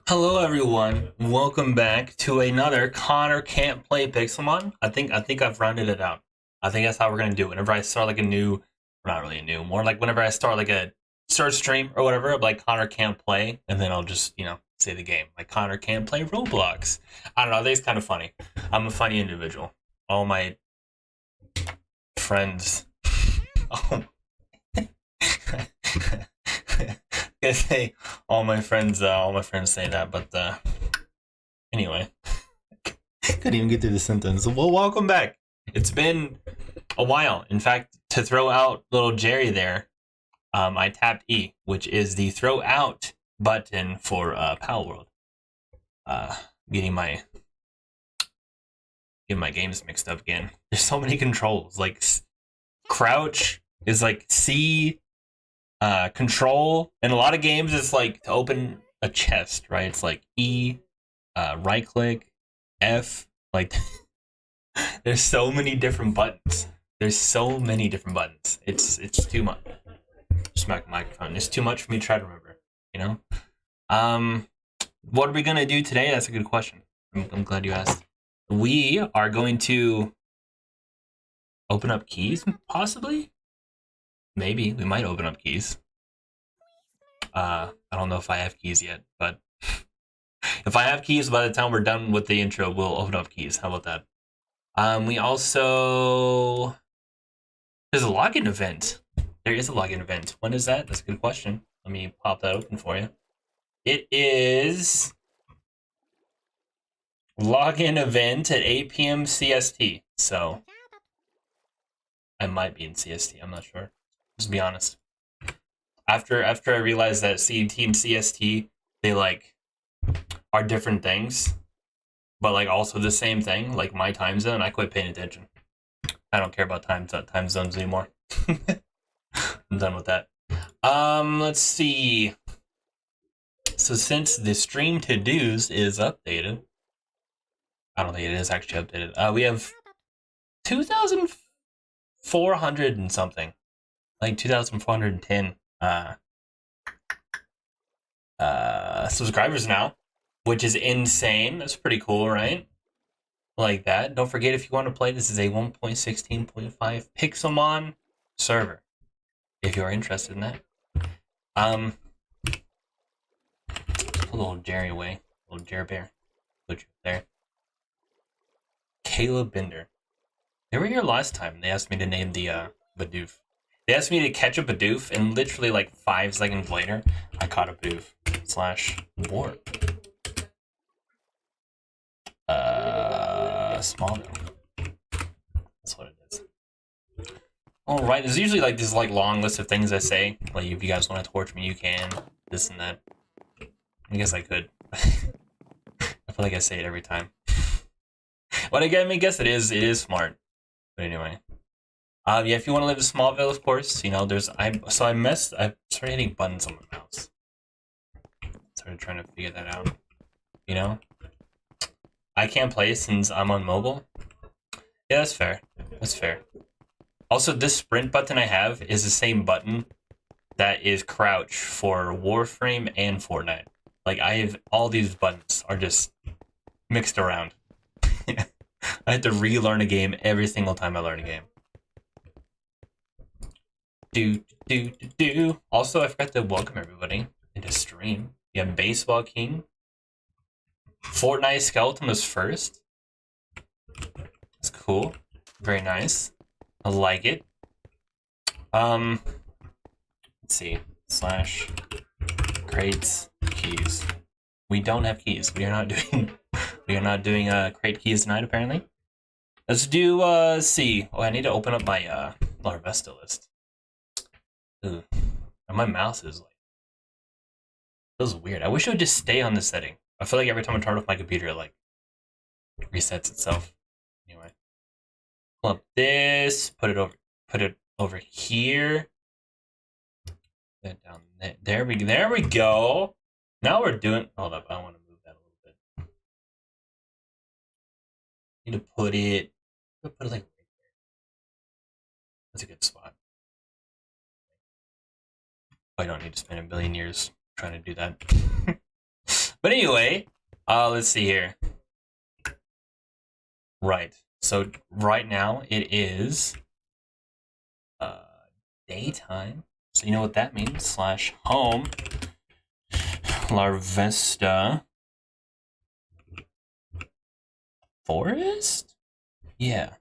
Hello everyone, welcome back to another Connor Can't Play Pixelmon. I think I've rounded it out. I think that's how we're gonna do it. Whenever I start like a new, not really a new, more like whenever I start like a search stream or whatever, of like Connor Can't Play, and then I'll just, say the game. Like Connor Can't Play Roblox. I don't know, I think it's kind of funny. I'm a funny individual. All my friends, oh. I say all my friends say that, but anyway, couldn't even get through the sentence. Well, welcome back. It's been a while. In fact, to throw out little Jerry there, I tapped E, which is the throw out button for Pal World. Getting my games mixed up again. There's so many controls. Like crouch is like C. Control in a lot of games is like to open a chest, right? It's like E, right click, F. Like there's so many different buttons. It's too much. Smack the microphone. It's too much for me to try to remember. What are we gonna do today? That's a good question. I'm glad you asked. We are going to open up keys, possibly. Maybe we might open up keys. I don't know if I have keys yet, but if I have keys by the time we're done with the intro, we'll open up keys. How about that? We also, there's a login event. There is a login event. When is that? That's a good question. Let me pop that open for you. It is login event at 8 p.m. CST. So I might be in CST. I'm not sure. Just be honest. After I realized that CET and CST, they like are different things, but like also the same thing. Like my time zone, I quit paying attention. I don't care about time zones anymore. I'm done with that. Let's see. So since the stream to-dos is updated, I don't think it is actually updated. We have 2,400 and something. Like 2,410 subscribers now, which is insane. That's pretty cool, right? Like that. Don't forget, if you want to play, this is a 1.16.5 pixelmon server. If you're interested in that. Put a little Jerry away. Little Jerry Bear. Put you there. Caleb Binder. They were here last time. They asked me to name the Bidoof. They asked me to catch a Bidoof, and literally like 5 seconds later, I caught a Bidoof. /warp. Small though. That's what it is. Alright, there's usually like this like long list of things I say. Like, if you guys want to torch me, you can. This and that. I guess I could. I feel like I say it every time. But again, I guess it is smart. But anyway. Yeah, if you want to live in Smallville, of course, you know, I started hitting buttons on my mouse. Started trying to figure that out. You know? I can't play since I'm on mobile. Yeah, that's fair. That's fair. Also, this sprint button I have is the same button that is crouch for Warframe and Fortnite. Like, all these buttons are just mixed around. I have to relearn a game every single time I learn a game. Also, I forgot to welcome everybody into stream. You have Baseball King. Fortnite Skeleton was first. That's cool. Very nice. I like it. Let's see. /crates keys. We don't have keys. We are not doing crate keys tonight, apparently. Let's do C. Oh, I need to open up my Larvesta list. Ooh. And my mouse is like feels weird. I wish it would just stay on this setting. I feel like every time I turn off my computer, it like resets itself. Anyway, pull up this, put it over here. Then down there. There we go. Now we're doing. Hold up, I want to move that a little bit. Need to put it like right there. That's a good spot. I don't need to spend a billion years trying to do that. But anyway, let's see here. Right. So right now it is daytime. So you know what that means. /home Larvesta Forest? Yeah.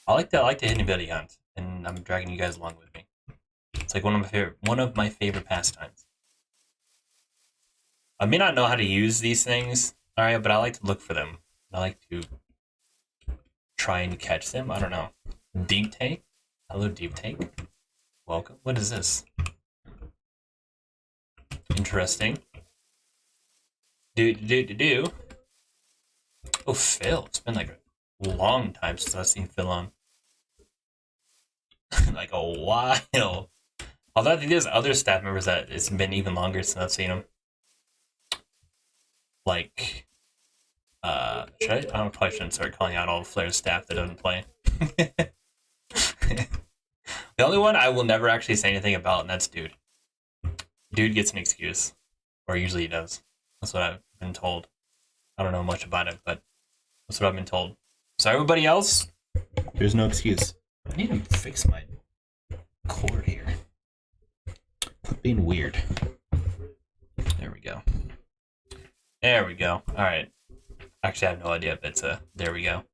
I like the hidden ability hunt, and I'm dragging you guys along with me. It's like one of my favorite pastimes. I may not know how to use these things, alright, but I like to look for them. I like to try and catch them. I don't know. Deep Take? Hello, Deep Take. Welcome. What is this? Interesting. Do. Oh, Phil. It's been like a long time since I've seen Phil on. Like a while. Although I think there's other staff members that it's been even longer since I've seen them. Like, I probably shouldn't start calling out all of Flair's staff that doesn't play. The only one I will never actually say anything about, and that's Dude. Dude gets an excuse. Or usually he does. That's what I've been told. I don't know much about it, but that's what I've been told. So everybody else, there's no excuse. I need to fix my cord here. Quit being weird. There we go. There we go. Alright. Actually, I have no idea if it's a... There we go.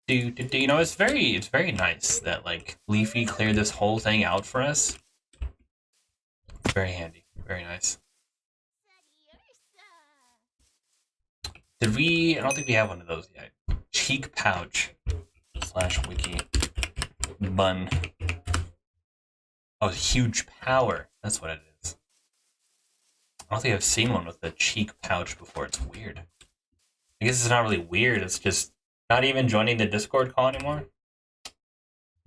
You know, it's very nice that, like, Leafy cleared this whole thing out for us. It's very handy. Very nice. Did we... I don't think we have one of those yet. Cheek pouch. /wiki. Bun. Oh, huge power. That's what it is. I don't think I've seen one with a cheek pouch before. It's weird. I guess it's not really weird. It's just not even joining the Discord call anymore.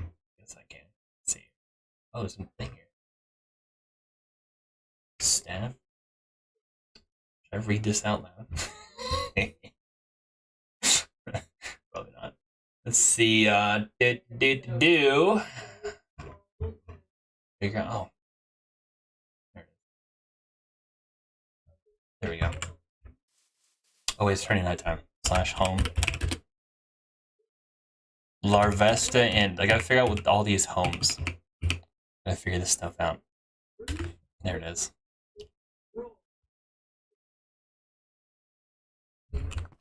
I guess I can. Let's see. Oh, there's a thing here. Staff. Should I read this out loud? Probably not. Let's see. Figure out. Oh. There it There we go. Oh, it's turning nighttime. /home. Larvesta, and I gotta figure out what all these homes. I gotta figure this stuff out. There it is.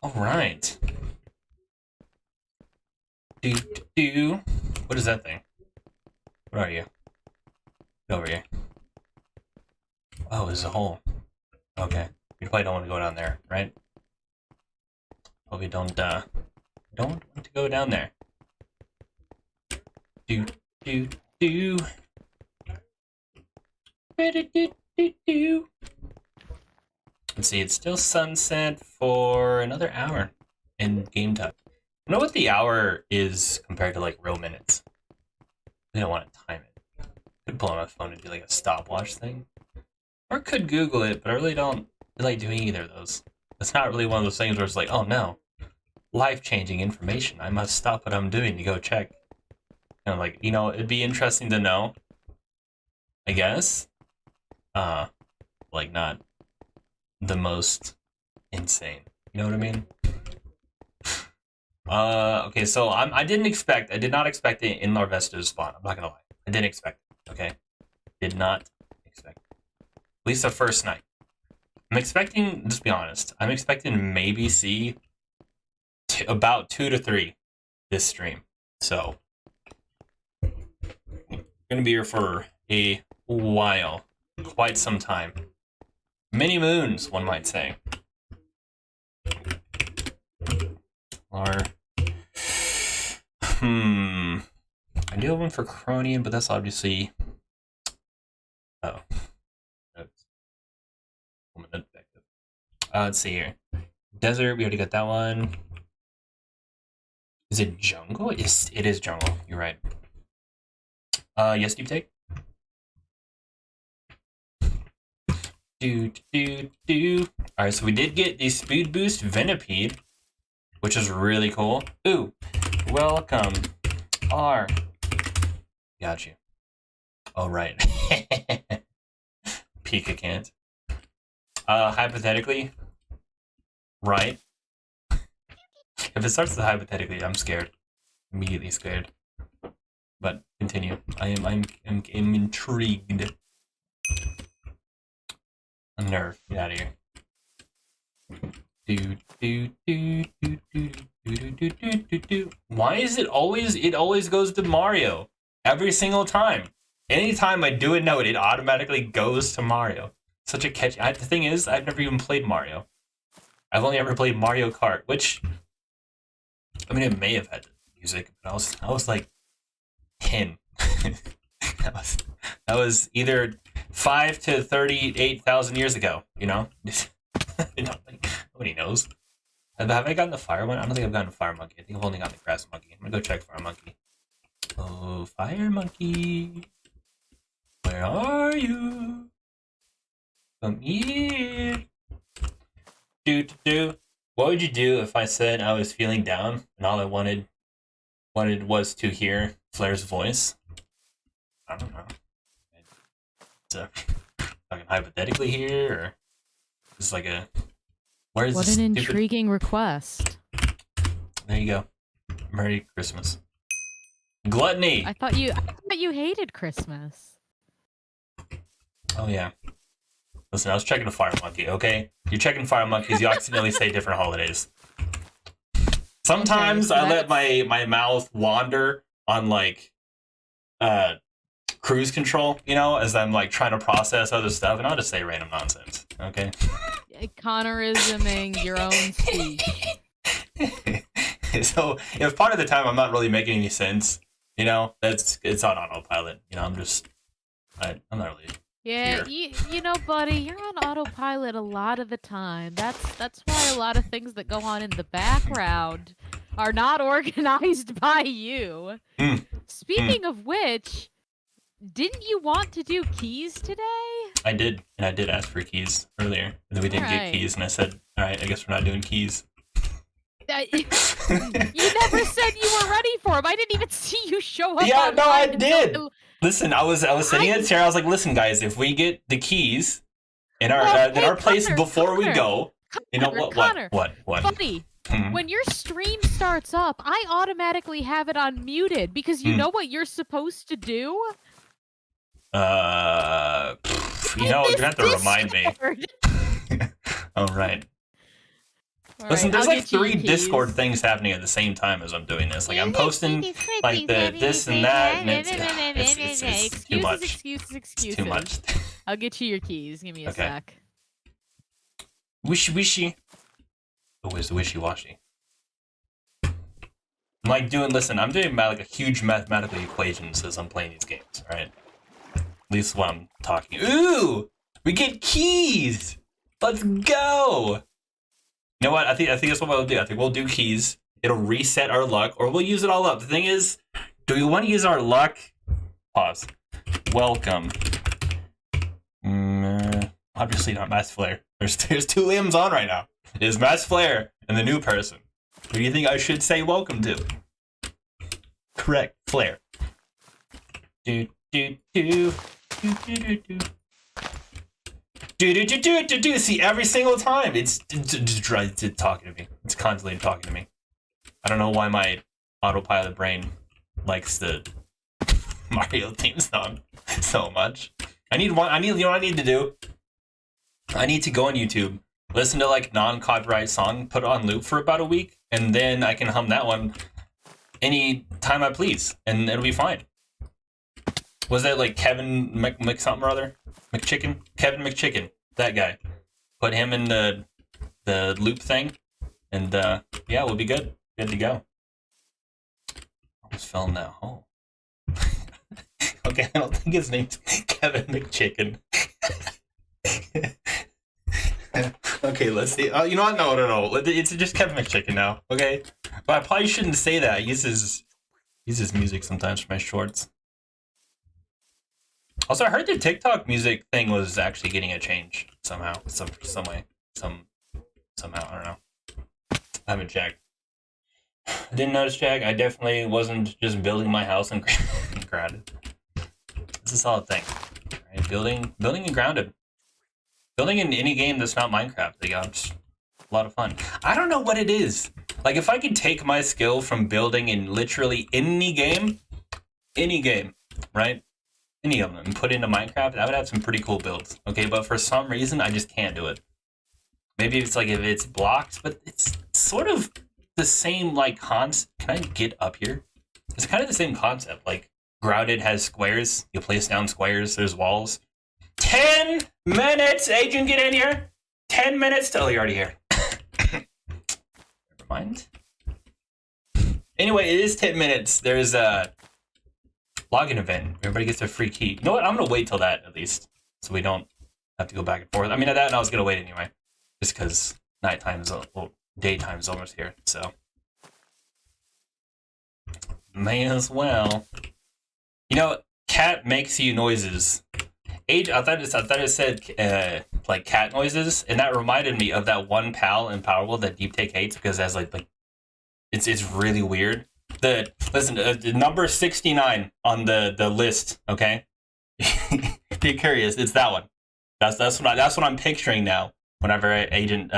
Alright. What is that thing? What are you? Get over here. Oh, there's a hole. Okay. You probably don't want to go down there, right? Probably don't want to go down there. Let's see, it's still sunset for another hour in game time. I know what the hour is compared to like real minutes. I don't want to time it. Could pull on my phone and do like a stopwatch thing. Or could Google it, but I really don't feel like doing either of those. It's not really one of those things where it's like, oh no, life-changing information. I must stop what I'm doing to go check. You know, like, you know, it'd be interesting to know, I guess. Like not the most insane. You know what I mean? Okay, so I did not expect it in Larvesta to spawn. I'm not gonna lie. I didn't expect it, okay? Did not expect it. At least the first night. I'm expecting, just be honest, I'm expecting to maybe see about 2 to 3 this stream. So, I'm gonna be here for a while. Quite some time. Many moons, one might say. Or, I do have one for Cronian, but that's obviously, let's see here. Desert, we already got that one. Is it jungle? Yes, it is jungle. You're right. Yes, deep take. Alright, so we did get the speed boost Venipede, which is really cool. Ooh, welcome. R. Got you. Oh, right. Pika can't. Hypothetically, right? If it starts with hypothetically, I'm scared. Immediately scared. But continue. I'm intrigued. A nerve. Get out of here. Why is it always goes to Mario? Every single time. Anytime I do a note, it automatically goes to Mario. Such a catchy. The thing is, I've never even played Mario. I've only ever played Mario Kart, which, I mean, it may have had music, but I was like 10. that was either 5 to 38,000 years ago. You know, nobody knows. Have I gotten the fire one? I don't think I've gotten a fire monkey. I think I've only gotten the grass monkey. I'm gonna go check fire monkey. Oh, fire monkey, where are you? Come here. What would you do if I said I was feeling down and all I wanted was to hear Flair's voice? I don't know. So, talking hypothetically here, or just like a. Where's what an intriguing request. There you go. Merry Christmas. Gluttony. I thought you hated Christmas. Oh yeah. Listen, I was checking the fire monkey, okay? You're checking fire monkeys, you accidentally say different holidays. Sometimes okay, so I let my mouth wander on like cruise control, you know, as I'm like trying to process other stuff, and I'll just say random nonsense, okay? Connorisming your own speech. So if part of the time I'm not really making any sense, you know, it's on autopilot. You know, I'm not really. Yeah, you know, buddy, you're on autopilot a lot of the time. That's why a lot of things that go on in the background are not organized by you. Speaking of which, didn't you want to do keys today? I did, and I did ask for keys earlier, and then we didn't get keys, and I said, all right, I guess we're not doing keys. You never said you were ready for them. I didn't even see you show up. Yeah, no, I did. Listen, I was sitting in a chair. I was like, listen, guys, if we get the keys in our place Connor, before we Connor, go. You know what? Connor, What? Buddy, when your stream starts up, I automatically have it on muted because you know what you're supposed to do? You know, you're gonna have to remind me. All right. Listen, there's like 3 Discord things happening at the same time as I'm doing this. Like I'm posting like this and that, and it's too much. Excuses. Too much. I'll get you your keys. Give me a sec. Wishy. Oh, is the wishy-washy? I'm like listen, I'm doing like a huge mathematical equations as I'm playing these games, right? At least when I'm talking. Ooh! We get keys! Let's go! You know what? I think that's what we'll do. I think we'll do keys. It'll reset our luck, or we'll use it all up. The thing is, do we want to use our luck? Pause. Welcome. Obviously not Mass Flare. There's 2 M's on right now. It is Mass Flare and the new person. Who do you think I should say welcome to? Correct. Flare. Do. See, every single time it's talking to me. It's constantly talking to me. I don't know why my autopilot brain likes the Mario theme song so much. You know what I need to do? I need to go on YouTube, listen to like non-copyright song, put it on loop for about a week, and then I can hum that one any time I please, and it'll be fine. Was that like Kevin Mc something or other? McChicken? Kevin McChicken. That guy. Put him in the loop thing, and yeah, we'll be good. Good to go. Almost fell in that hole. Okay, I don't think his name's Kevin McChicken. Okay, let's see. You know what? No. It's just Kevin McChicken now. Okay, but I probably shouldn't say that. He uses music sometimes for my shorts. Also, I heard the TikTok music thing was actually getting a change somehow, some way, somehow. I don't know. I haven't checked. I didn't notice, Jack. I definitely wasn't just building my house and grounded. It's a solid thing. Right? Building and grounded. Building in any game that's not Minecraft, it's a lot of fun. I don't know what it is. Like, if I could take my skill from building in literally any game, right? Any of them, and put into Minecraft, I would have some pretty cool builds. Okay, but for some reason, I just can't do it. Maybe it's like if it's blocks, but it's sort of the same like concept. Can I get up here? It's kind of the same concept. Like grounded has squares. You place down squares. There's walls. 10 minutes, Agent, get in here. 10 minutes. Oh, you're already here. Never mind. Anyway, it is 10 minutes. There's a login event. Everybody gets a free key. You know what? I'm gonna wait till that at least, so we don't have to go back and forth. I mean, at that, I was gonna wait anyway, just because daytime is almost here. So may as well. You know, cat makes you noises. I thought it said like cat noises, and that reminded me of that one pal in Power World that Deep Take hates because it has like it's really weird. Listen, number 69 on the list. Okay, be curious. It's that one. That's what I'm picturing now. Whenever Agent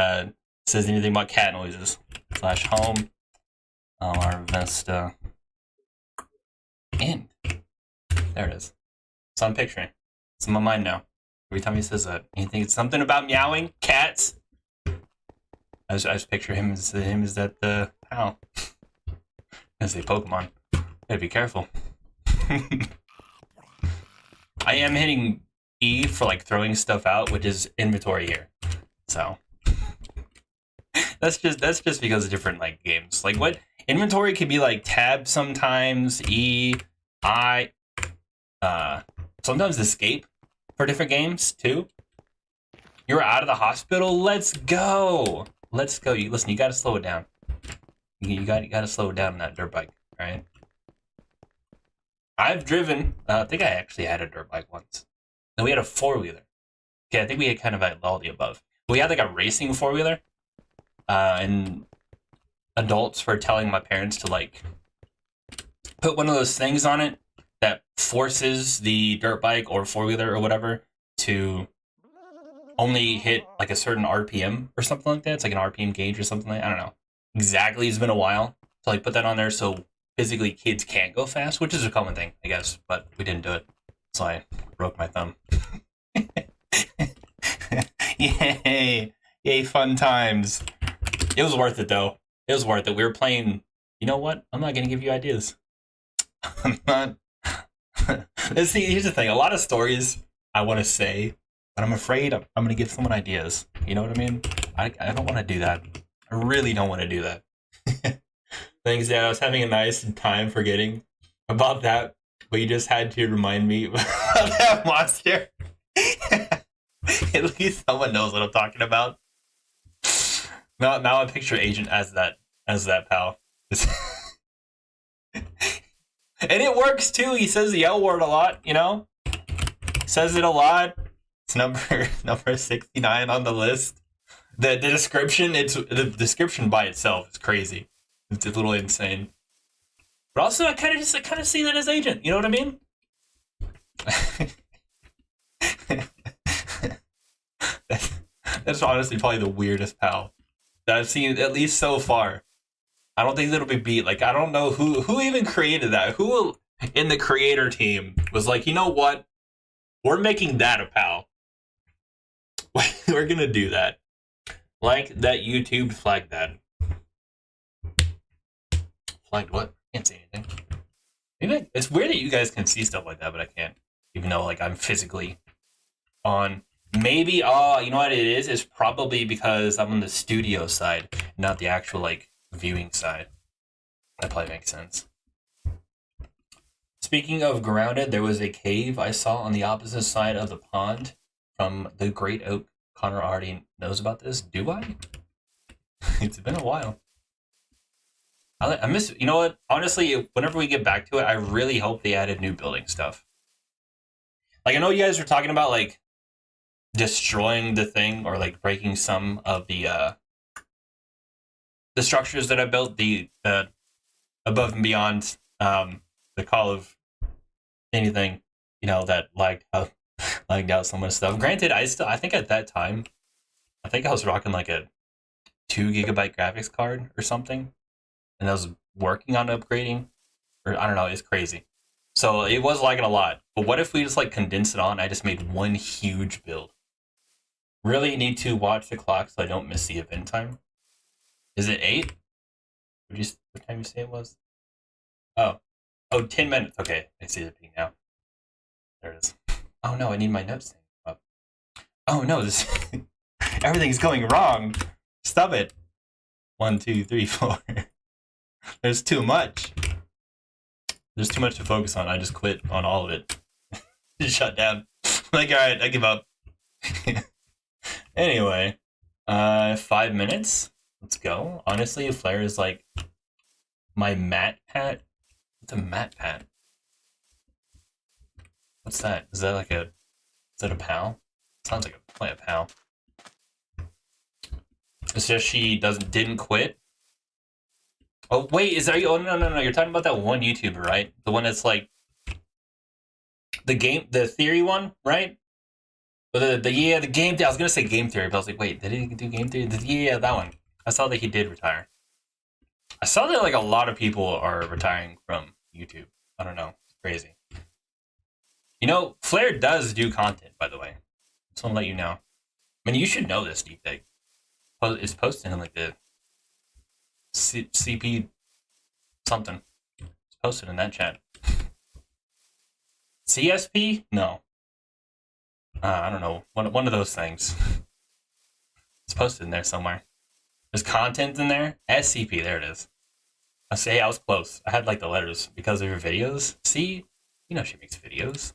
says anything about cat noises /home Vesta end. There it is. So I'm picturing. It's in my mind now. Every time he says that, you think it's something about meowing cats. I just picture him as that pal. I say Pokemon. Gotta be careful. I am hitting E for like throwing stuff out, which is inventory here. So that's just because of different like games. Like what inventory could be like tab sometimes, E, I, sometimes escape for different games too. You're out of the hospital. Let's go. Let's go. You gotta slow it down. You gotta slow it down on that dirt bike, right? I've driven. I think I actually had a dirt bike once. No, we had a 4-wheeler. Okay, I think we had kind of had all the above. We had like a racing 4-wheeler, and adults were telling my parents to like put one of those things on it that forces the dirt bike or 4-wheeler or whatever to only hit like a certain RPM or something like that. It's like an RPM gauge or something like that. I don't know. Exactly, it's been a while to like put that on there so physically kids can't go fast, which is a common thing, I guess, but we didn't do it. So I broke my thumb. Yay! Yay, fun times. It was worth it though. It was worth it. We were playing, you know what? I'm not gonna give you ideas. I'm not. See, here's the thing. A lot of stories I want to say, but I'm afraid I'm going to give someone ideas. You know what I mean? I don't want to do that. I really don't want to do that. Thanks, Dad. I was having a nice time forgetting about that, but you just had to remind me about that monster. At least someone knows what I'm talking about. Now I picture Agent as that pal. And it works too. He says the L word a lot, you know? Says it a lot. It's number 69 on the list. The description, the description by itself is crazy. It's a little insane. But also I kind of see that as Agent, you know what I mean? That's honestly probably the weirdest pal that I've seen, at least so far. I don't think it'll be beat. Like, I don't know who even created that. Who in the creator team was like, you know what? We're making that a pal. We're gonna do that. Like that YouTube flagged that. Flagged what? Can't say anything. Maybe it's weird that you guys can see stuff like that, but I can't. Even though like I'm physically on. Maybe you know what it is? It's probably because I'm on the studio side, not the actual like viewing side. That probably makes sense. Speaking of grounded, there was a cave I saw on the opposite side of the pond from the Great Oak. Connor already knows about this. Do I? It's been a while. I miss, you know what? Honestly, whenever we get back to it, I really hope they added new building stuff. Like, I know you guys were talking about, like, destroying the thing or, like, breaking some of the structures that I built, the above and beyond the call of anything, you know, that lagged out some of the stuff. Granted, I think at that time, I think I was rocking like a 2 GB graphics card or something, and I was working on upgrading, or I don't know, it's crazy. So it was lagging a lot. But what if we just like condense it on? I just made one huge build. Really need to watch the clock so I don't miss the event time. Is it 8? What time you say it was? Oh, 10 minutes. Okay, I see the ping now. There it is. Oh no, I need my notes up. Oh no, this everything's going wrong. Stop it. 1, 2, 3, 4. There's too much. There's too much to focus on. I just quit on all of it. Just shut down. Like, alright, I give up. Anyway, 5 minutes. Let's go. Honestly, Flare is like my mat pat. What's a mat pat? What's that? Is that a pal? Sounds like a pal. It's just she didn't quit. Oh wait, oh no, you're talking about that one YouTuber, right? The one that's like the theory one, right? The game I was gonna say game theory, but I was like, wait, did he do game theory? Yeah, that one. I saw that he did retire. I saw that like a lot of people are retiring from YouTube. I don't know. It's crazy. You know, Flare does do content, by the way. Just want to let you know. I mean, you should know this, Deep Dig. It's posted in like the CP something. It's posted in that chat. CSP? No. I don't know. One of those things. It's posted in there somewhere. There's content in there. SCP, there it is. I say I was close. I had like the letters because of your videos. See? You know she makes videos.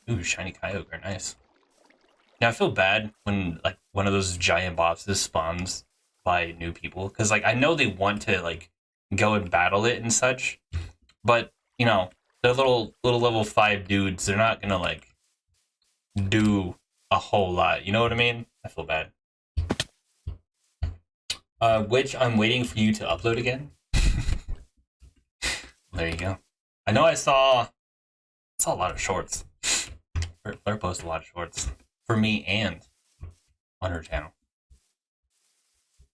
Ooh, shiny Kyogre, nice. Now I feel bad when like one of those giant bosses spawns by new people, because like I know they want to like go and battle it and such, but you know, they're little level 5 dudes, they're not gonna like do a whole lot, you know what I mean? I feel bad. Which I'm waiting for you to upload again. There you go. I know I saw a lot of shorts. Flare posts a lot of shorts for me and on her channel.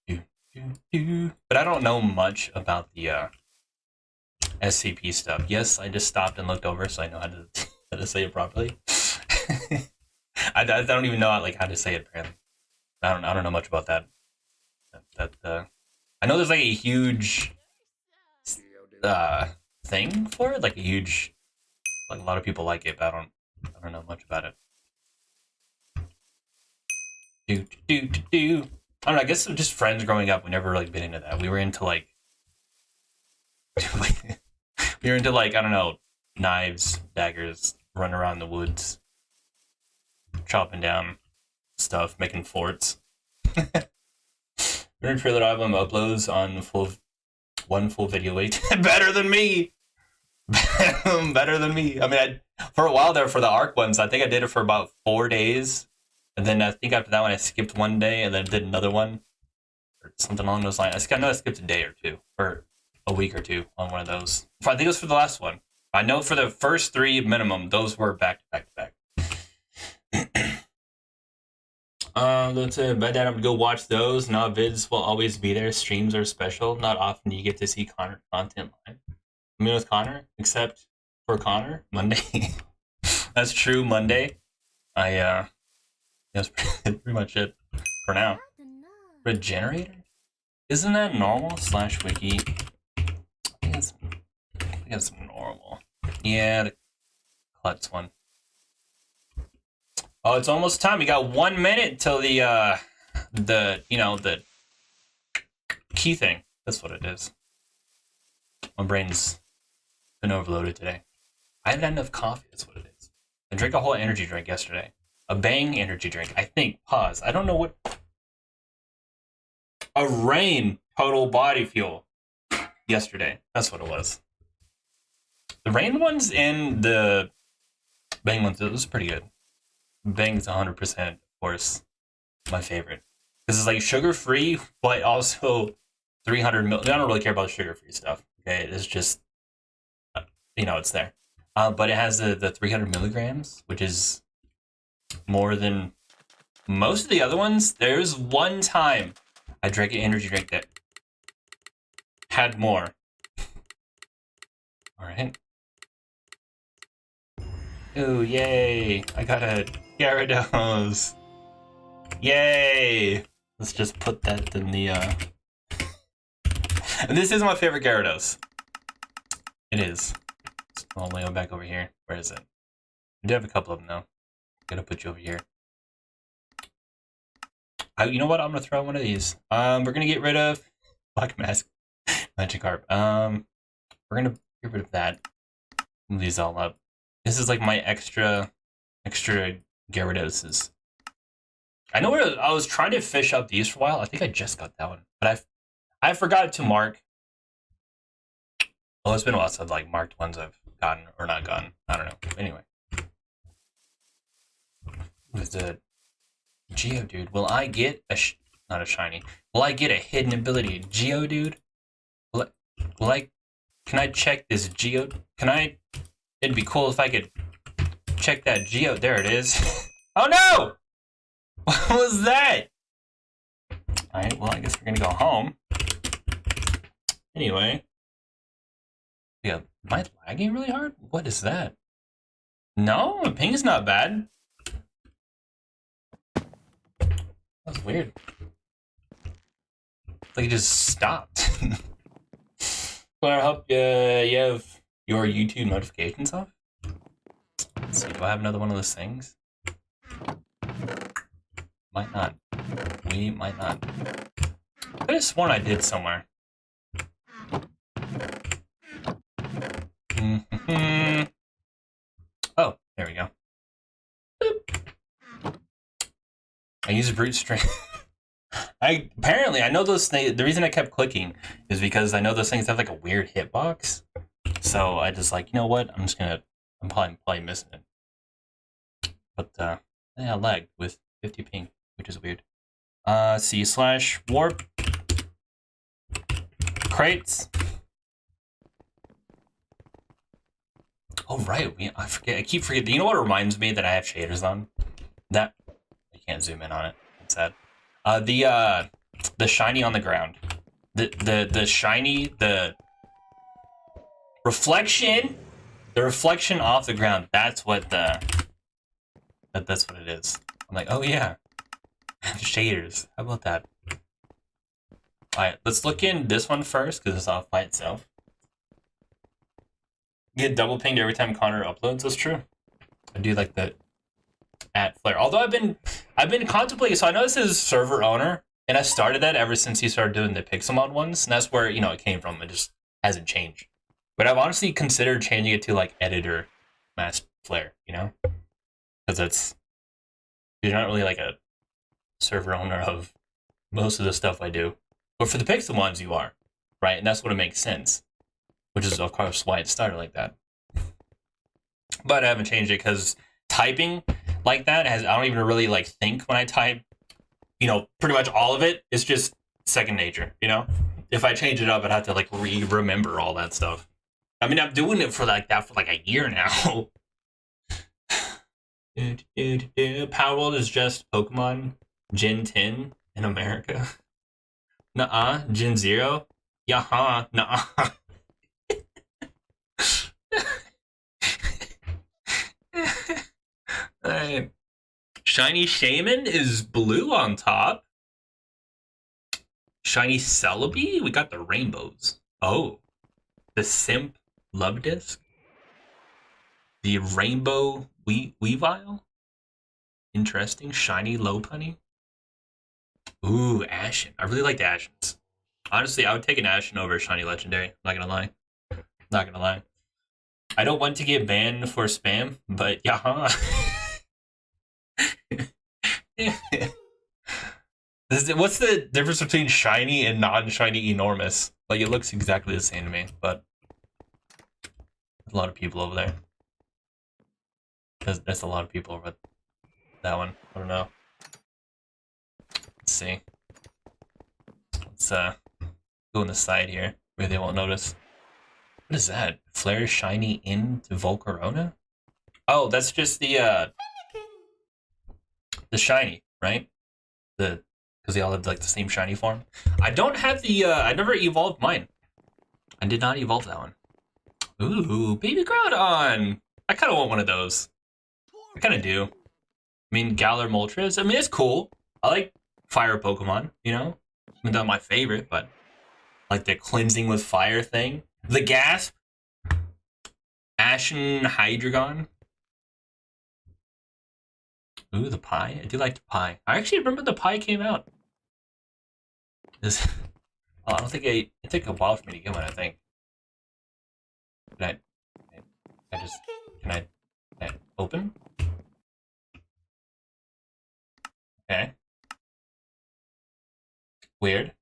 But I don't know much about the SCP stuff. Yes, I just stopped and looked over, so I know how to say it properly. I don't even know like how to say it. Apparently, I don't know much about that. I know there's like a huge thing for it, like a huge, like a lot of people like it, but I don't know much about it. I don't know, I guess just friends growing up, we never like been into that. We were into like we were into like, I don't know, knives, daggers, running around the woods, chopping down stuff, making forts. We're in trailer album uploads on one full video weight. Better than me. Better than me. I mean, for a while there for the ARC ones, I think I did it for about 4 days. And then I think after that one, I skipped one day and then did another one. Or something along those lines. I know I skipped a day or two. Or a week or two on one of those. I think it was for the last one. I know for the first 3 minimum, those were back to back to back. Let's say by that I'm gonna go watch those. Not vids will always be there. Streams are special. Not often do you get to see Connor content live. I mean with Connor, except for Connor, Monday. That's true, Monday. That's pretty much it for now. Regenerator? Isn't that normal? /wiki. I think it's normal. Yeah, the Klutz one. Oh, it's almost time. We got 1 minute till the key thing. That's what it is. My brain's been overloaded today. I haven't had enough coffee. That's what it is. I drank a whole energy drink yesterday. A Bang energy drink. I think. Pause. I don't know what. A Rain total body fuel. Yesterday. That's what it was. The Rain ones and the Bang ones, it was pretty good. Bang's 100%, of course, my favorite. This is like sugar-free, but also 300 mil. I don't really care about sugar-free stuff. Okay, it's just, it's there. But it has the 300 milligrams, which is more than most of the other ones. There's one time I drank an energy drink that had more. All right. Ooh, yay! I got a Gyarados. Yay! Let's just put that in the And this is my favorite Gyarados. It is. I'll lay them back over here. Where is it? I do have a couple of them though. Gotta put you over here. You know what? I'm gonna throw one of these. We're gonna get rid of Black Mask, Magikarp. We're gonna get rid of that. Move these all up. This is like my extra Gyarados. I know where I was trying to fish up these for a while. I think I just got that one, but I forgot to mark. Oh, it's been a while since I've like marked ones I've gotten or not gotten. I don't know. Anyway, with the Geodude, will I get not a shiny? Will I get a hidden ability, Geodude? Will I? Can I check this Can I? It'd be cool if I could check that Geo. There it is. Oh no! What was that? Alright, well, I guess we're gonna go home. Anyway. Yeah, am I lagging really hard? What is that? No, my ping's not bad. That's weird. It's like it just stopped. Well, I hope you have your YouTube notifications off. Let's see, do I have another one of those things? Might not. We might not. I could have sworn I did somewhere. Oh, there we go. Boop. I use brute strength. Apparently I know those things. The reason I kept clicking is because I know those things have like a weird hitbox. So I just like, you know what? I'm probably missing it. But yeah, I lagged with 50 ping, which is weird. C/warp crates. Oh right, I forget. I keep forgetting. You know what reminds me that I have shaders on? That I can't zoom in on it. It's sad. The shiny on the ground. The shiny reflection. The reflection off the ground. That's what that's what it is. I'm like, oh yeah, shaders. How about that? All right, let's look in this one first because it's off by itself. You get double pinged every time Connor uploads. That's true. I do like that at Flare. Although I've been contemplating. So I know this is server owner, and I started that ever since he started doing the pixelmon ones, and that's where it came from. It just hasn't changed. But I've honestly considered changing it to like editor mass Flare. Because you're not really like a server owner of most of the stuff I do. But for the pixel ones, you are, right? And that's what it makes sense. Which is, of course, why it started like that. But I haven't changed it because typing like that I don't even really like think when I type. Pretty much all of it is just second nature. If I change it up, I'd have to like remember all that stuff. I mean, I'm doing it for like that for like a year now. Power World is just Pokemon Gen 10 in America. Nuh-uh. Gen 0. Yaha. Nuh-uh. Shiny Shaman is blue on top. Shiny Celebi, we got the rainbows. Oh, the Simp Love Disc. The Rainbow Weavile. Interesting. Shiny Lopunny. Ooh, Ashen. I really like the Ashens. Honestly, I would take an Ashen over a Shiny Legendary. Not gonna lie. I don't want to get banned for spam, but yeah. What's the difference between shiny and non-shiny enormous? Like, it looks exactly the same to me, but there's a lot of people over there. There's a lot of people over that one. I don't know. Let's see. Let's go on the side here where they won't notice. What is that? Flare shiny into VolcCraft? Oh, that's just the shiny, right? Because they all have like the same shiny form. I don't have the I never evolved mine. I did not evolve that one. Ooh, baby Groudon! I kinda want one of those. I kinda do. I mean, Galar Moltres, I mean, it's cool. I like fire Pokemon, I mean, they're my favorite, but like the cleansing with fire thing. The Gasp. Ashen Hydreigon. Ooh, the pie. I do like the pie. I actually remember the pie came out. I don't think it took a while for me to get one, I think. Can I open? Okay. Weird.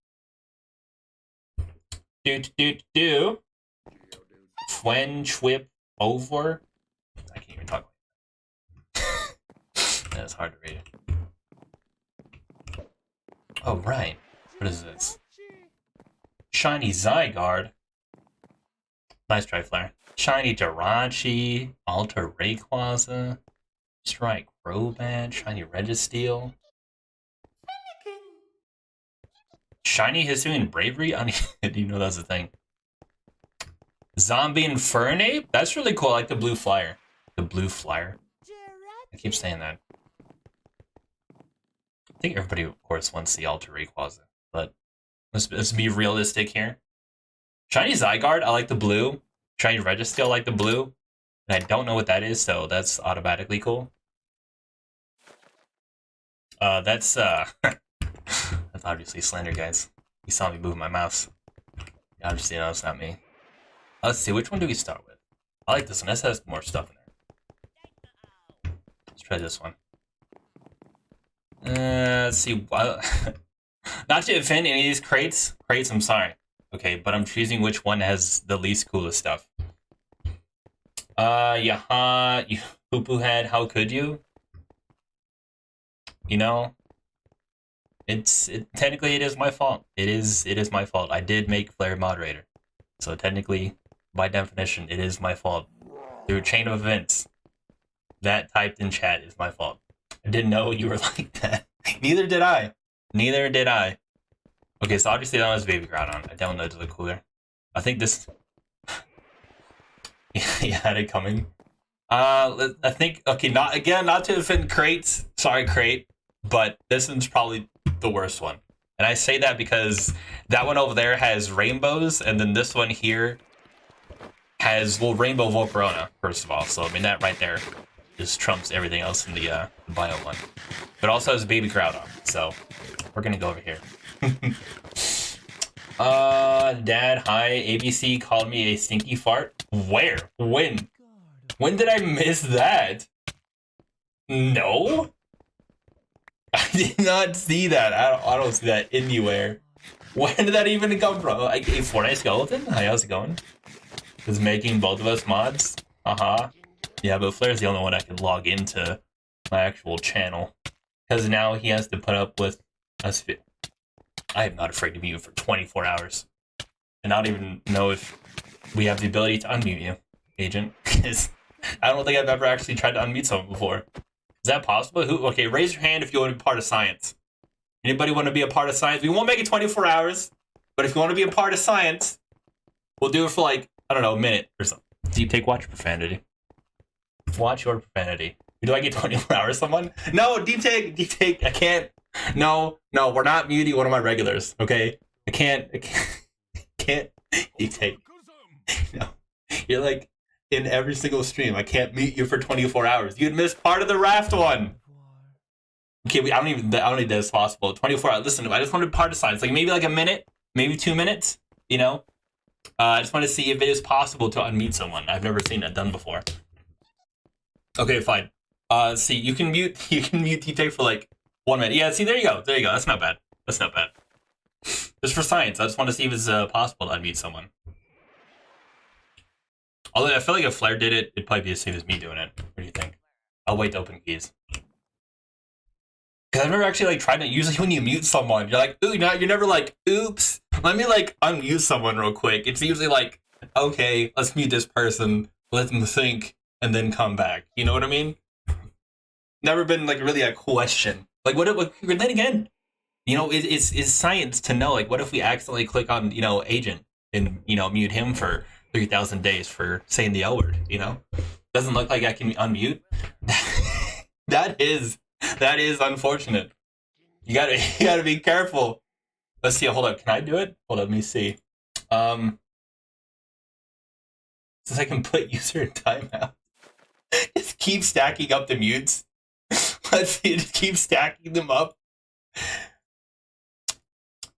Do. When Chwip over. I can't even talk. That's hard to read. Oh, right. What is this? Shiny Zygarde. Nice try, Flare. Shiny Jirachi. Alter Rayquaza. Strike Crobat. Shiny Registeel. Shiny Hisuian Bravery? I didn't even know that was a thing. Zombie Infernape? That's really cool. I like the blue flyer. The blue flyer. I keep saying that. I think everybody, of course, wants the Alter Rayquaza, but let's be realistic here. Shiny Zygarde, I like the blue. Shiny Registeel, I like the blue. And I don't know what that is, so that's automatically cool. That's obviously Slender, guys. You saw me move my mouse. Obviously, no, it's not me. Let's see, which one do we start with? I like this one. This has more stuff in there. Let's try this one. Let's see. Not to offend any of these crates, I'm sorry. Okay, but I'm choosing which one has the least coolest stuff. Yaha, you poo-poo head, how could you? Technically it is my fault. It is my fault. I did make Flare moderator. So technically, by definition, it is my fault through a chain of events. That typed in chat is my fault. I didn't know you were like that. Neither did I. Neither did I. Okay, so obviously that was baby ground on. I downloaded the cooler. I think this... You had it coming. I think... Okay, not to offend crates. Sorry, crate. But this one's probably the worst one. And I say that because that one over there has rainbows, and then this one here has, well, rainbow VolcCraft, first of all. So, I mean, that right there just trumps everything else in the bio one. But also has baby crowd on, so we're gonna go over here. Dad, hi. ABC called me a stinky fart. Where? When? When did I miss that? No? I did not see that. I don't see that anywhere. Where did that even come from? Like a Fortnite skeleton? Hi, how's it going? Is making both of us mods? Yeah, but Flair's the only one I can log into my actual channel. Because now he has to put up with us. I am not afraid to mute for 24 hours. And I don't even know if we have the ability to unmute you, Agent. Because I don't think I've ever actually tried to unmute someone before. Is that possible? Who? Okay, raise your hand if you want to be part of science. Anybody want to be a part of science? We won't make it 24 hours, but if you want to be a part of science, we'll do it for like, I don't know, a minute or something. Deep take, watch your profanity. Watch your profanity. Do I get 24 hours, someone? No, deep take, I can't. No, we're not muting one of my regulars, okay? I can't deep take. No, you're like, in every single stream, I can't mute you for 24 hours. You'd miss part of the raft one. Okay, I don't think that's possible. 24 hours. Listen, I just wanted part of science. Like maybe like a minute, maybe 2 minutes, you know? I just want to see if it is possible to unmute someone. I've never seen that done before. Okay, fine. See, you can mute TJ for like 1 minute. Yeah, see, there you go. That's not bad. Just for science. I just want to see if it's possible to unmute someone. Although I feel like if Flair did it, it'd probably be the same as me doing it. What do you think? I'll wait to open keys. Because I've never actually like tried to. Usually when you mute someone, you're like, ooh, you're never like, oops. Let me like unmute someone real quick. It's usually like, okay, let's mute this person, let them think, and then come back. You know what I mean? Never been like really a question. Like then again, you know, it's science to know. Like, what if we accidentally click on, you know, agent and, you know, mute him for 3,000 days for saying the L word, you know? Doesn't look like I can unmute. That is unfortunate. You gotta be careful. Let's see, hold up, can I do it? Hold up, let me see. Since I can put user in timeout. Just keep stacking up the mutes. Let's see, just keep stacking them up.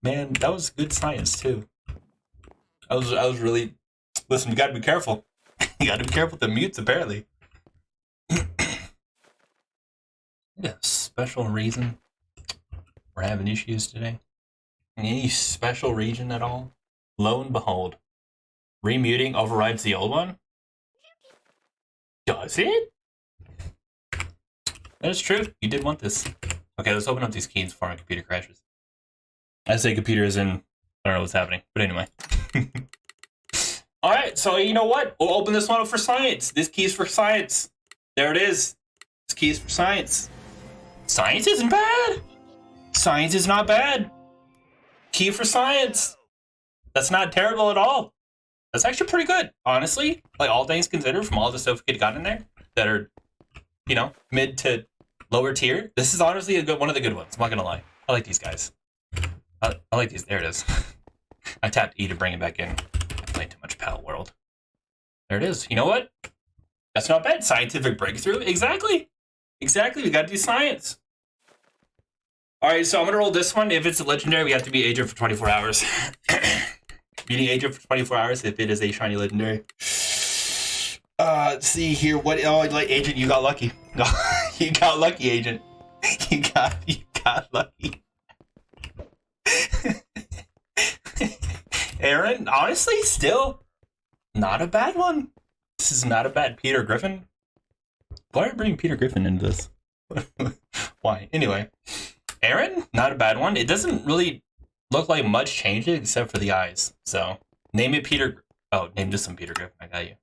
Man, that was good science too. I was really... Listen, you gotta be careful. You gotta be careful with the mutes, apparently. Yeah, special reason we're having issues today. Any special reason at all? Lo and behold, remuting overrides the old one? Does it? That is true. You did want this. Okay, let's open up these keys before my computer crashes. I say computer is in... I don't know what's happening, but anyway. Alright, so you know what? We'll open this one up for science. This key's for science. There it is. This key's for science. Science isn't bad. Science is not bad. Key for science. That's not terrible at all. That's actually pretty good, honestly. Like, all things considered, from all the stuff we got in there that are, you know, mid to lower tier. This is honestly one of the good ones. I'm not gonna lie. I like these guys. I like these. There it is. I tapped E to bring it back in. Playing too much Pal World. There it is. You know what? That's not bad. Scientific breakthrough. Exactly. We gotta do science. Alright, so I'm gonna roll this one. If it's a legendary, we have to be agent for 24 hours. Beating agent for 24 hours if it is a shiny legendary. Let's see here. What? Oh, like agent, you got lucky. You got lucky, agent. You got lucky. Aaron, honestly, still not a bad one. This is not a bad Peter Griffin. Why are you bringing Peter Griffin into this? Why? Anyway, Aaron, not a bad one. It doesn't really look like much changes except for the eyes. So name it Peter. Oh, name this one Peter Griffin. I got you.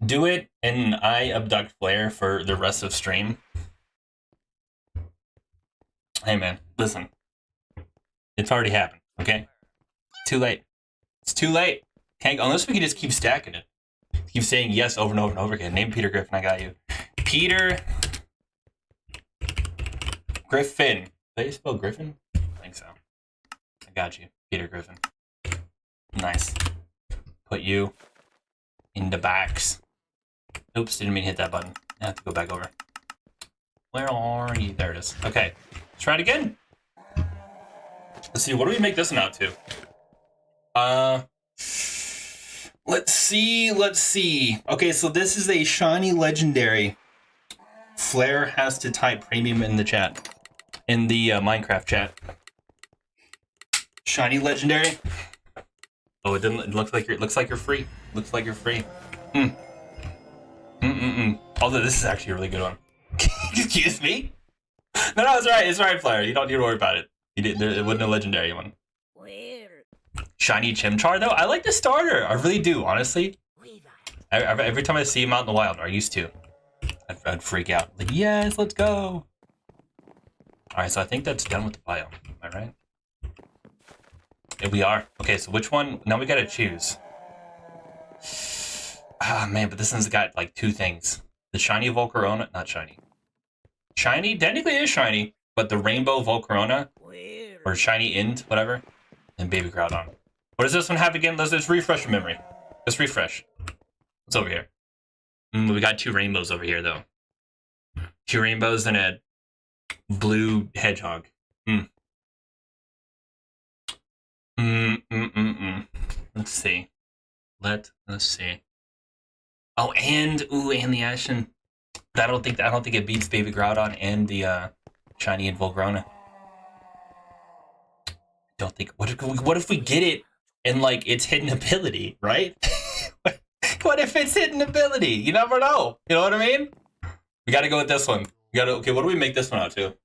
Do it, and I abduct Flair for the rest of stream. Hey man, listen. It's already happened, okay? Too late. It's too late. Can't go, unless we can just keep stacking it. Keep saying yes over and over and over again. Name Peter Griffin, I got you. Peter Griffin. Did you spell Griffin? I think so. I got you, Peter Griffin. Nice. Put you in the box. Oops, didn't mean to hit that button. I have to go back over. Where are you? There it is. Okay, let's try it again. Let's see, what do we make this one out to? Let's see. Okay, so this is a shiny legendary. Flair has to type premium in the chat. In the Minecraft chat. Shiny legendary. Oh, it didn't. It looks like you're free. Looks like you're free. Although this is actually a really good one. Excuse me. No, it's alright. It's alright, Flair. You don't need to worry about it. It wasn't a legendary one. Shiny Chimchar though, I like the starter. I really do, honestly. Every time I see him out in the wild, or I used to, I'd freak out. Like, yes, let's go. All right, so I think that's done with the biome. Am I right? Yeah, we are. Okay, so which one? Now we gotta choose. Ah, man, but this one's got like two things: the shiny Volcarona, not shiny. Shiny technically is shiny, but the rainbow Volcarona or shiny Ind, whatever, and Baby Groudon. What does this one have again? Let's refresh your memory. Let's refresh. What's over here? We got two rainbows over here, though. Two rainbows and a blue hedgehog. Let's see. Let's see. Oh, and the Ashen. I don't think it beats Baby Groudon and the shiny and Volcarona. Don't think. What if we get it and like it's hidden ability, right? What if it's hidden ability? You never know. You know what I mean? We got to go with this one. Okay. What do we make this one out to?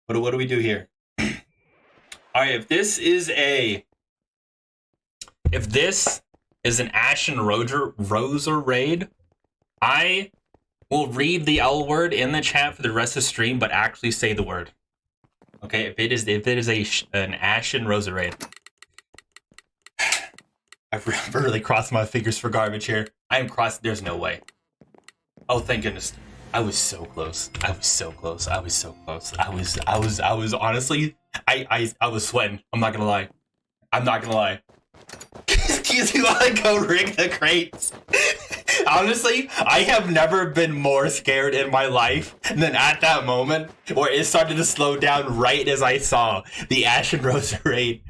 What do we do here? All right. If this is an Ashen Roser raid, I will read the L word in the chat for the rest of the stream, but actually say the word. Okay, if it is an Ashen Rosa raid, I've really crossed my fingers for garbage here. I am crossed. There's no way. Oh, thank goodness. I was so close. I was honestly, I was sweating. I'm not gonna lie. Excuse me while I go rig the crates. Honestly, I have never been more scared in my life than at that moment where it started to slow down right as I saw the Ashen Rosa raid.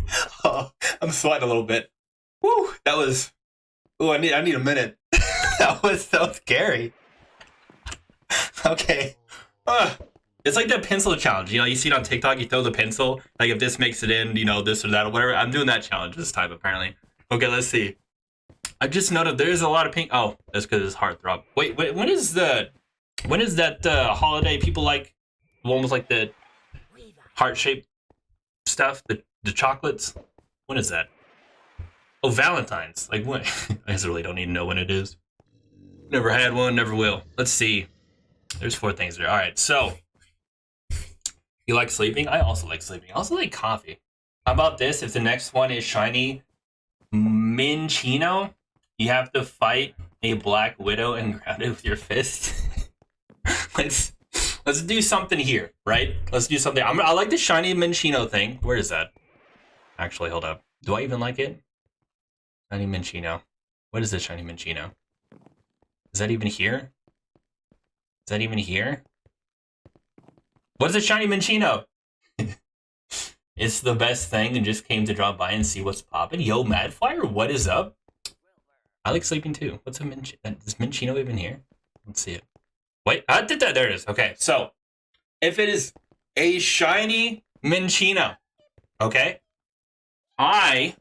Oh, I'm sweating a little bit. Woo, that was... Ooh, I need a minute. That was so scary. Okay. It's like the pencil challenge. You know, you see it on TikTok, you throw the pencil. Like, if this makes it in, you know, this or that or whatever. I'm doing that challenge this time, apparently. Okay, let's see. I just noted there's a lot of pink. Oh, that's because it's heartthrob. Wait, when is that holiday people like? The one with like the heart-shaped stuff, the chocolates. When is that? Oh, Valentine's. Like when? I just really don't need to know when it is. Never had one, never will. Let's see. There's 4 things there. All right, so you like sleeping? I also like sleeping. I also like coffee. How about this? If the next one is shiny Minccino, you have to fight a Black Widow and ground it with your fist. Let's do something here, right? Let's do something. I like the shiny Minccino thing. Where is that? Actually, hold up. Do I even like it? Shiny Minccino. What is this shiny Minccino? Is that even here? Is that even here? What is a shiny Minccino? It's the best thing and just came to drop by and see what's popping. Yo, Madflyer, what is up? I like sleeping too. What's a Minccino? Is Minccino even here? Let's see it. Wait, there it is. Okay, so if it is a shiny Minccino, okay, I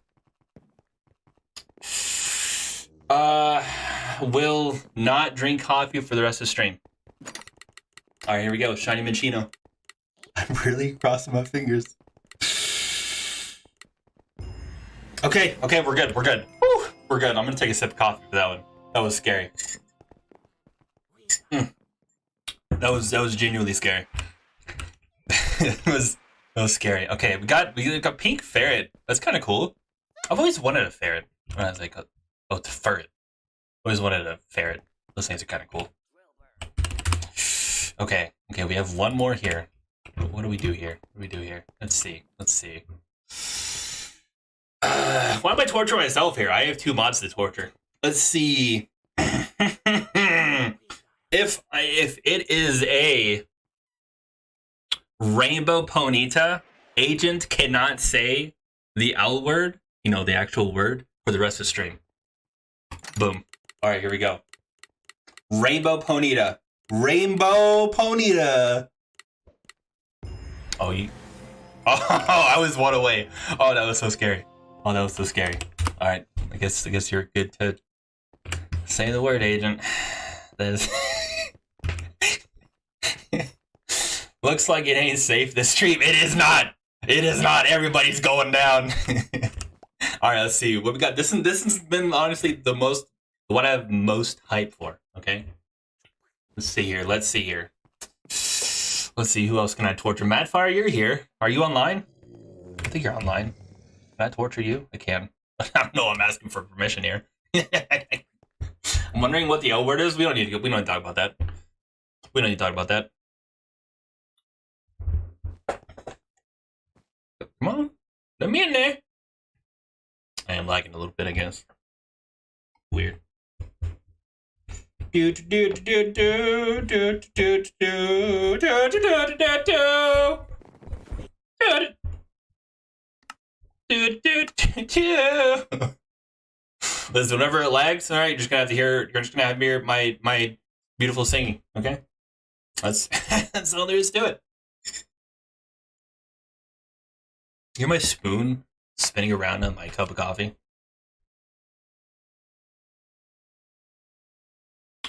will not drink coffee for the rest of the stream. All right, here we go. Shiny Minccino. I'm really crossing my fingers. Okay, we're good. Woo, we're good. I'm gonna take a sip of coffee for that one. That was scary. That was genuinely scary. It was scary. Okay, we got pink ferret. That's kind of cool. I've always wanted a ferret. When I was like, oh, it's a ferret. Always wanted a ferret. Those things are kind of cool. Okay, we have one more here. What do we do here? Let's see. Why am I torturing myself here? I have 2 mods to torture. Let's see. If it is a rainbow ponyta, agent cannot say the L word, you know, the actual word, for the rest of the stream. Boom. All right, here we go. Rainbow ponyta. Oh, I was one away. Oh, that was so scary. All right, I guess you're good to say the word, agent. That is... Looks like it ain't safe this stream. It is not. Everybody's going down. All right, let's see what we got. This has been honestly the one I have most hype for. Okay, let's see here. Let's see who else can I torture. Madfire, you're here. Are you online? I think you're online. Can I torture you? I can. I don't know. I'm asking for permission here. I'm wondering what the L word is. We don't need to talk about that. Come on, let me in there. I am lagging a little bit, I guess. Weird. Listen, whenever it lags, all right, you're just gonna have to hear my beautiful singing. Okay, that's all there is to it. You hear my spoon spinning around on my cup of coffee?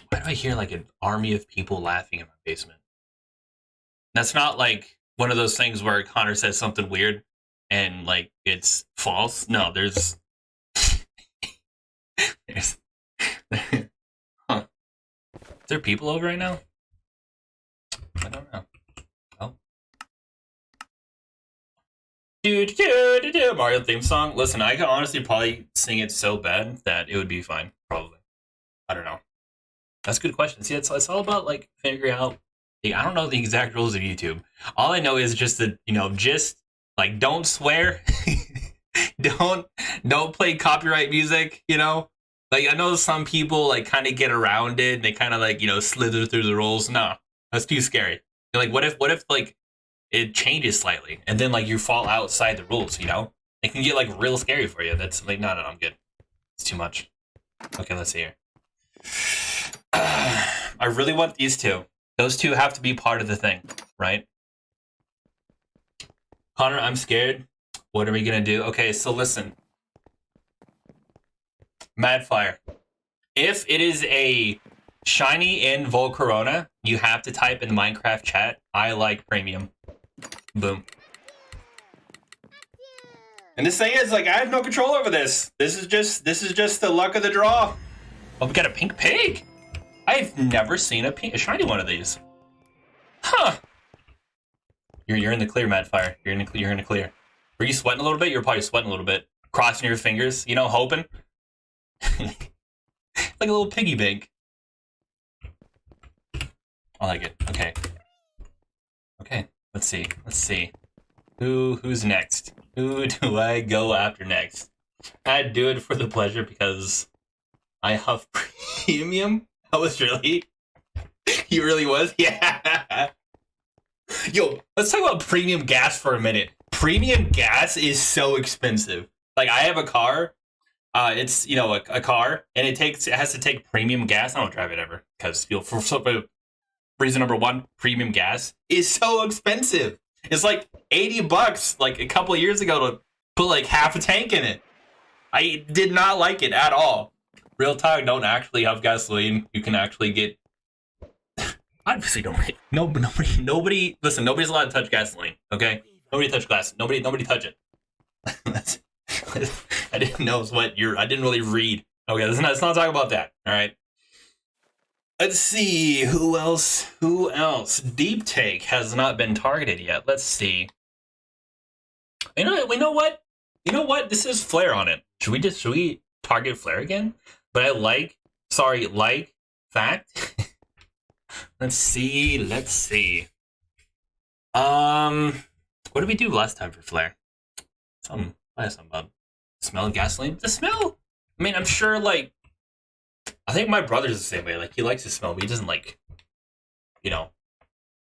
Why do I hear like an army of people laughing in my basement? That's not like one of those things where Connor says something weird and like it's false. No, there's huh. Is there people over right now? I don't know. Mario theme song. Listen, I could honestly probably sing it so bad that it would be fine. Probably. I don't know. That's a good question. See, it's all about like figuring out. I don't know the exact rules of YouTube. All I know is just that, you know, just like don't swear, don't play copyright music. You know, like I know some people like kind of get around it. And they kind of like, you know, slither through the rules. No, that's too scary. Like what if like it changes slightly and then like you fall outside the rules, you know? It can get like real scary for you. That's like, no, I'm good. It's too much. Okay, let's see here. I really want these two. Those two have to be part of the thing, right? Connor, I'm scared. What are we gonna do? Okay, so listen. Madfire. If it is a shiny in VolcCraft, you have to type in the Minecraft chat, I like premium. Boom. And this thing is like I have no control over this. This is just the luck of the draw. Oh, we got a pink pig. I've never seen a shiny one of these. Huh. You're in the clear, Madfire. You're in the clear. Were you sweating a little bit? You're probably sweating a little bit. Crossing your fingers, you know, hoping. Like a little piggy bank. I like it. Okay. Okay. Let's see. Who's next? Who do I go after next? I'd do it for the pleasure because I huff premium. I was really? He really was? Yeah. Yo, let's talk about premium gas for a minute. Premium gas is so expensive. Like I have a car. It's, you know, a car, and it has to take premium gas. I don't drive it ever because, you know, for reason number one, premium gas is so expensive. It's like $80 like a couple of years ago to put like half a tank in it. I did not like it at all. Real talk, don't actually have gasoline. You can actually get. Obviously, nobody. Listen, nobody's allowed to touch gasoline. Okay, nobody touch gas. Nobody touch it. I didn't know what I didn't really read Okay, let's not talk about that. All right. Let's see, who else? Deep Take has not been targeted yet. Let's see. We know what? This is Flare on it. Should we target Flare again? But I like fact. Let's see. What did we do last time for Flare? Something about smell of gasoline. The smell. I mean, I'm sure like. I think my brother's the same way. Like, he likes to smell, but he doesn't, like,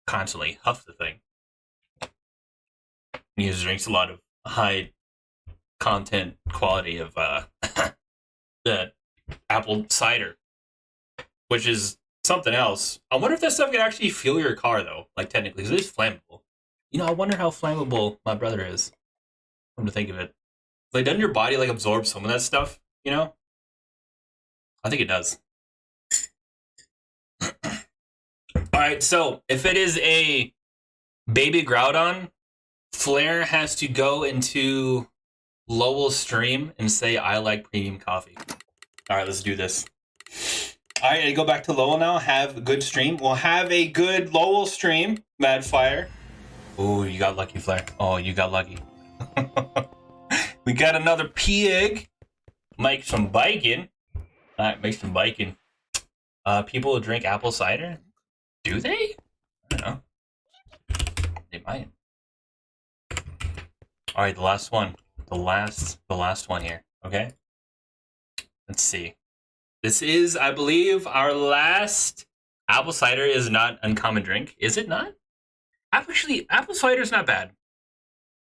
constantly huff the thing. He just drinks a lot of high content quality of the apple cider, which is something else. I wonder if that stuff can actually fuel your car, though, like, technically, because it is flammable. I wonder how flammable my brother is. Come to think of it. Like, doesn't your body, like, absorb some of that stuff, I think it does. Alright, so if it is a baby Groudon, Flare has to go into Lowell's stream and say, I like premium coffee. Alright, let's do this. Alright, I go back to Lowell now. Have a good stream. We'll have a good Lowell stream, Madfire. Oh, you got lucky, Flare. Oh, you got lucky. We got another pig. Make some bacon. Alright, make some bacon. People drink apple cider? Do they? I don't know. They might. Alright, the last one. The last one here. Okay? Let's see. This is, I believe, our last apple cider is not uncommon drink. Is it not? Actually, apple cider is not bad.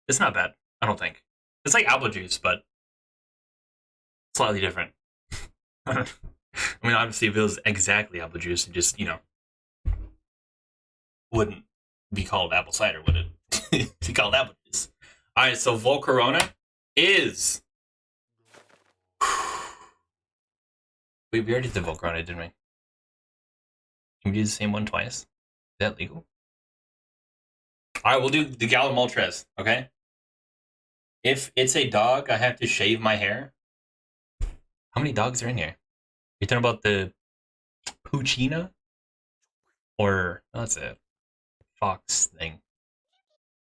It's not bad, I don't think. It's like apple juice, but slightly different. I mean, obviously, if it was exactly apple juice, it just, wouldn't be called apple cider, would it? It'd be called apple juice. Alright, so VolcCraft is... Wait, we already did VolcCraft, didn't we? Can we do the same one twice? Is that legal? Alright, we'll do the Galar Moltres, okay? If it's a dog, I have to shave my hair. How many dogs are in here? You're talking about the Puccina? Or, no, that's a fox thing.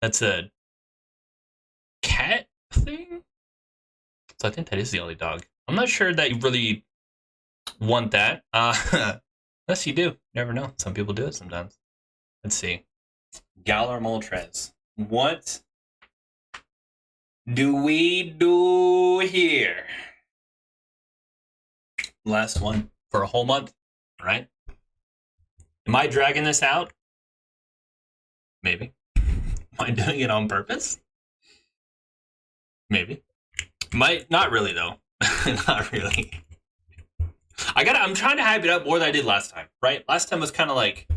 That's a cat thing? So I think that is the only dog. I'm not sure that you really want that. Unless you do. You never know. Some people do it sometimes. Let's see. Galar Moltres. What do we do here? Last one for a whole month, right? Am I dragging this out? Maybe. Am I doing it on purpose? Maybe. Not really though. Not really. I'm trying to hype it up more than I did last time, right? Last time was kind of like,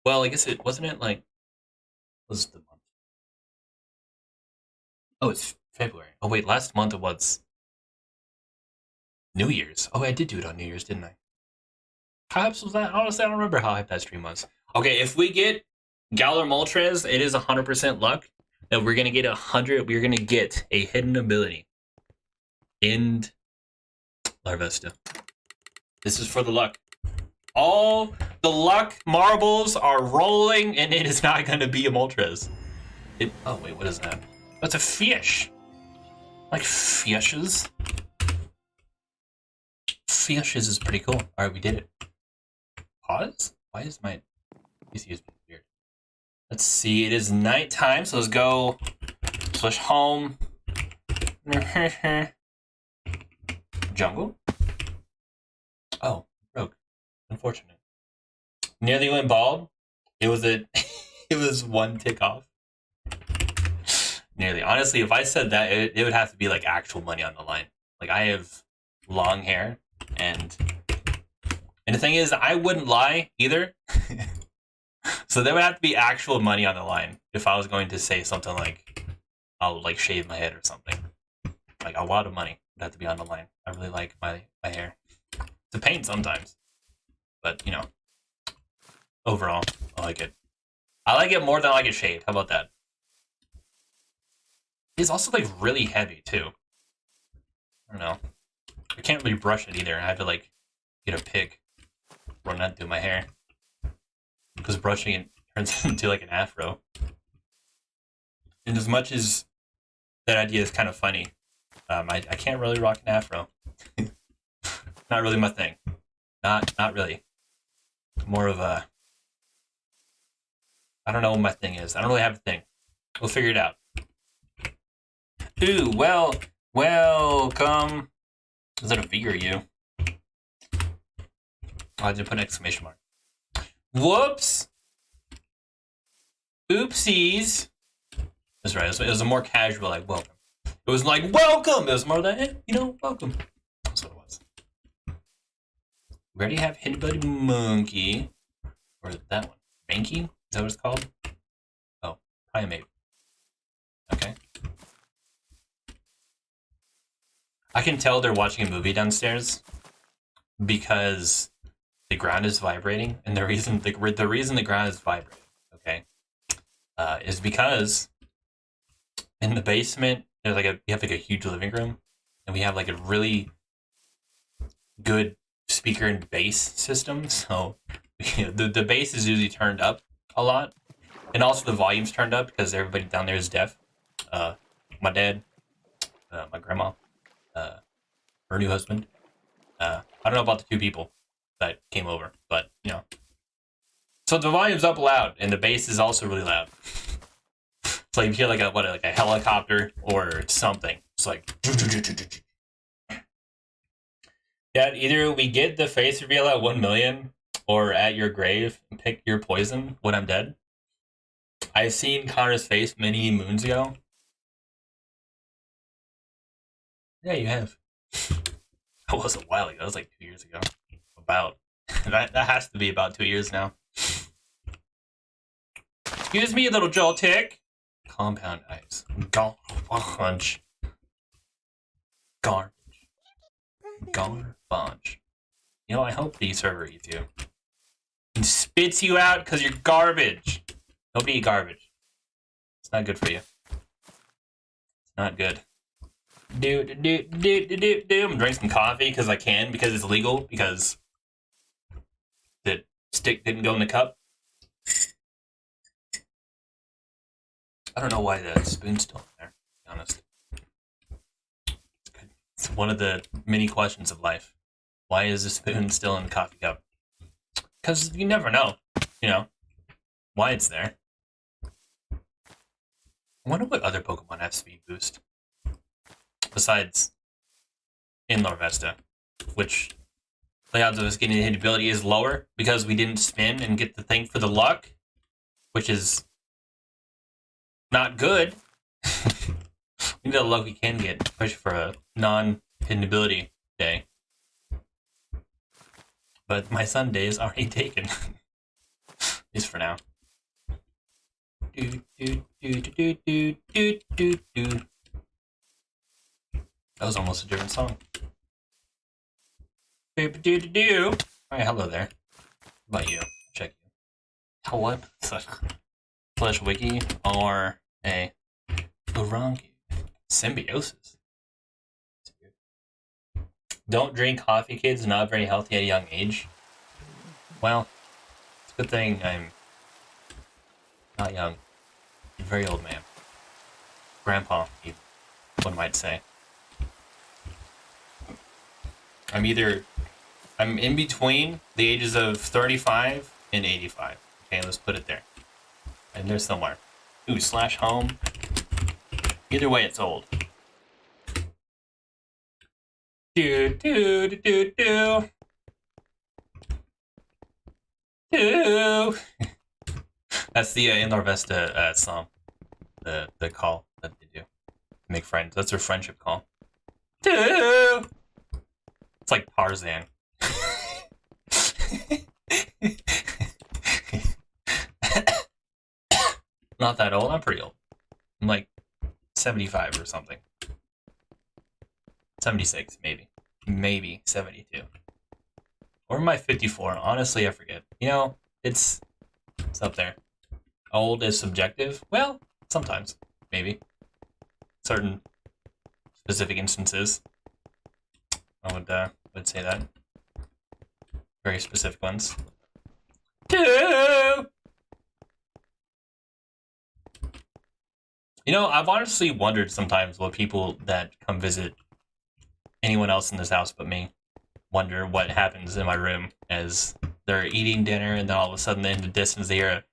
well, I guess it wasn't it like, what was the month? Oh, it's February. Oh wait, last month it was New Year's. Oh, I did do it on New Year's, didn't I? How hyped was that? Honestly, I don't remember how hyped that stream was. Okay, if we get Galar Moltres, it is 100% luck that we're gonna get 100. We're gonna get a hidden ability in Larvesta. This is for the luck. All the luck marbles are rolling, and it is not gonna be a Moltres. Oh wait, what is that? That's a fish. Like fishes. Fishes is pretty cool. All right, we did it. Pause? Why is my PC weird? Let's see. It is nighttime, so let's go switch home. Jungle. Oh, broke. Unfortunate. Nearly went bald. It was it was one tick off. Nearly. Honestly, if I said that, it would have to be like actual money on the line. Like, I have long hair, and the thing is, I wouldn't lie either. So there would have to be actual money on the line if I was going to say something like, I'll like shave my head or something. Like, a lot of money would have to be on the line. I really like my hair. It's a pain sometimes, but overall, I like it. I like it more than I like it shaved. How about that? It's also like really heavy too. I don't know. I can't really brush it either. I had to like get a pick, run that through my hair, because brushing it turns into like an afro. And as much as that idea is kind of funny, I can't really rock an afro. Not really my thing. Not really. More of a, I don't know what my thing is. I don't really have a thing. We'll figure it out. Ooh, welcome. Is that a V or U? Oh, I didn't put an exclamation mark. Whoops. Oopsies. That's right. It was a more casual, like, welcome. It was like, welcome! It was more like, hey, you know, welcome. That's what it was. We already have Hidden Buddy Monkey. Or that one. Banky? Is that what it's called? Oh, Primate. Okay. I can tell they're watching a movie downstairs because the ground is vibrating, and the reason the ground is vibrating, okay, is because in the basement there's like we have like a huge living room, and we have like a really good speaker and bass system. So the bass is usually turned up a lot, and also the volume's turned up because everybody down there is deaf. My dad, my grandma, her new husband. I don't know about the two people that came over, but you know. So the volume's up loud, and the bass is also really loud. It's like you hear like a helicopter or something. It's like. Dad, either we get the face reveal at 1 million, or at your grave and pick your poison when I'm dead. I've seen Connor's face many moons ago. Yeah, you have. That was a while ago. That was like 2 years ago. About. That has to be about 2 years now. Excuse me, little Joltik. Compound ice. Garbage. Garbage. You know, I hope the server eats you. And spits you out because you're garbage. Nobody eat garbage. It's not good for you. It's not good. I'm drinking some coffee because I can, because it's legal, because the stick didn't go in the cup. I don't know why the spoon's still in there, to be honest. It's one of the many questions of life. Why is the spoon still in the coffee cup? Because you never know, you know, why it's there. I wonder what other Pokemon have speed boost. Besides in Larvesta, which the odds of us getting the hit ability is lower because we didn't spin and get the thing for the luck, which is not good. We need the luck we can get, especially for a non-hidden ability day. But my Sunday is already taken. At least for now. That was almost a different song. Alright, hello there. How about you? Check you. How what? Slash wiki or a Urangi. Symbiosis. Don't drink coffee, kids. Not very healthy at a young age. Well, it's a good thing I'm not young. I'm a very old man. Grandpa, even, one might say. I'm in between the ages of 35 and 85. Okay, let's put it there. And there's somewhere. Ooh, slash home. Either way, it's old. Do do do do do. Do. That's the in Larvesta song. The call that they do. Make friends. That's their friendship call. Do. It's like Tarzan. Not that old. I'm pretty old. I'm like 75 or something. 76, maybe. Maybe 72. Or am I 54? Honestly, I forget. You know, it's up there. Old is subjective. Well, sometimes. Maybe. Certain specific instances. I would say that. Very specific ones. You know, I've honestly wondered sometimes what people that come visit anyone else in this house but me wonder what happens in my room as they're eating dinner and then all of a sudden in the distance they hear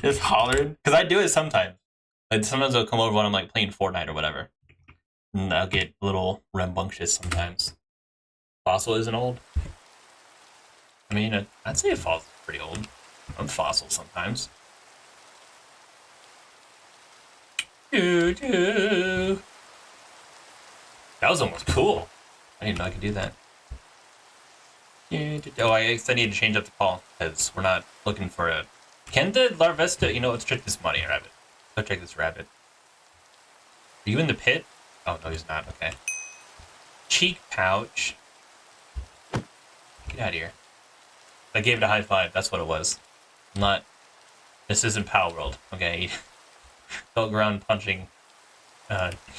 just hollering. Because I do it sometimes. Like sometimes they'll come over when I'm like playing Fortnite or whatever. And I'll get a little rambunctious sometimes. Fossil isn't old. I mean, I'd say a fossil's pretty old. I'm fossil sometimes. That was almost cool. I didn't know I could do that. Oh, I guess I need to change up the call because we're not looking for a. Can the Larvesta? You know, let's check this money rabbit. Let's check this rabbit. Are you in the pit? Oh no, he's not. Okay. Cheek pouch. Get out of here. I gave it a high five. That's what it was. Not. This isn't Pal World. Okay. Don't go around punching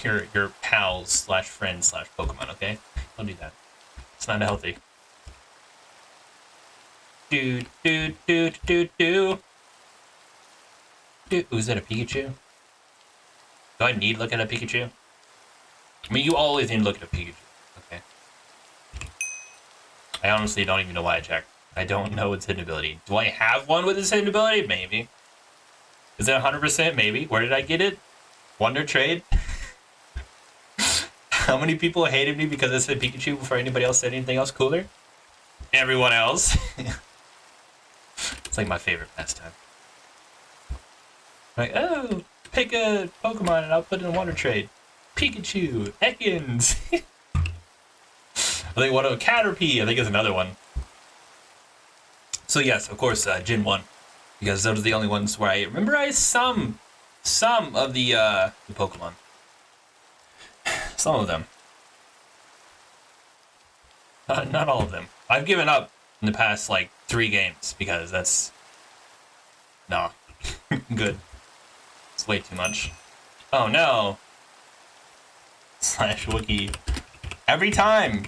your pals / friends / Pokemon. Okay. Don't do that. It's not healthy. Do. Ooh, is that a Pikachu? Do I need to look at a Pikachu? I mean, you always need to look at a Pikachu. Okay. I honestly don't even know why I checked. I don't know its hidden ability. Do I have one with its hidden ability? Maybe. Is it 100%? Maybe. Where did I get it? Wonder Trade? How many people hated me because I said Pikachu before anybody else said anything else cooler? Everyone else. It's like my favorite pastime. Like, oh, pick a Pokemon and I'll put it in Wonder Trade. Pikachu, Ekans. I think one of Caterpie, I think is another one. So yes, of course, Gen 1. Because those are the only ones where I memorize some of the Pokemon. Some of them. Not all of them. I've given up in the past, like, 3 games, because that's... No. Good. It's way too much. Oh, no! / wiki. Every time!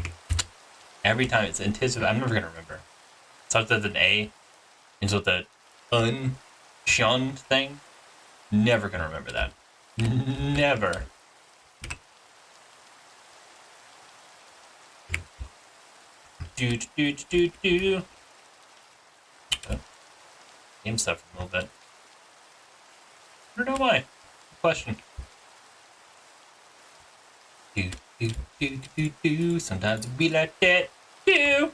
Every time it's anticipated. I'm never gonna remember. It starts with an A. Ends with the shun thing. Never gonna remember that. Never. Do. Oh. Game stuff a little bit. I don't know why. Good question. Do. Sometimes it be like that. Do.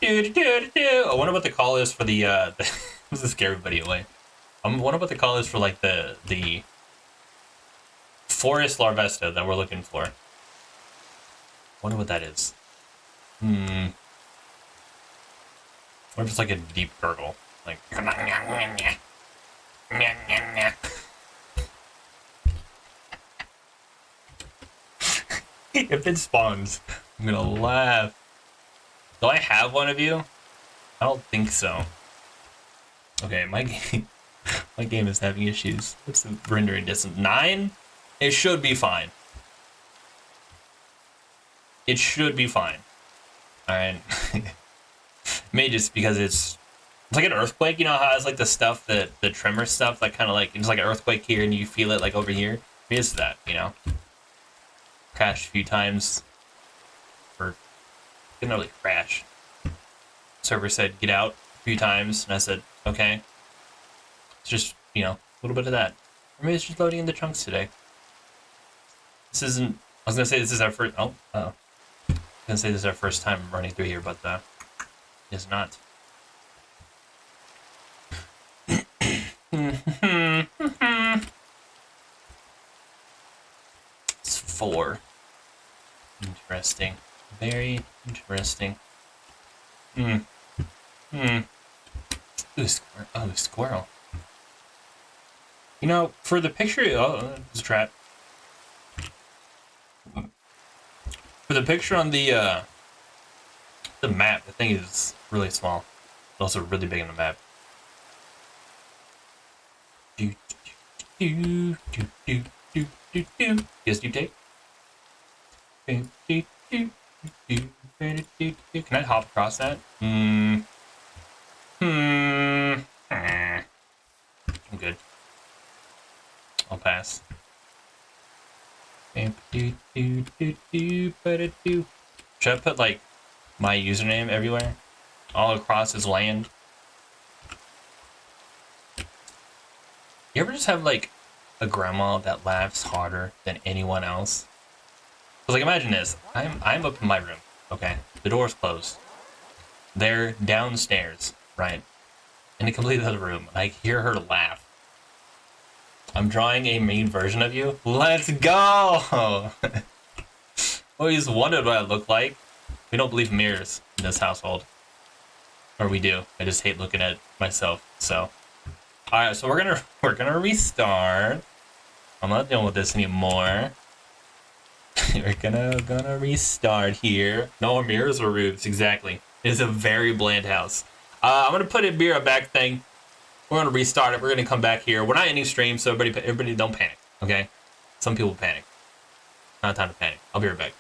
I wonder what the call is for the this is scare everybody away. I wonder what the call is for like the forest Larvesta that we're looking for. Wonder what that is. Or if it's like a deep gurgle. Like if it spawns, I'm gonna laugh. Do I have one of you? I don't think so. Okay, my game is having issues. What's the rendering distance? 9? It should be fine. It should be fine. Alright. Maybe just because it's like an earthquake, you know how it's like the stuff that the tremor stuff, like kinda like it's like an earthquake here and you feel it like over here? It is that, you know? Crashed a few times. Or didn't really crash. Server said get out a few times, and I said, okay. It's just, you know, a little bit of that. Or maybe it's just loading in the chunks today. This isn't, I was gonna say this is our first, I was gonna say this is our first time running through here, but it is not. It's 4. Interesting. Very interesting. Ooh, squirrel. You know, for the picture, oh, it's a trap. For the picture on the map, the thing is really small. It's also really big on the map. do do do do do do. Yes, do take. Do do do do do do do. Can I hop across that? I'm good. I'll pass. Should I put like my username everywhere? All across his land? You ever just have like a grandma that laughs harder than anyone else? Cause like imagine this. I'm up in my room, okay? The door's closed. They're downstairs, right? In a completely other room. I hear her laugh. I'm drawing a mean version of you. Let's go! Always wondered what I look like. We don't believe in mirrors in this household. Or we do. I just hate looking at myself. So, alright, so we're gonna restart. I'm not dealing with this anymore. We're gonna restart here. No more mirrors or roofs, exactly. It is a very bland house. I'm gonna put a beer back thing. We're gonna restart it. We're gonna come back here. We're not ending stream, so everybody don't panic, okay? Some people panic. Not time to panic. I'll be right back.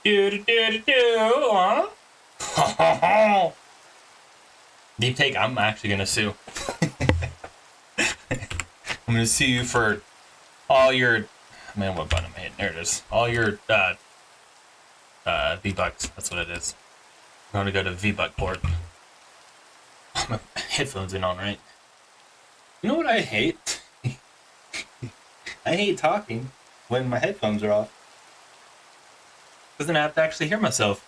Huh? Deep take, I'm actually gonna sue. I'm gonna sue you for all your, man, what button am I hitting? There it is. All your V-Bucks, that's what it is. I'm gonna go to V-Buck port. My headphones in on, right? You know what I hate? I hate talking when my headphones are off. Because then I have to actually hear myself.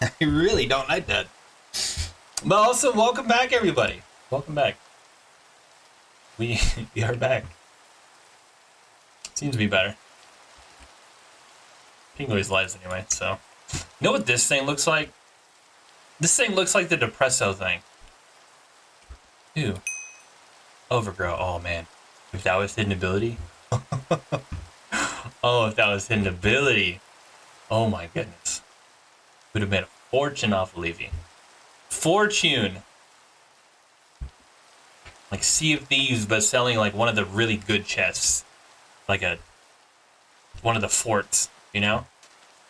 I really don't like that. But also, welcome back, everybody. Welcome back. We are back. Seems to be better. Ping always lies anyway, so. You know what this thing looks like? This thing looks like the Depresso thing. Ew. Overgrow. Oh, man. If that was hidden ability, Oh, if that was hidden ability. Oh my goodness. Would have made a fortune off of leaving. Fortune! Like Sea of Thieves, but selling like one of the really good chests. Like one of the forts, you know?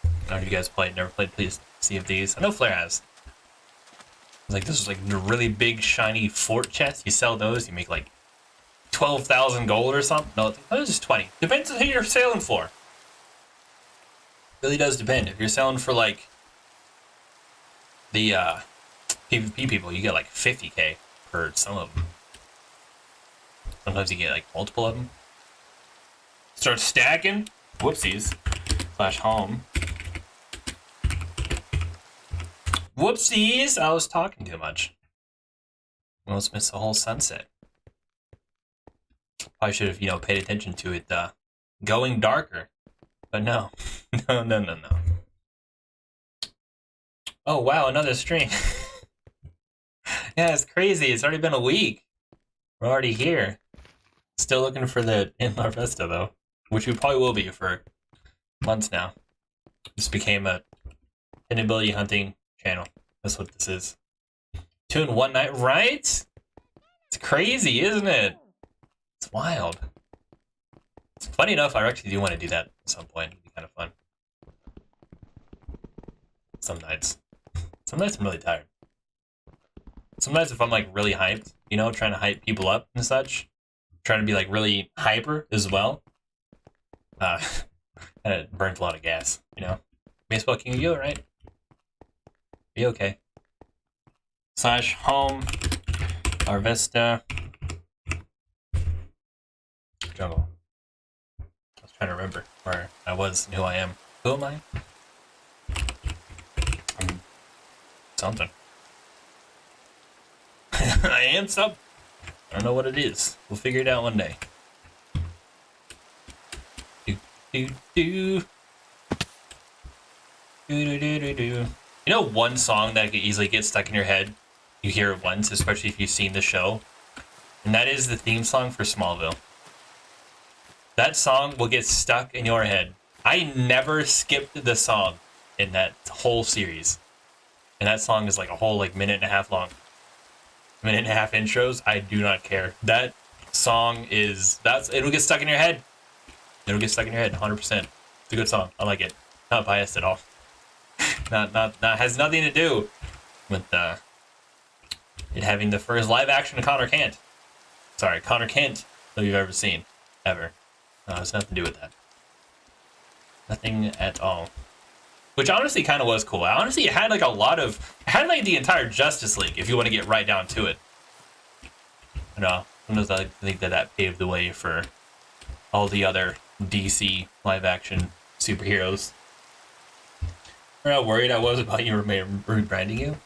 I don't know if you guys never played please Sea of Thieves. I know Flair has. It's like this is like the really big shiny fort chest. You sell those, you make like 12,000 gold or something. No, that was just 20. Depends on who you're selling for. Really does depend. If you're selling for like the PvP people, you get like 50k for some of them. Sometimes you get like multiple of them. Start stacking. Whoopsies. / home. Whoopsies! I was talking too much. Almost missed the whole sunset. Probably should have, paid attention to it going darker. But no. No. Oh wow, another stream. Yeah, it's crazy. It's already been a week. We're already here. Still looking for the Inlar Vesta though, which we probably will be for months now. This became a inability hunting channel. That's what this is. 2 in 1 night, right? It's crazy, isn't it? It's wild. It's funny enough, I actually do want to do that at some point. It'd be kind of fun. Some nights. Some nights I'm really tired. Sometimes if I'm like really hyped, trying to hype people up and such, trying to be like really hyper as well, and it burns a lot of gas, Baseball King, are you alright? Are you okay? / home, Arvesta, jungle. I was trying to remember where I was and who I am. Who am I? I'm something. I am something. I don't know what it is. We'll figure it out one day. Do. One song that could easily get stuck in your head? You hear it once, especially if you've seen the show. And that is the theme song for Smallville. That song will get stuck in your head. I never skipped the song in that whole series. And that song is like a whole minute and a half long. Minute and a half intros, I do not care. That song it'll get stuck in your head. It'll get stuck in your head, 100%. It's a good song. I like it. Not biased at all. not has nothing to do with it having the first live action Connor Kent. Sorry, Connor Kent that you've ever seen. Ever. No, it's nothing to do with that. Nothing at all. Which honestly kind of was cool. Honestly, it had the entire Justice League, if you want to get right down to it. Sometimes I think that paved the way for all the other DC live-action superheroes. Remember how worried I was about you rebranding you?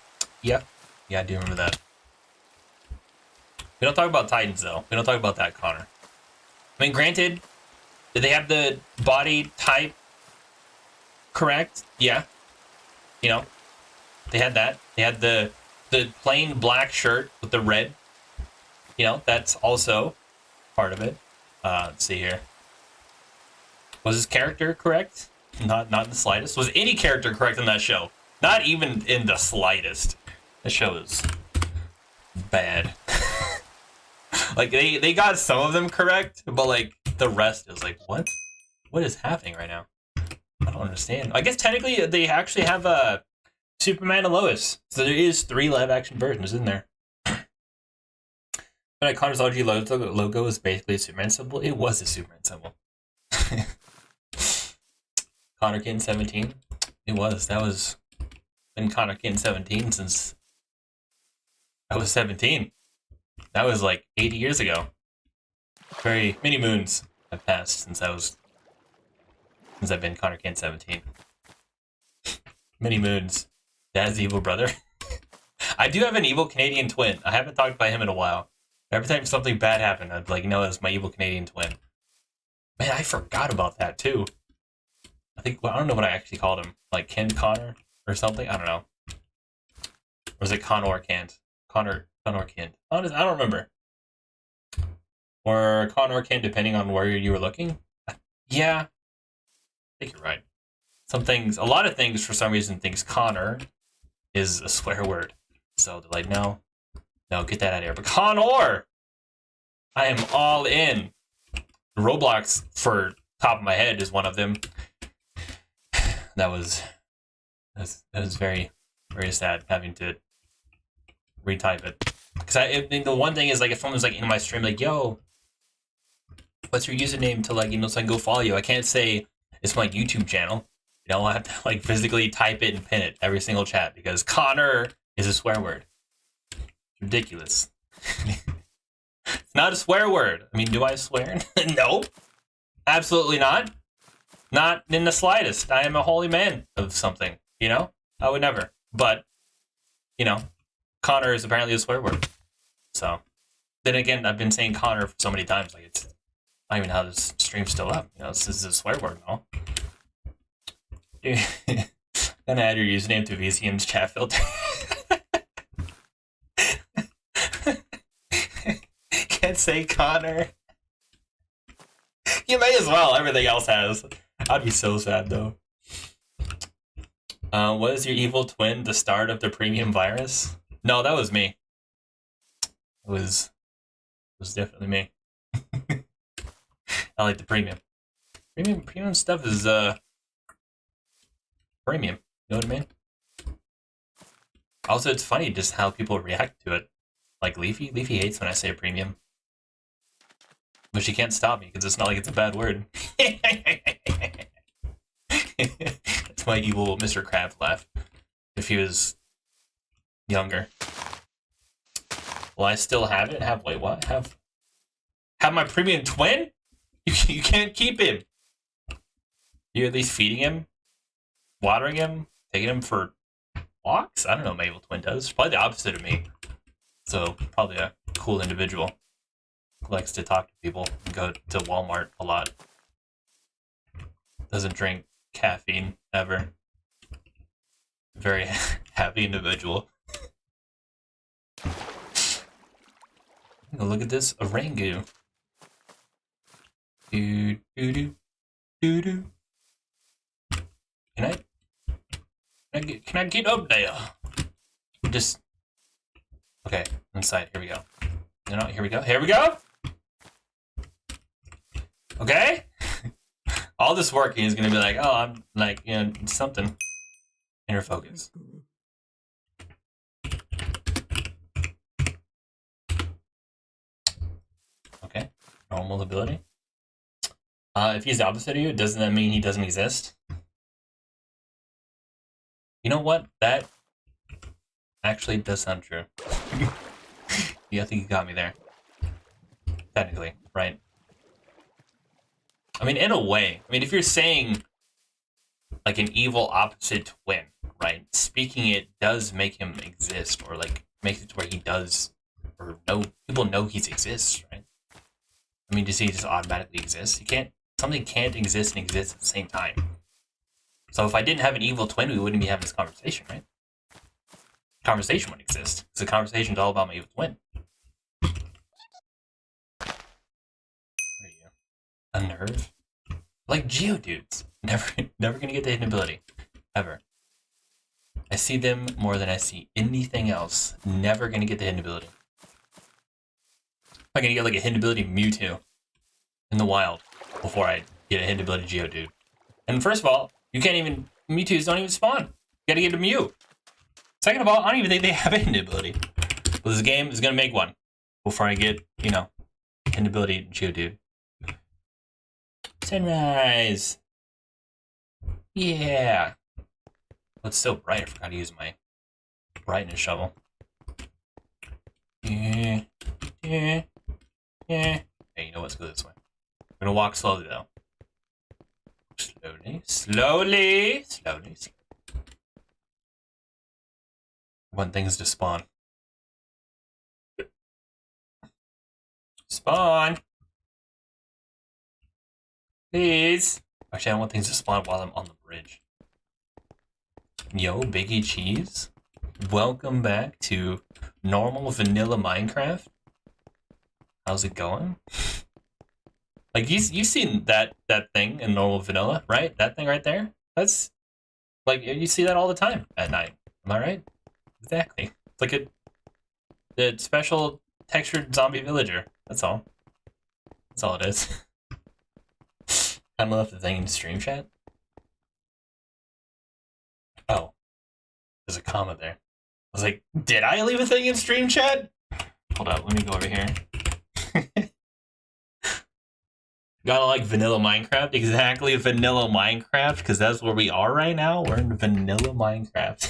Yeah, I do remember that. We don't talk about Titans, though. We don't talk about that, Connor. I mean, granted, did they have the body type correct? Yeah. They had that. They had the plain black shirt with the red. That's also part of it. Let's see here. Was his character correct? Not in the slightest. Was any character correct in that show? Not even in the slightest. The show is bad. They got some of them correct, but the rest is what? What is happening right now? I don't understand. I guess technically they actually have Superman and Lois, so there is 3 live-action versions in there. But Connor's OG logo is basically a Superman symbol. It was a Superman symbol. Connor Kent 17. It was. That was been Connor Kent 17 since I was 17. That was 80 years ago. Very many moons have passed since I've been Connor Kent 17. Many moons. Dad's evil brother. I do have an evil Canadian twin. I haven't talked about him in a while. Every time something bad happened, I'd be like, it's my evil Canadian twin. Man, I forgot about that too. I don't know what I actually called him. Ken Connor or something? I don't know. Or was it Connor Kent? Connor Kent. Honestly, I don't remember. Or Connorkin, depending on where you were looking. Yeah, I think you're right. Some things, a lot of things, for some reason, thinks Connor is a swear word. So they're like, no, get that out of here. But Connor, I am all in. Roblox, for top of my head, is one of them. That was very, very sad having to retype it. Because the one thing is, like, if someone's like in my stream, like, yo, what's your username to, like, so I can go follow you? I can't say it's my YouTube channel. I have to, like, physically type it and pin it every single chat because Connor is a swear word. It's ridiculous. It's not a swear word. I mean, do I swear? No, absolutely not. Not in the slightest. I am a holy man of something. I would never. But Connor is apparently a swear word. So then again, I've been saying Connor for so many times, like it's not even how this stream's still up. This is a swear word and all. Gonna add your username to VCM's chat filter. Can't say Connor. You may as well. Everything else has. I'd be so sad though. Was your evil twin the start of the premium virus? No, that was me. It was definitely me. I like the premium. Premium stuff is premium. You know what I mean? Also, it's funny just how people react to it. Like Leafy hates when I say premium. But she can't stop me because it's not like it's a bad word. That's my evil Mr. Crab laugh. If he was younger. Well, I still have it. Wait, what? Have my premium twin? You can't keep him. You're at least feeding him, watering him, taking him for walks? I don't know what my evil twin does. Probably the opposite of me. So, probably a cool individual. Who likes to talk to people and go to Walmart a lot. Doesn't drink caffeine ever. Very happy individual. Look at this orangu. Do do do do do. Can I get up there? Just okay. Inside. Here we go. No, here we go. Here we go. Okay. All this working is gonna be like, oh, I'm like, something. Inner focus. Okay. Normal ability. If he's the opposite of you, doesn't that mean he doesn't exist? You know what? That actually does sound true. Yeah, I think you got me there. Technically, right? I mean, in a way. I mean, if you're saying like an evil opposite twin, right? Speaking it does make him exist, or like makes it to where he does, or people know he exists, right? I mean, does he just automatically exist? Something can't exist and exist at the same time. So if I didn't have an evil twin, we wouldn't be having this conversation, right? Conversation wouldn't exist. Because the conversation's all about my evil twin. There you go. A nerve? Like Geodudes. Never gonna get the hidden ability. Ever. I see them more than I see anything else. Never gonna get the hidden ability. I'm gonna get like a hidden ability Mewtwo in the wild before I get a hidden ability Geodude. And first of all, Mewtwo's don't even spawn. You gotta get a Mew. Second of all, I don't even think they have a hidden ability. But this game is gonna make one before I get, hidden ability Geodude. Sunrise! Yeah! Oh, it's so bright, I forgot to use my brightness shovel. Yeah. Hey, you know what? Let's go this way. I'm gonna walk slowly, though. Slowly. I want things to spawn. Spawn! Please! Actually, I want things to spawn while I'm on the bridge. Yo, Biggie Cheese. Welcome back to normal vanilla Minecraft. How's it going? Like you've seen that thing in normal vanilla, right? That thing right there. That's like you see that all the time at night. Am I right? Exactly. It's like the special textured zombie villager. That's all. That's all it is. Kind of left the thing in stream chat. Oh, there's a comma there. I was like, did I leave a thing in stream chat? Hold up, let me go over here. Gotta like vanilla Minecraft, exactly vanilla Minecraft, because that's where we are right now. We're in vanilla Minecraft.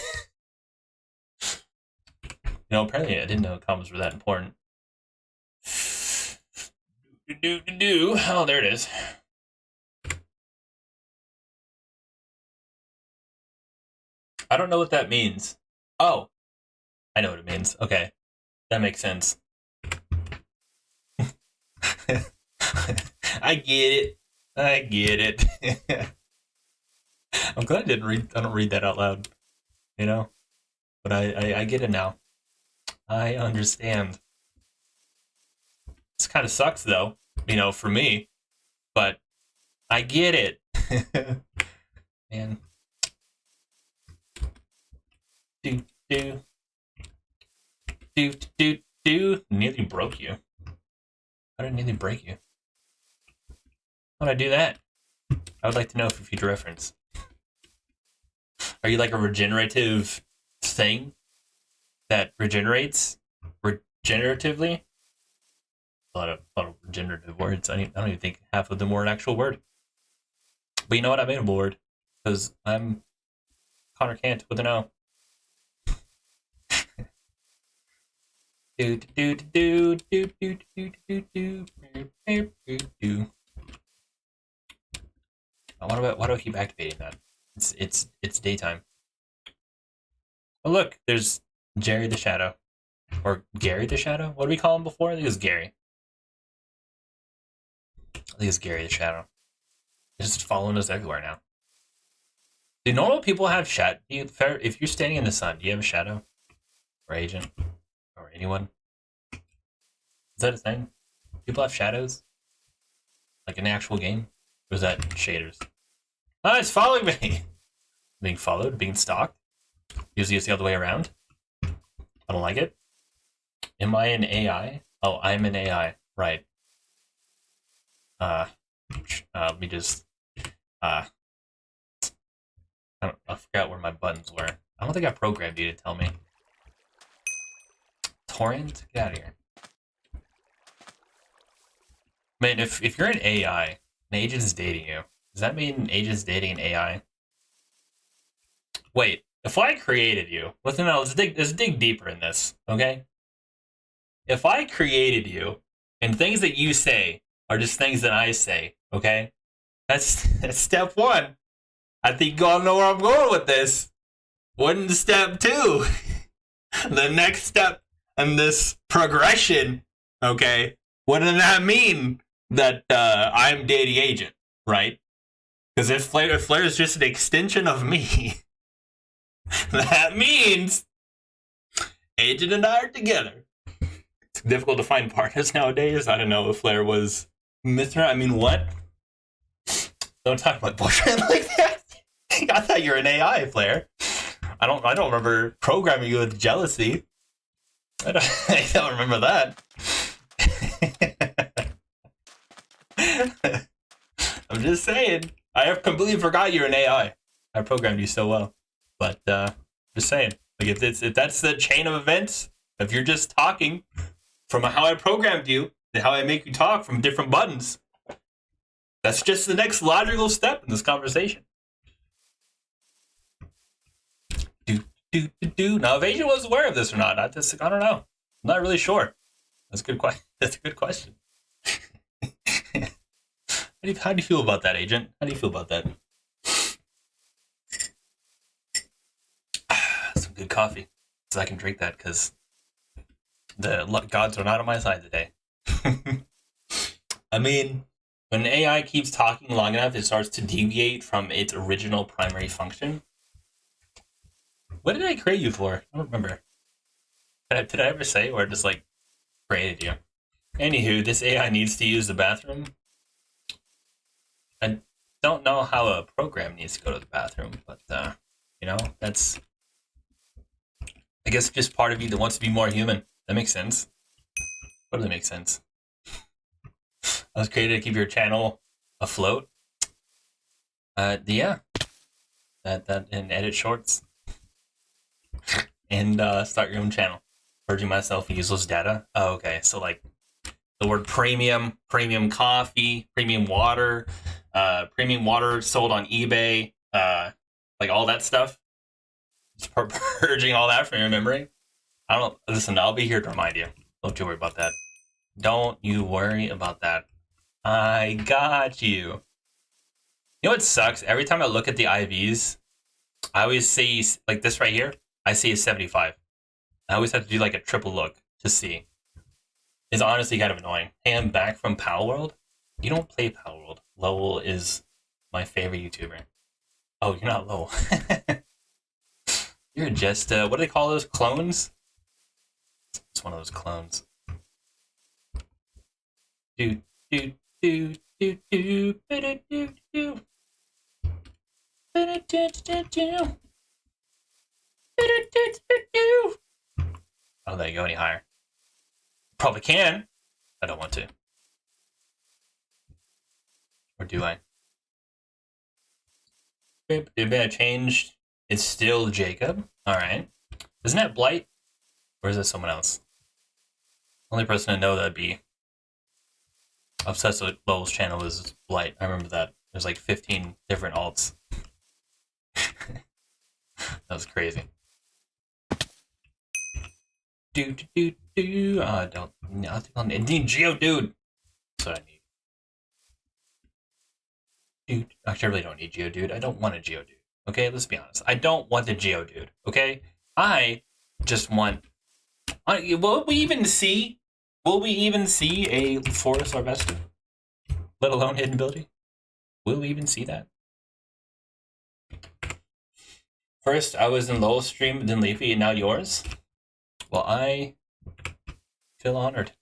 You know, apparently I didn't know commas were that important. Oh, there it is. I don't know what that means. Oh, I know what it means. Okay, that makes sense. I get it. I get it. I'm glad I don't read that out loud. You know, but I get it now. I understand. This kind of sucks though, you know, for me, but I get it. Man. Do. Nearly broke you. How did I nearly break you? How did I do that? I would like to know for future reference. Are you like a regenerative thing that regenerates regeneratively? A lot of regenerative words. I don't even think half of them were an actual word. But you know what? I made a word because I'm Connor Kant with an O. Why do I keep activating that? It's daytime. Oh look, there's Jerry the Shadow. Or Gary the Shadow? What did we call him before? I think it was Gary. I think it's Gary the Shadow. He's just following us everywhere now. Do normal people have shadow? If you're standing in the sun, do you have a shadow? Or agent? Or anyone? Is that a thing? People have shadows? Like in the actual game? Or is that shaders? Oh, it's following me! Being followed? Being stalked? Usually it's the other way around. I don't like it. Am I an AI? Oh, I'm an AI. Right. Let me just... I forgot where my buttons were. I don't think I programmed you to tell me. Torrent? Get out of here. Man, if you're an AI, an agent is dating you, does that mean an agent's dating an AI? Wait, if I created you, let's dig deeper in this, okay? If I created you, and things that you say are just things that I say, okay? That's step one. I think you all know where I'm going with this. What is step two? The next step in this progression, okay? What does that mean that I'm dating agent, right? Because if Flare is just an extension of me, that means agent and I are together. It's difficult to find partners nowadays. I don't know if Flare was Mr. I mean, what? Don't talk about boyfriend like that. I thought you were an AI, Flare. I don't remember programming you with jealousy. I don't remember that. I'm just saying. I have completely forgot you're an AI. I programmed you so well. But just saying. Like if that's the chain of events, if you're just talking from how I programmed you to how I make you talk from different buttons, that's just the next logical step in this conversation. Now, if Asia was aware of this or not, I don't know. I'm not really sure. That's a good question. That's a good question. How do you feel about that, Agent? How do you feel about that? Some good coffee, so I can drink that because the gods are not on my side today. I mean, when AI keeps talking long enough, it starts to deviate from its original primary function. What did I create you for? I don't remember. Did I ever say, or just like created you? Anywho, this AI needs to use the bathroom. I don't know how a program needs to go to the bathroom, but you know, that's, I guess, just part of you that wants to be more human. That makes sense. Totally makes sense. I was created to keep your channel afloat. Yeah. That and edit shorts. And start your own channel. Purging myself of useless data. Oh, okay. So like the word premium, premium coffee, premium water sold on eBay, like all that stuff. Just purging all that from your memory. Listen, I'll be here to remind you. Don't you worry about that. Don't you worry about that. I got you. You know what sucks? Every time I look at the IVs, I always see, like this right here, I see a 75. I always have to do like a triple look to see. It's honestly kind of annoying. Hey, I'm back from Pal World. You don't play Pal World. Lowell is my favorite YouTuber. Oh, you're not Lowell. You're just, what do they call those? Clones? It's one of those clones. Do, do, do, do, do, do, do, do. Oh, there you go, any higher. Probably can. I don't want to. Or do I? It been changed. It's still Jacob. Alright. Isn't that Blight? Or is it someone else? Only person I know that'd be obsessed with Lowell's channel is Blight. I remember that. There's like 15 different alts. That was crazy. Do. I don't. No, I think I need Geodude. That's what I need. Dude, actually, I really don't need Geodude. I don't want a Geodude. Okay, let's be honest. I don't want the Geodude. Okay, I just want. Will we even see? Will we even see a Forest Harvester? Let alone hidden ability? Will we even see that? First, I was in Lowell's stream, then Leafy, and now yours. Well, I feel honored.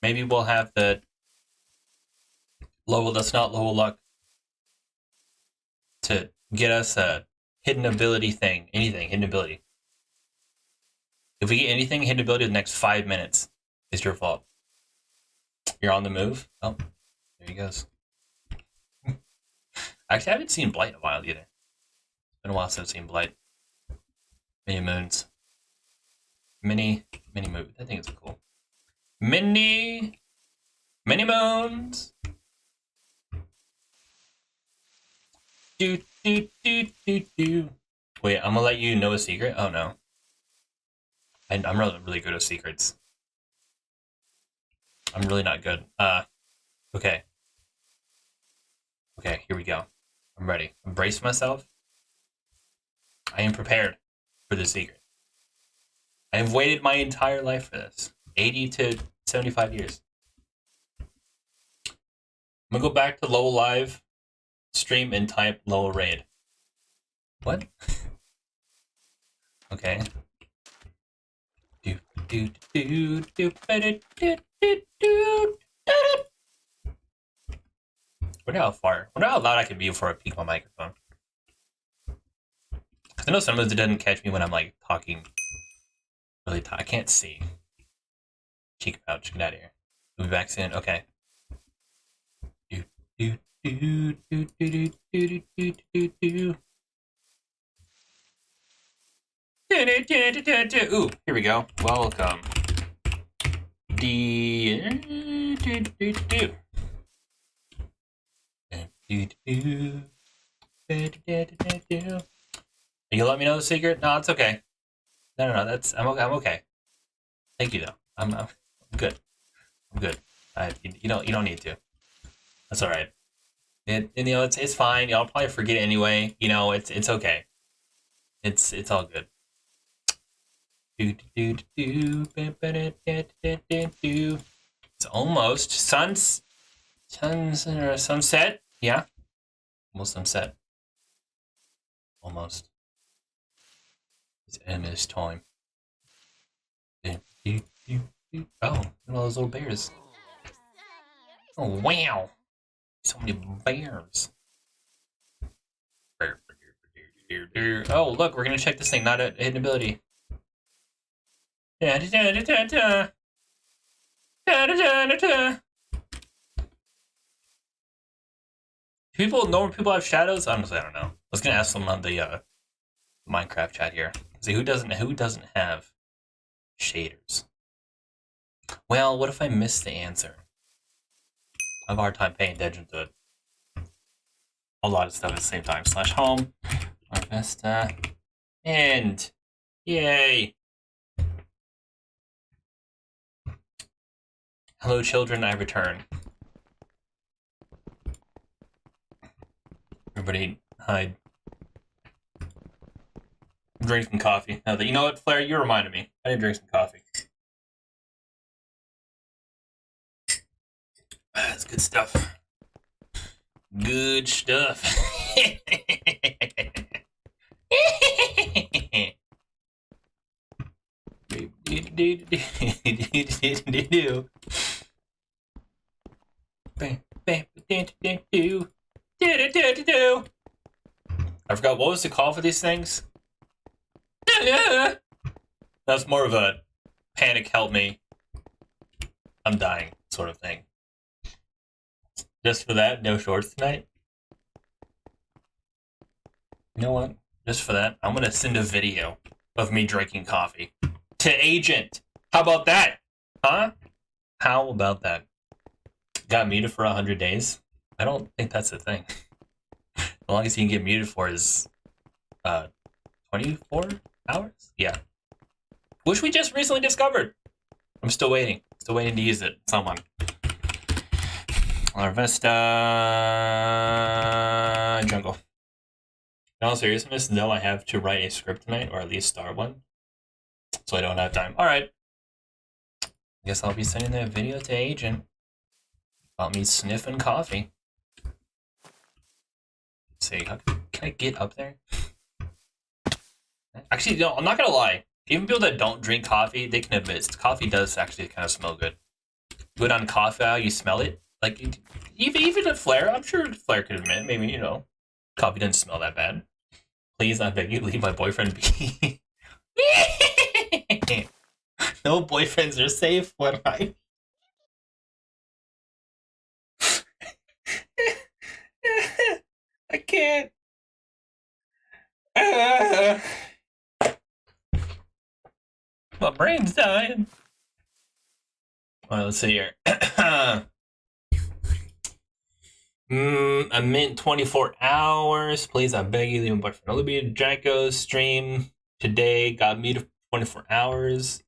Maybe we'll have the Lowell that's not Lowell luck to get us a hidden ability thing. Anything, hidden ability. If we get anything hidden ability in the next 5 minutes, it's your fault. You're on the move? Oh, there he goes. Actually, I haven't seen Blight in a while either. It's been a while since I've seen Blight. Mini moons. Mini moons. I think it's cool. Mini moons. Do. Wait, I'm gonna let you know a secret? Oh no. I'm really good at secrets. I'm really not good. Okay. Okay, here we go. I'm ready. Embrace myself. I am prepared for this secret. I have waited my entire life for this. 80 to 75 years. I'm gonna go back to Lowell Live stream and type Lowell Raid. What? Okay. Wonder how far. Wonder how loud I can be before I peak my microphone. I know sometimes it doesn't catch me when I'm like talking really. I can't see. Cheek pouch, get out of here. We'll be back soon. Okay. Ooh, here we go. Welcome. You let me know the secret? No, it's okay. No. I'm okay. Thank you though. I'm good. I'm good. You don't need to. That's all right. It's fine. Y'all probably forget it anyway. It's okay. It's all good. It's almost sunset. Yeah, almost sunset. Almost. It's endless time. Oh, look at all those little bears. Oh, wow. So many bears. Oh, look, we're gonna check this thing, not a hidden ability. Da da da da da. Da da da da da. Normal people have shadows? Honestly, I don't know. I was gonna ask someone on the Minecraft chat here. See who doesn't have shaders. Well, what if I miss the answer? I have a hard time paying attention to a lot of stuff at the same time. /home, Arvesta, and yay! Hello, children. I return. Everybody, hide. I'm drinking coffee. Now that you know what, Flair, you reminded me. I didn't drink some coffee. That's good stuff. Good stuff. I forgot, what was the call for these things? That's more of a panic, help me, I'm dying sort of thing. Just for that, no shorts tonight? You know what? Just for that, I'm gonna send a video of me drinking coffee to Agent. How about that? Huh? How about that? Got muted for 100 days? I don't think that's a thing. The longest you can get muted for is 24 hours? Yeah. Which we just recently discovered. I'm still waiting. Still waiting to use it. Someone. Arvesta Jungle. In all seriousness, though, I have to write a script tonight, or at least start one. So I don't have time. Alright. I guess I'll be sending that video to Agent about me sniffing coffee. Let's see, how can I get up there? Actually, no, I'm not gonna lie. Even people that don't drink coffee, they can admit coffee does actually kind of smell good. Good on coffee, you smell it. Like, even a Flair, I'm sure Flair could admit, maybe, you know, coffee doesn't smell that bad. Please, I beg you, leave my boyfriend be. No boyfriends are safe when I... I can't. My brain's dying. Alright, let's see here. A mint 24 hours. Please, I beg you, leave my boyfriend. Olivia Janko's stream today got me to 24 hours.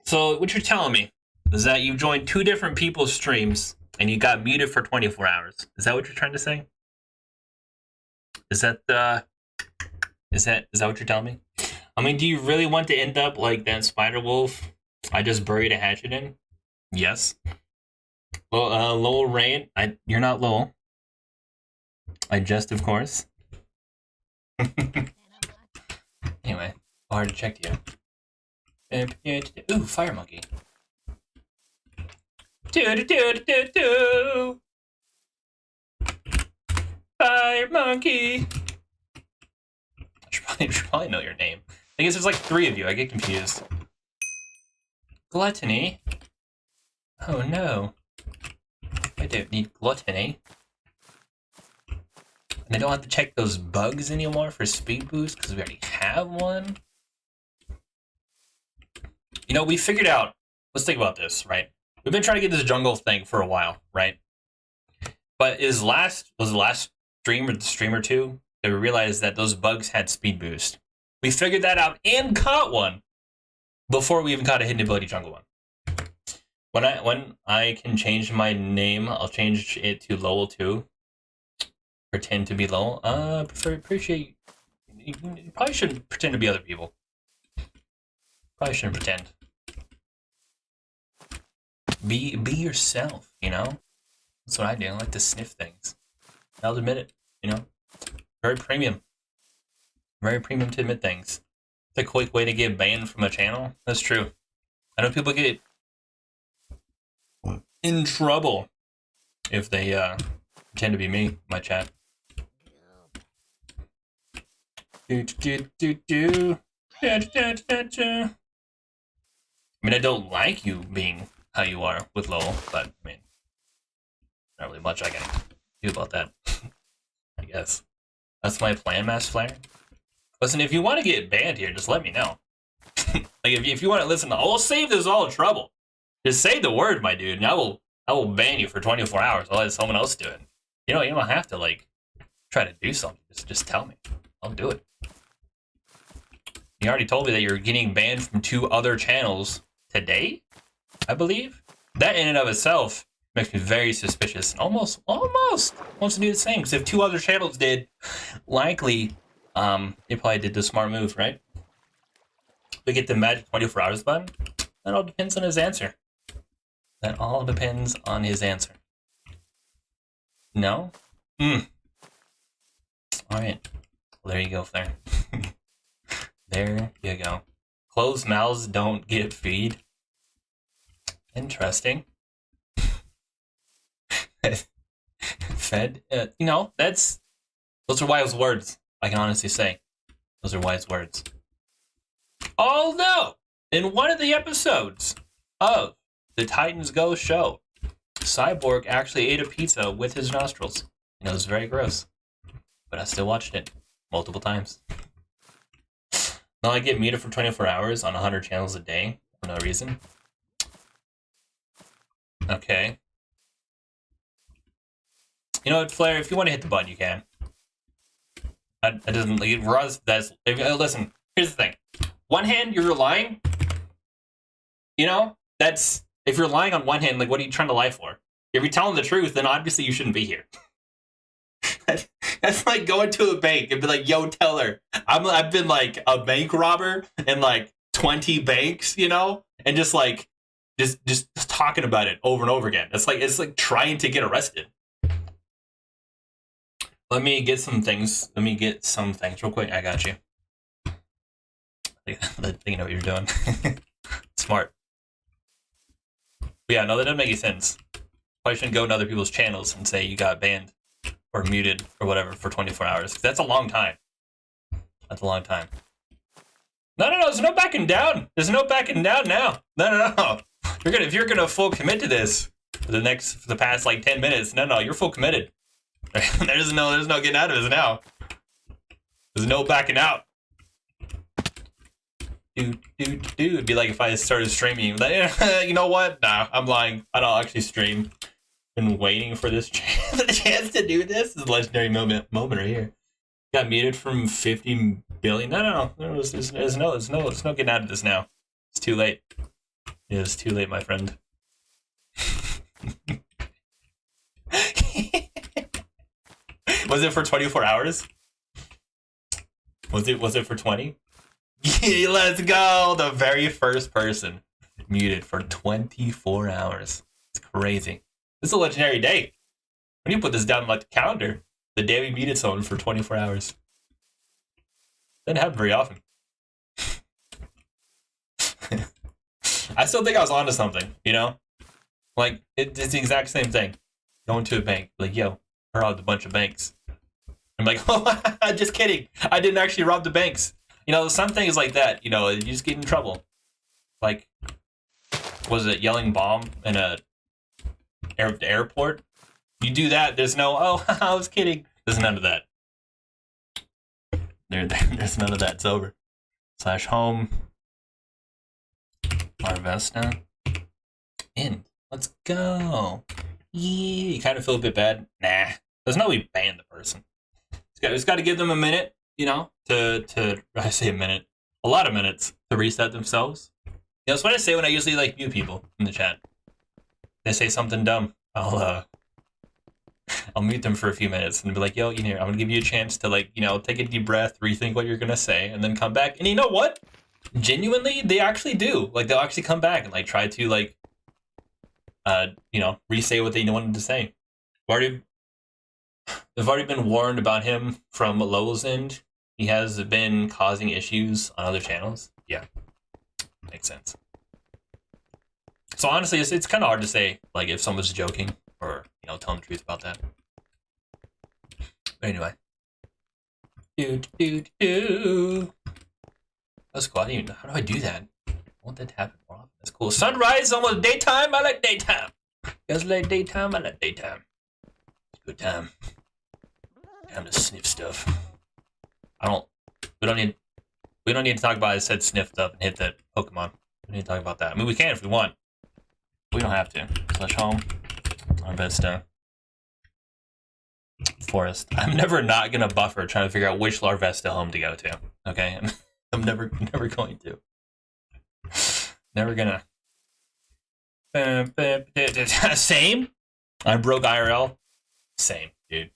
So, what you're telling me is that you joined 2 different people's streams and you got muted for 24 hours. Is that what you're trying to say? Is that what you're telling me? I mean, do you really want to end up like that spider wolf I just buried a hatchet in? Yes. Well, Lowell Rain, you're not Lowell. I just, of course. Anyway, I already checked you. Ooh, fire monkey. Fire monkey. I should probably know your name. I guess there's like 3 of you. I get confused. Gluttony? Oh no. I don't need gluttony. And I don't have to check those bugs anymore for speed boost because we already have one. You know, we figured out, let's think about this, right? We've been trying to get this jungle thing for a while, right? But was the last stream or the stream or 2 that we realized that those bugs had speed boost. We figured that out and caught one before we even caught a hidden ability jungle one. When I can change my name, I'll change it to Lowell too. Pretend to be Lowell. Appreciate you probably shouldn't pretend to be other people. Probably shouldn't pretend. Be yourself, you know? That's what I do. I like to sniff things. I'll admit it, you know? Very premium. Very premium to admit things. It's a quick way to get banned from a channel. That's true. I know people get in trouble if they pretend to be me, my chat. I mean, I don't like you being how you are with LOL, but I mean, not really much I can do about that. I guess that's my plan, Mass Flare. Listen, if you want to get banned here, just let me know. Like, if you want to listen, I'll save this all trouble. Just say the word, my dude, and I will ban you for 24 hours. I'll let someone else do it. You know, you don't have to like try to do something. Just tell me. I'll do it. You already told me that you're getting banned from 2 other channels today, I believe. That in and of itself makes me very suspicious and almost wants to do the same. Because if 2 other channels did, likely they probably did the smart move, right? We get the magic 24 hours button. That all depends on his answer. That all depends on his answer. No? Alright. Well, there you go, Flare. There you go. Closed mouths don't get feed. Interesting. Fed? You know, those are wise words, I can honestly say. Those are wise words. Although, in one of the episodes of the Titans Go show, Cyborg actually ate a pizza with his nostrils. And it was very gross. But I still watched it multiple times. Now I get muted for 24 hours on 100 channels a day for no reason. Okay. You know what, Flare? If you want to hit the button, you can. It doesn't. Like, for us, listen. Here's the thing. One hand, you're lying. You know, that's if you're lying on one hand. Like, what are you trying to lie for? If you're telling the truth, then obviously you shouldn't be here. That's like going to a bank and be like, "Yo, teller, I've been like a bank robber in like 20 banks, you know, and just talking about it over and over again. It's like trying to get arrested." Let me get some things. Real quick. I got you. I think you know what you're doing. Smart. But yeah, no, that doesn't make any sense. Probably shouldn't go to other people's channels and say you got banned or muted or whatever for 24 hours. That's a long time. That's a long time. No, there's no backing down. There's no backing down now. No. If you're gonna full commit to this for the past like 10 minutes, no, you're full committed. There's no getting out of this now. There's no backing out. Dude, it'd be like if I started streaming. Like, you know what? Nah, I'm lying. I don't actually stream. Been waiting for this chance to do this. This is a legendary moment right here. Got muted from 50 billion. No. There's no getting out of this now. It's too late. It is too late, my friend. Was it for 24 hours? Was it for 20? Yeah, let's go! The very first person muted for 24 hours. It's crazy. This is a legendary day. When you put this down on like the calendar, the day we muted someone for 24 hours. Doesn't happen very often. I still think I was onto something, you know? Like, it's the exact same thing. Going to a bank, like, yo, I robbed a bunch of banks. I'm like, oh, just kidding. I didn't actually rob the banks. You know, some things like that, you know, you just get in trouble. Like, was it yelling bomb in the airport? You do that, there's no, oh, I was kidding. There's none of that. There's none of that. It's over. /home. Marvesta. In. Let's go. Yeah. You kind of feel a bit bad. Nah. There's no way ban the person. It's got to give them a minute, you know, to I say a minute, a lot of minutes to reset themselves. You know, that's what I say when I usually like mute people in the chat. They say something dumb, I'll mute them for a few minutes and be like, yo, I'm gonna give you a chance to, like, you know, take a deep breath, rethink what you're gonna say, and then come back. And you know what? Genuinely, they actually do. Like, they'll actually come back and like try to like, you know, re-say what they wanted to say. I've already been warned about him from Lowell's end. He has been causing issues on other channels. Yeah, makes sense. So honestly, it's kind of hard to say like if someone's joking or you know, tell them the truth about that. But anyway. That's cool. How do I do that? I want that to happen more often. That's cool. Sunrise is almost daytime. I like daytime. You guys like daytime? I like daytime. It's a good time. Time to sniff stuff. We don't need to talk about I said sniff stuff and hit that Pokemon. We need to talk about that. I mean, we can if we want. We don't have to. Slash home. Larvesta. Forest. I'm never not gonna buffer trying to figure out which Larvesta home to go to. Okay? I'm never going to. Never gonna. Same? I broke IRL. Same, dude.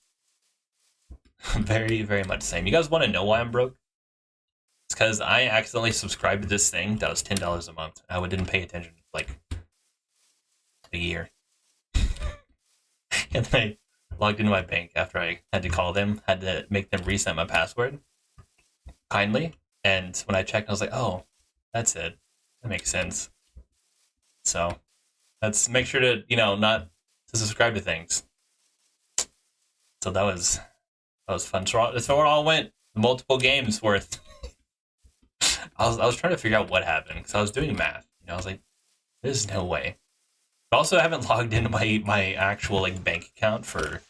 Very, very much same. You guys want to know why I'm broke? It's because I accidentally subscribed to this thing that was $10 a month. I didn't pay attention for like a year. And then I logged into my bank after I had to call them, had to make them reset my password kindly. And when I checked, I was like, oh, that's it. That makes sense. So let's make sure to, you know, not to subscribe to things. So that was fun. So that's where it all went. Multiple games worth. I was trying to figure out what happened because I was doing math. You know, I was like, there's no way. I also haven't logged into my actual like bank account for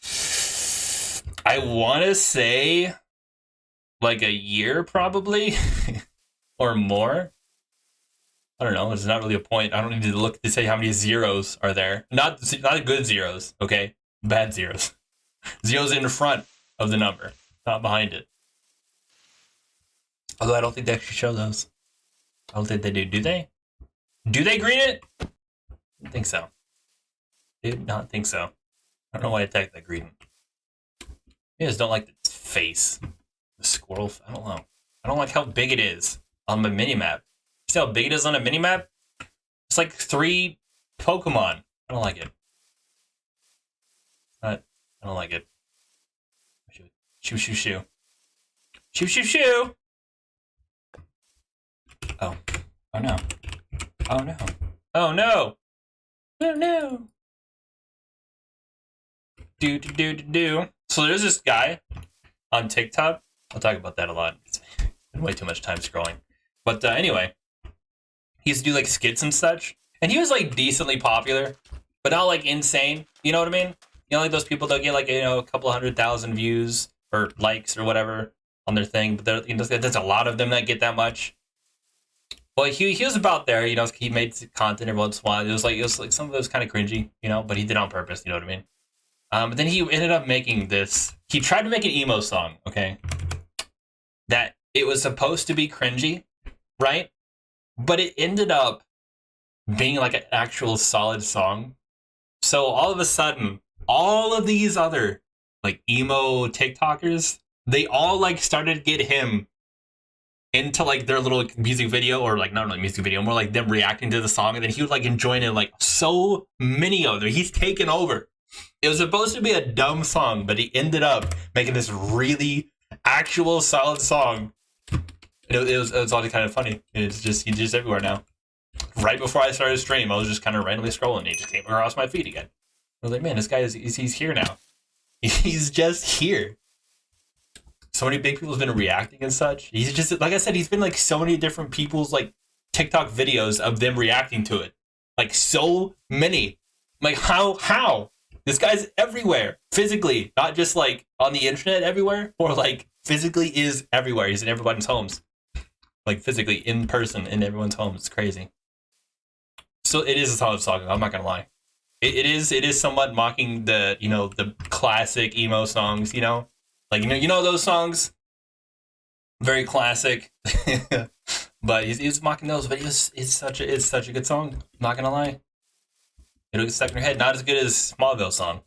I want to say like a year probably or more. I don't know. There's not really a point. I don't need to look to say how many zeros are there. Not good zeros, okay? Bad zeros. Zeros in front of the number, not behind it. Although I don't think they actually show those. I don't think they do. Do they? Do they green it? I don't think so. Did not think so. I don't know why I tagged that green. I just don't like the face. The squirrel. I don't know. I don't like how big it is on my minimap. See how big it is on a minimap? It's like 3 Pokemon. I don't like it. I don't like it. Shoo, shoo, shoo. Shoo, shoo, shoo! Oh. Oh no. Oh no. Oh no! Oh no! Do. So there's this guy on TikTok. I'll talk about that a lot. It's been way too much time scrolling. But anyway, he used to do like skits and such. And he was like decently popular, but not like insane. You know what I mean? You know, like those people that get like, you know, a couple 100,000 views or likes or whatever on their thing. But you know, there's a lot of them that get that much. Well, he was about there, you know, he made content every once in a while. It was like some of it was kind of cringy, you know, but he did it on purpose, you know what I mean? But then he ended up making this. He tried to make an emo song, okay? That it was supposed to be cringy, right? But it ended up being like an actual solid song. So all of a sudden, all of these other like emo TikTokers, they all like started to get him into like their little music video, or like not really music video, more like them reacting to the song, and then he would like enjoying it. Like so many of them, he's taken over. It was supposed to be a dumb song, but he ended up making this really actual solid song. It was all kind of funny. He's just everywhere now. Right before I started stream, I was just kind of randomly scrolling, and he just came across my feed again. I was like, man, this guy he's here now. He's just here. So many big people's been reacting and such. He's just, like I said, he's been like so many different people's like TikTok videos of them reacting to it. Like so many. Like how? This guy's everywhere. Physically. Not just like on the internet everywhere. Or like physically is everywhere. He's in everybody's homes. Like physically in person in everyone's homes. It's crazy. So it is a solid song. I'm not gonna lie. It is somewhat mocking the, you know, the classic emo songs, you know? Like, you know those songs? Very classic. But he's mocking those, but it's such a good song. I'm not gonna lie. It'll get stuck in your head. Not as good as Smallville song.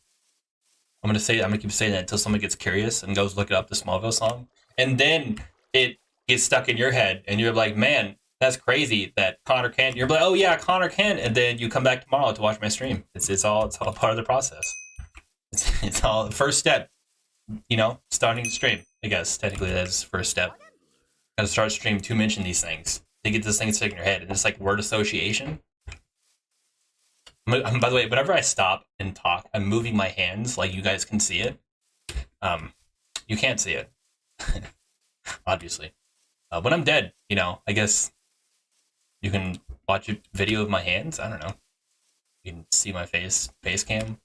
I'm gonna keep saying that until someone gets curious and goes look up the Smallville song. And then it gets stuck in your head and you're like, man, that's crazy that Connor can. You're like, oh yeah, Connor can. And then you come back tomorrow to watch my stream. It's all part of the process. It's all the first step. You know, starting the stream. I guess technically that's the first step. Gotta start stream to mention these things. To get this thing stuck in your head. And it's like word association. By the way, whenever I stop and talk, I'm moving my hands like you guys can see it. You can't see it, obviously. When I'm dead, you know, I guess you can watch a video of my hands. I don't know. You can see my face cam.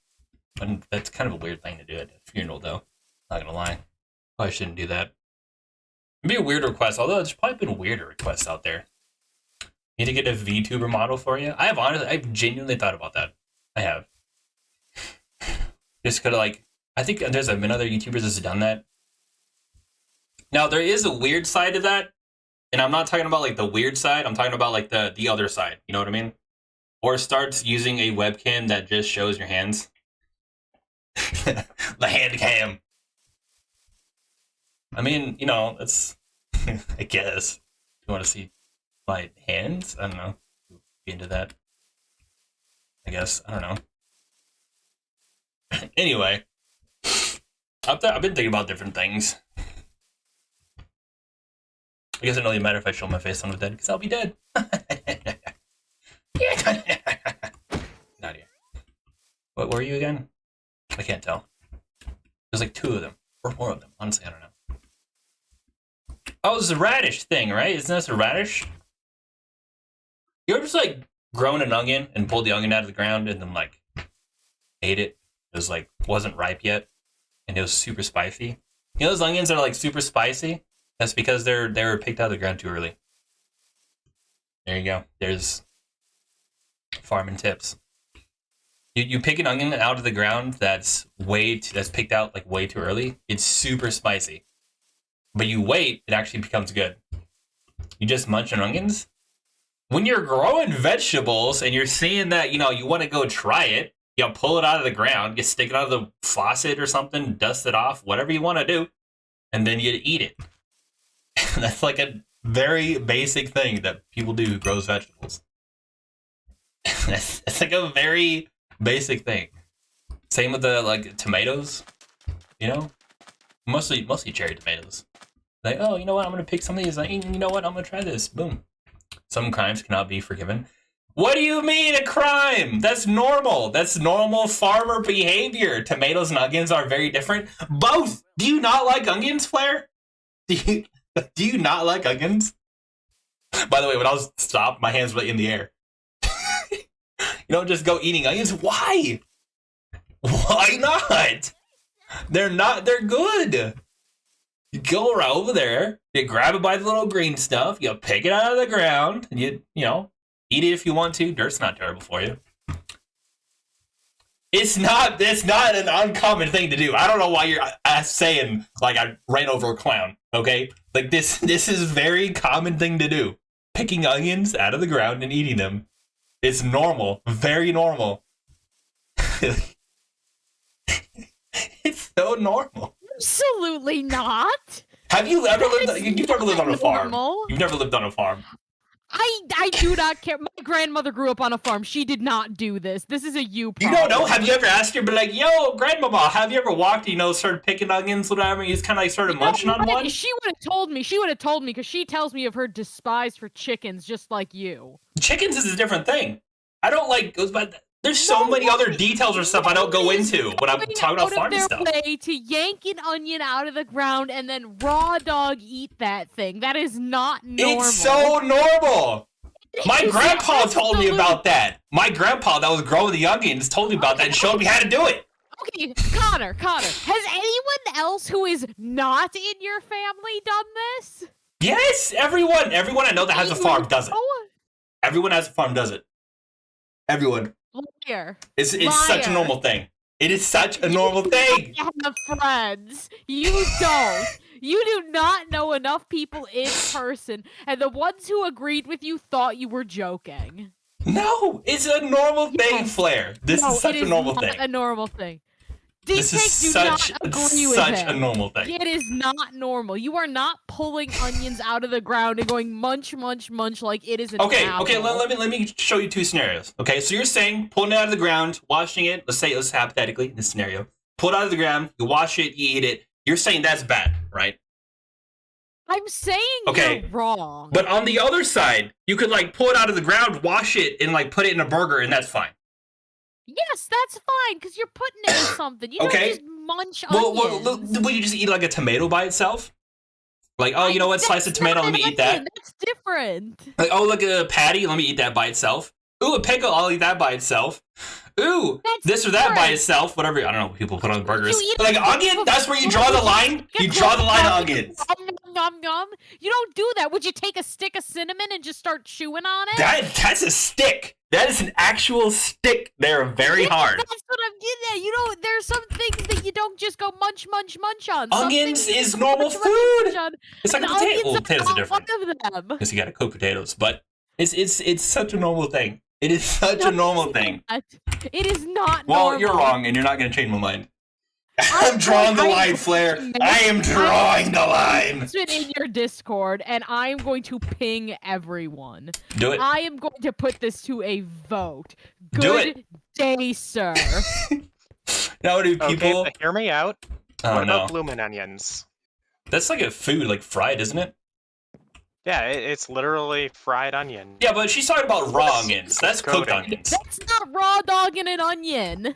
But that's kind of a weird thing to do at a funeral, though. Not gonna lie. Probably shouldn't do that. It'd be a weird request, although there's probably been weirder requests out there. Need to get a VTuber model for you? I've genuinely thought about that. I have. Just could like, I think there's been other YouTubers that's done that. Now there is a weird side to that, and I'm not talking about like the weird side. I'm talking about like the other side. You know what I mean? Or starts using a webcam that just shows your hands. The hand cam. I mean, you know, it's I guess if you want to see my hands, I don't know. Be into that. I guess. I don't know. Anyway, I've been thinking about different things. I guess it doesn't really matter if I show my face when I'm dead, because I'll be dead. Not here. What were you again? I can't tell. There's like 2 of them. Or more of them. Honestly, I don't know. Oh, it's a radish thing, right? Isn't this a radish? You ever just like grown an onion and pulled the onion out of the ground and then like ate it? It was like wasn't ripe yet and it was super spicy. You know those onions that are like super spicy? That's because they were picked out of the ground too early. There you go. There's farming tips. You pick an onion out of the ground that's picked out like way too early. It's super spicy. But you wait, it actually becomes good. You just munch on onions. When you're growing vegetables and you're seeing that, you know, you want to go try it, you pull it out of the ground, you stick it out of the faucet or something, dust it off, whatever you want to do, and then you eat it. That's like a very basic thing that people do who grows vegetables. It's like a very basic thing. Same with the like tomatoes, you know, mostly cherry tomatoes. Like, oh, you know what? I'm gonna pick some of these. Like, you know what? I'm gonna try this. Boom. Some crimes cannot be forgiven. What do you mean a crime? That's normal. That's normal farmer behavior. Tomatoes and onions are very different. Both. Do you not like onions, Flair? Do you not like onions? By the way, when I was stopped, my hands were in the air. You don't just go eating onions. Why? Why not? They're good. You go right over there, you grab it by the little green stuff, you pick it out of the ground, and you know, eat it if you want to. Dirt's not terrible for you. It's not an uncommon thing to do. I don't know why you're saying like I ran over a clown, okay? Like this is a very common thing to do. Picking onions out of the ground and eating them. It's normal, very normal. It's so normal. Absolutely not. Have you ever lived? You've never lived on a farm. Normal. You've never lived on a farm. I do not care. My grandmother grew up on a farm. She did not do this. This is a you problem. You don't know? Have you ever asked her, be like, yo, grandmama, have you ever walked, you know, started picking onions, whatever, you just kind of like started munching on one? She would have told me. She would have told me because she tells me of her despise for chickens just like you. Chickens is a different thing. I don't like, but there's so many other details or stuff I don't go into when I'm talking about farm stuff. Way to yank an onion out of the ground and then raw dog eat that thing. That is not normal. It's so normal. My grandpa told me about that. My grandpa that was growing the onions told me about that and showed me how to do it. Okay, Connor, has anyone else who is not in your family done this? Yes, everyone I know that has a farm does it. Everyone has a farm does it. Everyone. Liar. It's such a normal thing. It is such a normal thing. You have friends. You don't. You do not know enough people in person, and the ones who agreed with you thought you were joking. No, it's a normal thing, Flair. This is such a normal thing. A normal thing. This is such a normal thing. It is not normal. You are not pulling onions out of the ground and going munch, munch, munch like it is an apple. Okay. Let me show you 2 scenarios. Okay, so you're saying pulling it out of the ground, washing it. Let's hypothetically in this scenario, pull it out of the ground, you wash it, you eat it. You're saying that's bad, right? I'm saying you're wrong. But on the other side, you could like pull it out of the ground, wash it, and like put it in a burger, and that's fine. Yes, that's fine, because you're putting it in something. You don't just munch onions. Will you just eat like a tomato by itself? Like, oh, you know what? Slice a tomato, let me eat that. That's different. Like, oh, look at a patty, let me eat that by itself. Ooh, a pickle, I'll eat that by itself. Ooh, that's this or that by itself. Whatever, I don't know what people put on burgers. Like, onion, that's where you draw the line? You draw the line on onions. Nom, nom. You don't do that. Would you take a stick of cinnamon and just start chewing on it? That's a stick. That is an actual stick. They're very hard. That's what I'm getting at. You know, there's some things that you don't just go munch, munch, munch on. Onions is normal food. It's like a potato. Well, potatoes are different. Because you gotta cook potatoes, but it's such a normal thing. It is such a normal thing. It is not well, normal. You're wrong, and you're not gonna change my mind. I'm drawing the line, Flair. I am drawing the line. It's in your Discord, and I am going to ping everyone. Do it. I am going to put this to a vote. Good day, sir. Now, do people... Okay, hear me out. What about bloomin' onions? That's like a food, like fried, isn't it? Yeah, it's literally fried onion. Yeah, but she's talking about raw onions. That's cooked onions. That's not raw dog in an onion.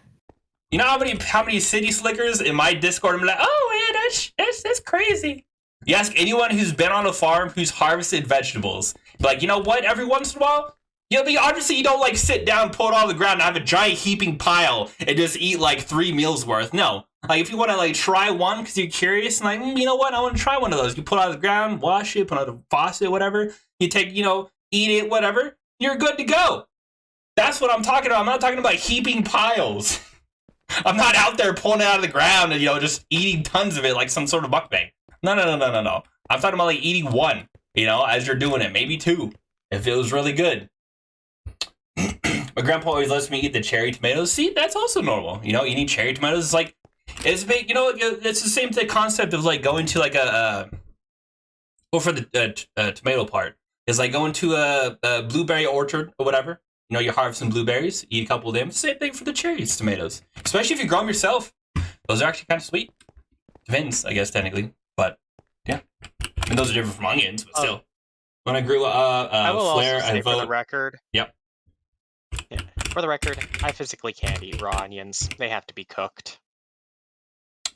You know how many city slickers in my Discord are like, oh yeah, that's crazy. You ask anyone who's been on a farm who's harvested vegetables, like, you know what? Every once in a while, obviously you don't like sit down, pull it all the ground, and have a giant heaping pile and just eat like 3 meals worth. No, like if you want to like try one because you're curious and like, you know what? I want to try one of those. You pull it out of the ground, wash it, put it on the faucet, whatever. You take, eat it, whatever. You're good to go. That's what I'm talking about. I'm not talking about heaping piles. I'm not out there pulling it out of the ground and, just eating tons of it like some sort of mukbang. No. I'm talking about like eating one, as you're doing it. Maybe 2, if it was really good. My grandpa always lets me eat the cherry tomatoes. See, that's also normal. Eating cherry tomatoes is like, it's big, it's the same concept of like going to like for the tomato part. It's like going to a blueberry orchard or whatever. You harvest some blueberries, eat a couple of them. Same thing for the cherries, tomatoes. Especially if you grow them yourself. Those are actually kind of sweet. Depends, I guess, technically. But, yeah. I mean, those are different from onions, but still. When I grew I will Flair, also say for the record. Yep. Yeah. For the record, I physically can't eat raw onions. They have to be cooked.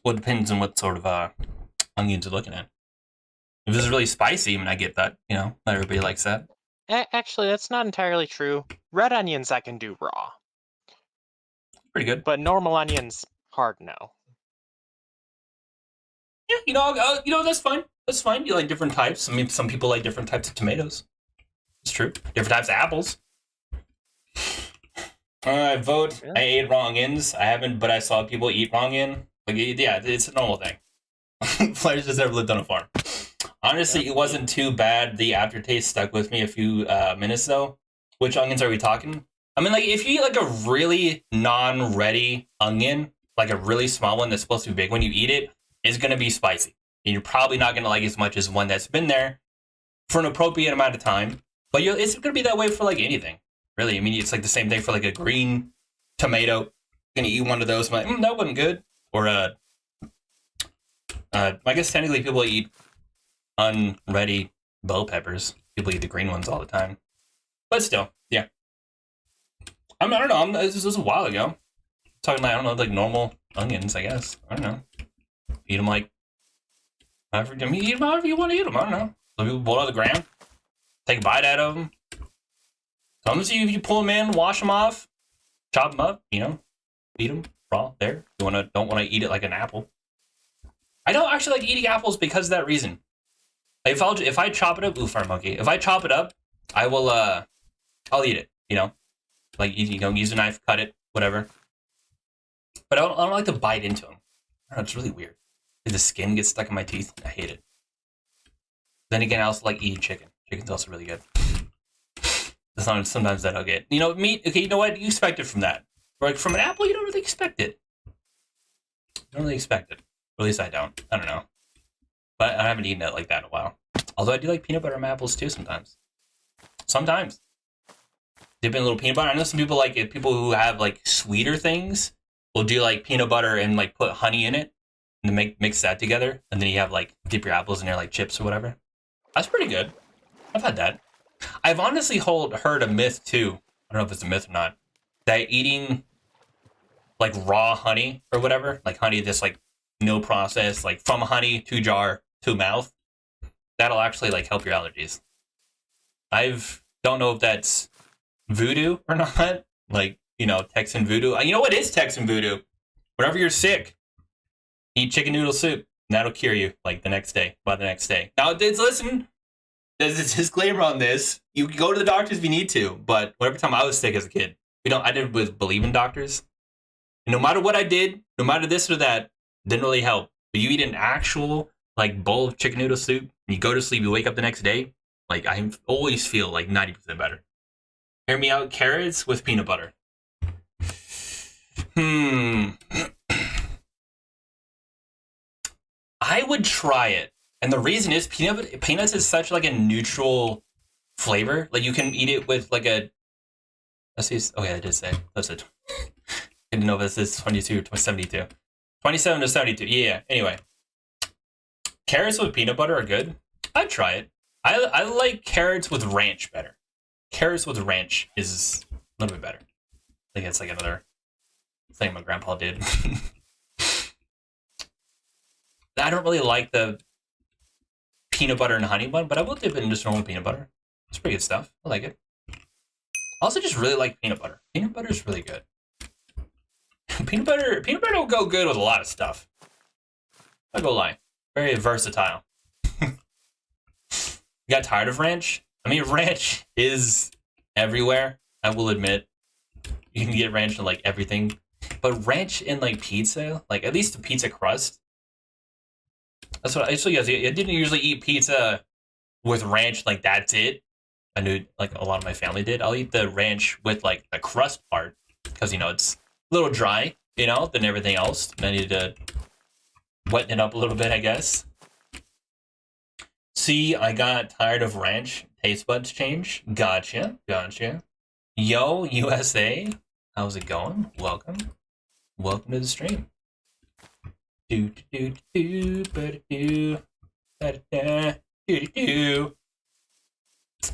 Well, it depends on what sort of onions you're looking at. If it's really spicy, I get that. Not everybody likes that. Actually, that's not entirely true. Red onions I can do raw. Pretty good. But normal onions, hard no. Yeah, that's fine. That's fine. You like different types. I mean, some people like different types of tomatoes. It's true. Different types of apples. I vote. Yeah. I ate raw onions. I haven't, but I saw people eat raw onion. Like, yeah, it's a normal thing. Flair's just never lived on a farm. Honestly, it wasn't too bad. The aftertaste stuck with me a few minutes, though. Which onions are we talking? I mean, like, if you eat, like, a really non-ready onion, like a really small one that's supposed to be big when you eat it, it's going to be spicy. And you're probably not going to like it as much as one that's been there for an appropriate amount of time. But it's going to be that way for, like, anything. Really, I mean, it's, like, the same thing for, like, a green tomato. You're going to eat one of those, I'm like, that wasn't good. Or, I guess technically people eat unready bell peppers. People eat the green ones all the time. But still, yeah. I don't know. This was a while ago. Talking like, I don't know, like normal onions, I guess. I don't know. Eat them like, eat them however you want to eat them. I don't know. Some people pull out of the ground, take a bite out of them. Some of you pull them in, wash them off, chop them up, eat them raw there. You don't want to eat it like an apple. I don't actually like eating apples because of that reason. If I chop it up, fire monkey. If I chop it up, I will I'll eat it. Like use a knife, cut it, whatever. But I don't like to bite into them. I don't know, it's really weird. The skin gets stuck in my teeth. I hate it. Then again, I also like eating chicken. Chicken's also really good. Sometimes that I'll get. Meat. Okay, you know what? You expect it from that. Or like from an apple, you don't really expect it. You don't really expect it. Or at least I don't. I don't know. But I haven't eaten it like that in a while. Although I do like peanut butter on my apples too sometimes. Sometimes. Dip in a little peanut butter. I know some people like it. People who have like sweeter things will do like peanut butter and like put honey in it and then mix that together. And then you have like dip your apples in there like chips or whatever. That's pretty good. I've had that. I've honestly heard a myth too. I don't know if it's a myth or not. That eating like raw honey or whatever, like honey that's like no process, like from honey to jar to mouth, that'll actually like help your allergies. Don't know if that's voodoo or not, like, you know, Texan voodoo. You know what is Texan voodoo? Whenever you're sick, eat chicken noodle soup. And that'll cure you like the next day, by the next day. Now, listen, there's a disclaimer on this. You can go to the doctors if you need to, but whatever time I was sick as a kid, I didn't believe in doctors. And no matter what I did, no matter this or that, didn't really help. But you eat an actual like bowl of chicken noodle soup, and you go to sleep, you wake up the next day, like I always feel like 90% better. Hear me out, carrots with peanut butter. I would try it. And the reason is peanuts is such like a neutral flavor. Like you can eat it with like a, let's see, okay, I did say, that's it. I didn't know if this is 22 to 72. 27 to 72, yeah, anyway. Carrots with peanut butter are good. I'd try it. I like carrots with ranch better. Carrots with ranch is a little bit better. I think it's like another thing my grandpa did. I don't really like the peanut butter and honey one, but I will dip it in just normal peanut butter. It's pretty good stuff. I like it. I also just really like peanut butter. Peanut butter is really good. Peanut butter will go good with a lot of stuff. I go lie. Very versatile. You got tired of ranch? I mean, ranch is everywhere, I will admit. You can get ranch in like everything. But ranch in like pizza, like at least the pizza crust. That's what I didn't usually eat pizza with ranch, like that's it. I knew like a lot of my family did. I'll eat the ranch with like the crust part because, you know, it's a little dry, you know, than everything else. And I needed to weten it up a little bit, I guess. See, I got tired of ranch. Taste buds change. Gotcha. Yo, USA. How's it going? Welcome to the stream. Do.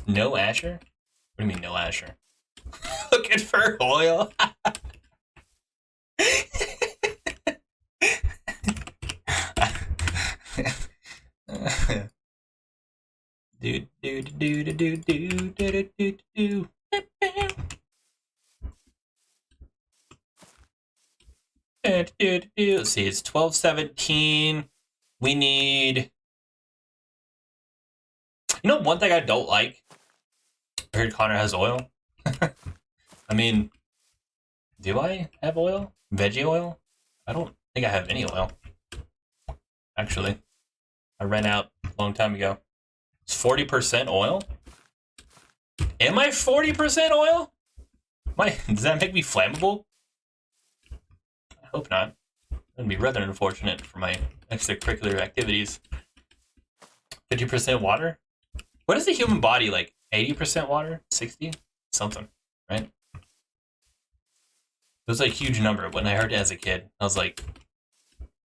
No Asher? What do you mean no Asher? Looking for oil. Do. Let's see, it's 12:17. We need. You know, one thing I don't like. I heard Connor has oil. I mean, do I have oil? Veggie oil? I don't think I have any oil. Actually, I ran out a long time ago. It's 40% oil? Am I 40% oil? Does that make me flammable? I hope not. That'd be rather unfortunate for my extracurricular activities. 50% water? What is the human body like? 80% water? 60? Something, right? It was like a huge number when I heard it as a kid. I was like,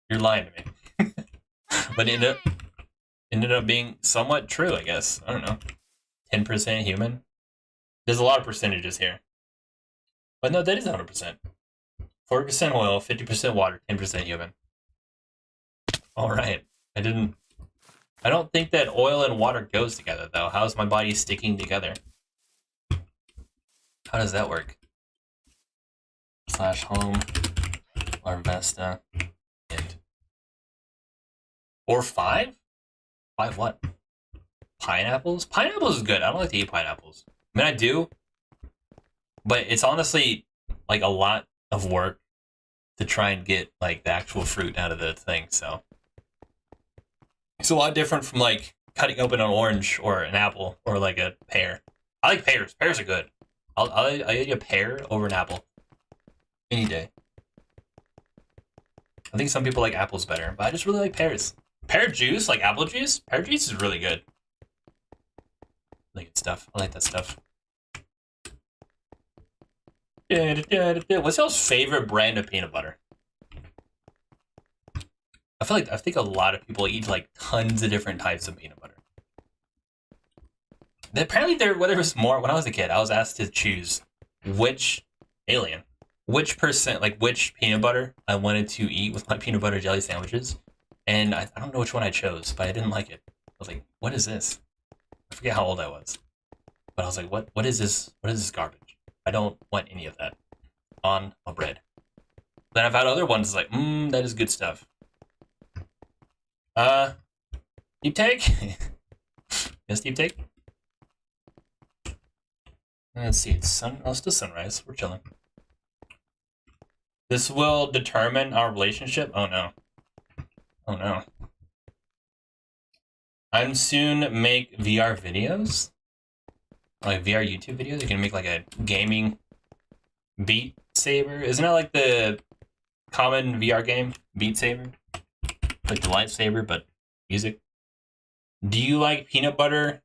you're lying to me. But it ended up being somewhat true, I guess. I don't know. 10% human? There's a lot of percentages here. But no, that is 100%. 40% oil, 50% water, 10% human. All right. I don't think that oil and water goes together, though. How's my body sticking together? How does that work? /home, Larvesta, and... Or 5? 5 what? Pineapples? Pineapples is good. I don't like to eat pineapples. I mean, I do. But it's honestly, like, a lot of work to try and get, like, the actual fruit out of the thing, so... It's a lot different from, like, cutting open an orange or an apple or, like, a pear. I like pears. Pears are good. I'll eat a pear over an apple. Any day. I think some people like apples better, but I just really like pears. Pear juice, like apple juice? Pear juice is really good. Really good stuff. I like that stuff. What's y'all's favorite brand of peanut butter? I think a lot of people eat like tons of different types of peanut butter. Apparently whether it was more when I was a kid, I was asked to choose which alien. which percent, like which peanut butter I wanted to eat with my peanut butter jelly sandwiches. And I don't know which one I chose, but I didn't like it. I was like, what is this? I forget how old I was. But I was like, what is this? What is this garbage? I don't want any of that on a bread. Then I've had other ones like, that is good stuff. Deep take? Yes, deep take? Let's see, it's still sunrise. We're chilling. This will determine our relationship? Oh no. Oh no. I'm soon make VR videos. Like VR YouTube videos. You can make like a gaming Beat Saber. Isn't that like the common VR game? Beat Saber? Like the lightsaber, but music. Do you like peanut butter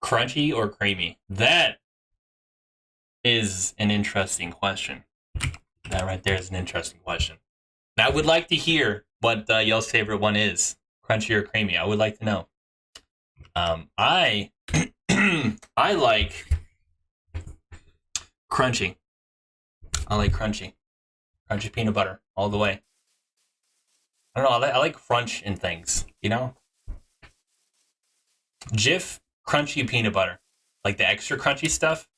crunchy or creamy? That is an interesting question. That right there is an interesting question. I would like to hear what y'all's favorite one is. Crunchy or creamy. I would like to know. I I like crunchy. I like crunchy. Crunchy peanut butter all the way. I don't know. I like crunch in things, you know? Jif crunchy peanut butter. Like the extra crunchy stuff.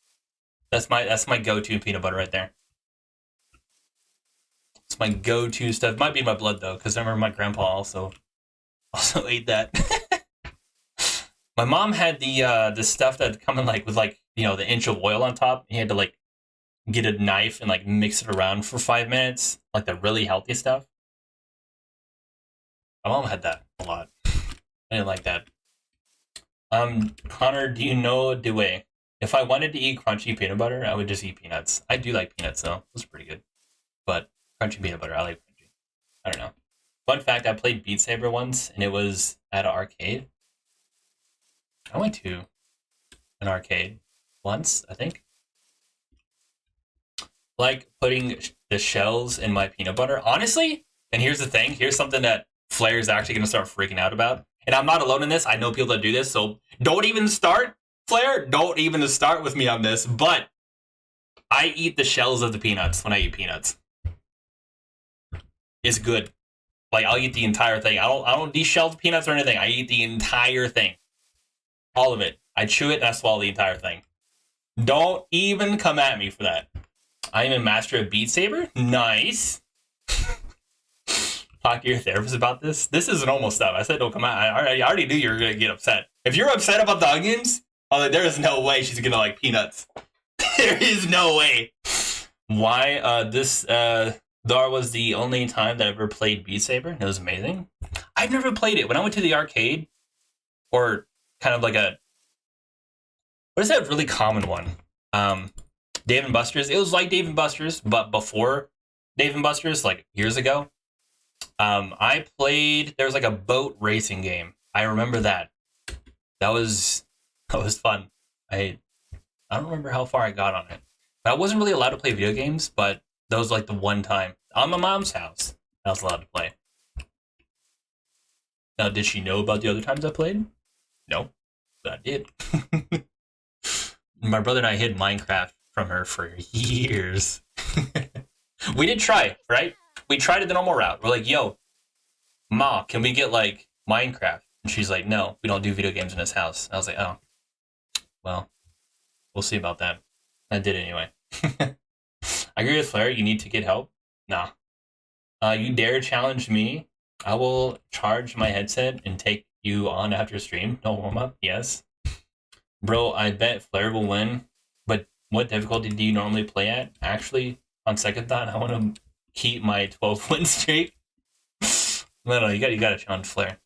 That's my go-to peanut butter right there. It's my go-to stuff. Might be in my blood though, because I remember my grandpa also ate that. My mom had the stuff that come in like with like, you know, the inch of oil on top. He had to like get a knife and like mix it around for 5 minutes, like the really healthy stuff. My mom had that a lot. I didn't like that. Connor, do you know Dewey? If I wanted to eat crunchy peanut butter, I would just eat peanuts. I do like peanuts though. It's pretty good. But crunchy peanut butter, I like crunchy. I don't know. Fun fact, I played Beat Saber once, and it was at an arcade. I went to an arcade once, I think. Like putting the shells in my peanut butter. Honestly, and here's the thing. Here's something that Flair is actually going to start freaking out about. And I'm not alone in this. I know people that do this, so don't even start, Flair. Don't even start with me on this. But I eat the shells of the peanuts when I eat peanuts. It's good. Like, I'll eat the entire thing. I don't deshell the peanuts or anything. I eat the entire thing. All of it. I chew it and I swallow the entire thing. Don't even come at me for that. I am a master of Beat Saber. Nice. Talk to your therapist about this. This is normal stuff. I said don't come out. I already knew you were gonna get upset. If you're upset about the onions, I'm like, there is no way she's gonna like peanuts. There is no way. Why? This Dar was the only time that I ever played Beat Saber. It was amazing. I've never played it. When I went to the arcade, or kind of like a, what is that really common one? Dave and Buster's. It was like Dave and Buster's, but before Dave and Buster's, like years ago. I played, there was like a boat racing game. I remember that. That was fun. I don't remember how far I got on it. But I wasn't really allowed to play video games, but that was like the one time on my mom's house I was allowed to play. Now, did she know about the other times I played? No, but I did. My brother and I hid Minecraft from her for years. We did try, right? We tried it the normal route. We're like, yo, Ma, can we get like Minecraft? And she's like, no, we don't do video games in this house. I was like, oh, well, we'll see about that. I did it anyway. I agree with Flair. You need to get help. Nah. You dare challenge me? I will charge my headset and take you on after stream. No warm up. Yes. Bro, I bet Flair will win. But what difficulty do you normally play at? Actually, on second thought, I want to keep my 12 win streak. No, you gotta challenge Flair.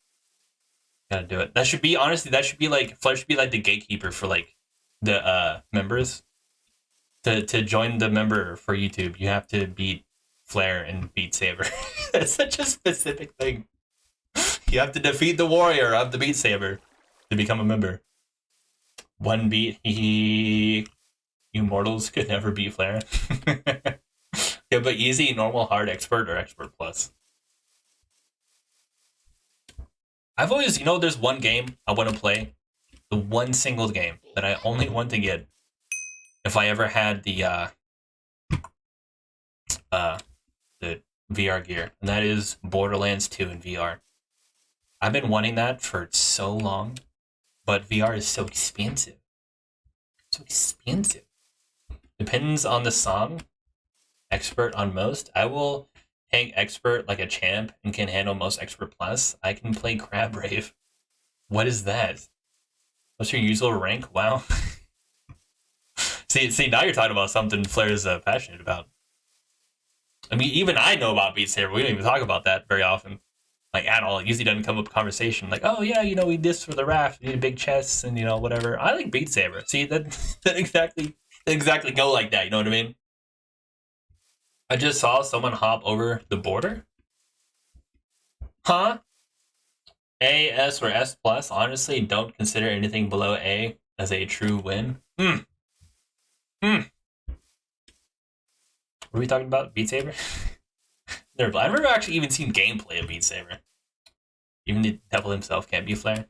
Gotta do it. That should be, honestly, that should be like, Flair should be like the gatekeeper for like the members. To join the member for YouTube, you have to beat Flair and Beat Saber. That's such a specific thing. You have to defeat the warrior of the Beat Saber to become a member. One beat, you mortals could never beat Flair. Yeah, but easy, normal, hard, expert, or expert plus. I've always, there's one game I want to play. The one single game that I only want to get if I ever had the the VR gear, and that is Borderlands 2 in VR. I've been wanting that for so long, but VR is so expensive. So expensive. Depends on the song. Expert on most. I will hang expert like a champ and can handle most expert plus. I can play Crab Rave. What is that? What's your usual rank? Wow. see, now you're talking about something Flair is passionate about. I mean, even I know about Beat Saber. We don't even talk about that very often. Like, at all. It usually doesn't come up in conversation. Like, oh, yeah, you know, we did this for the raft. We need a big chest and, you know, whatever. I like Beat Saber. See, that exactly go like that. You know what I mean? I just saw someone hop over the border. Huh? A, S, or S+. Honestly, don't consider anything below A as a true win. What are we talking about? Beat Saber? I've never actually even seen gameplay of Beat Saber. Even the devil himself can't be Flair.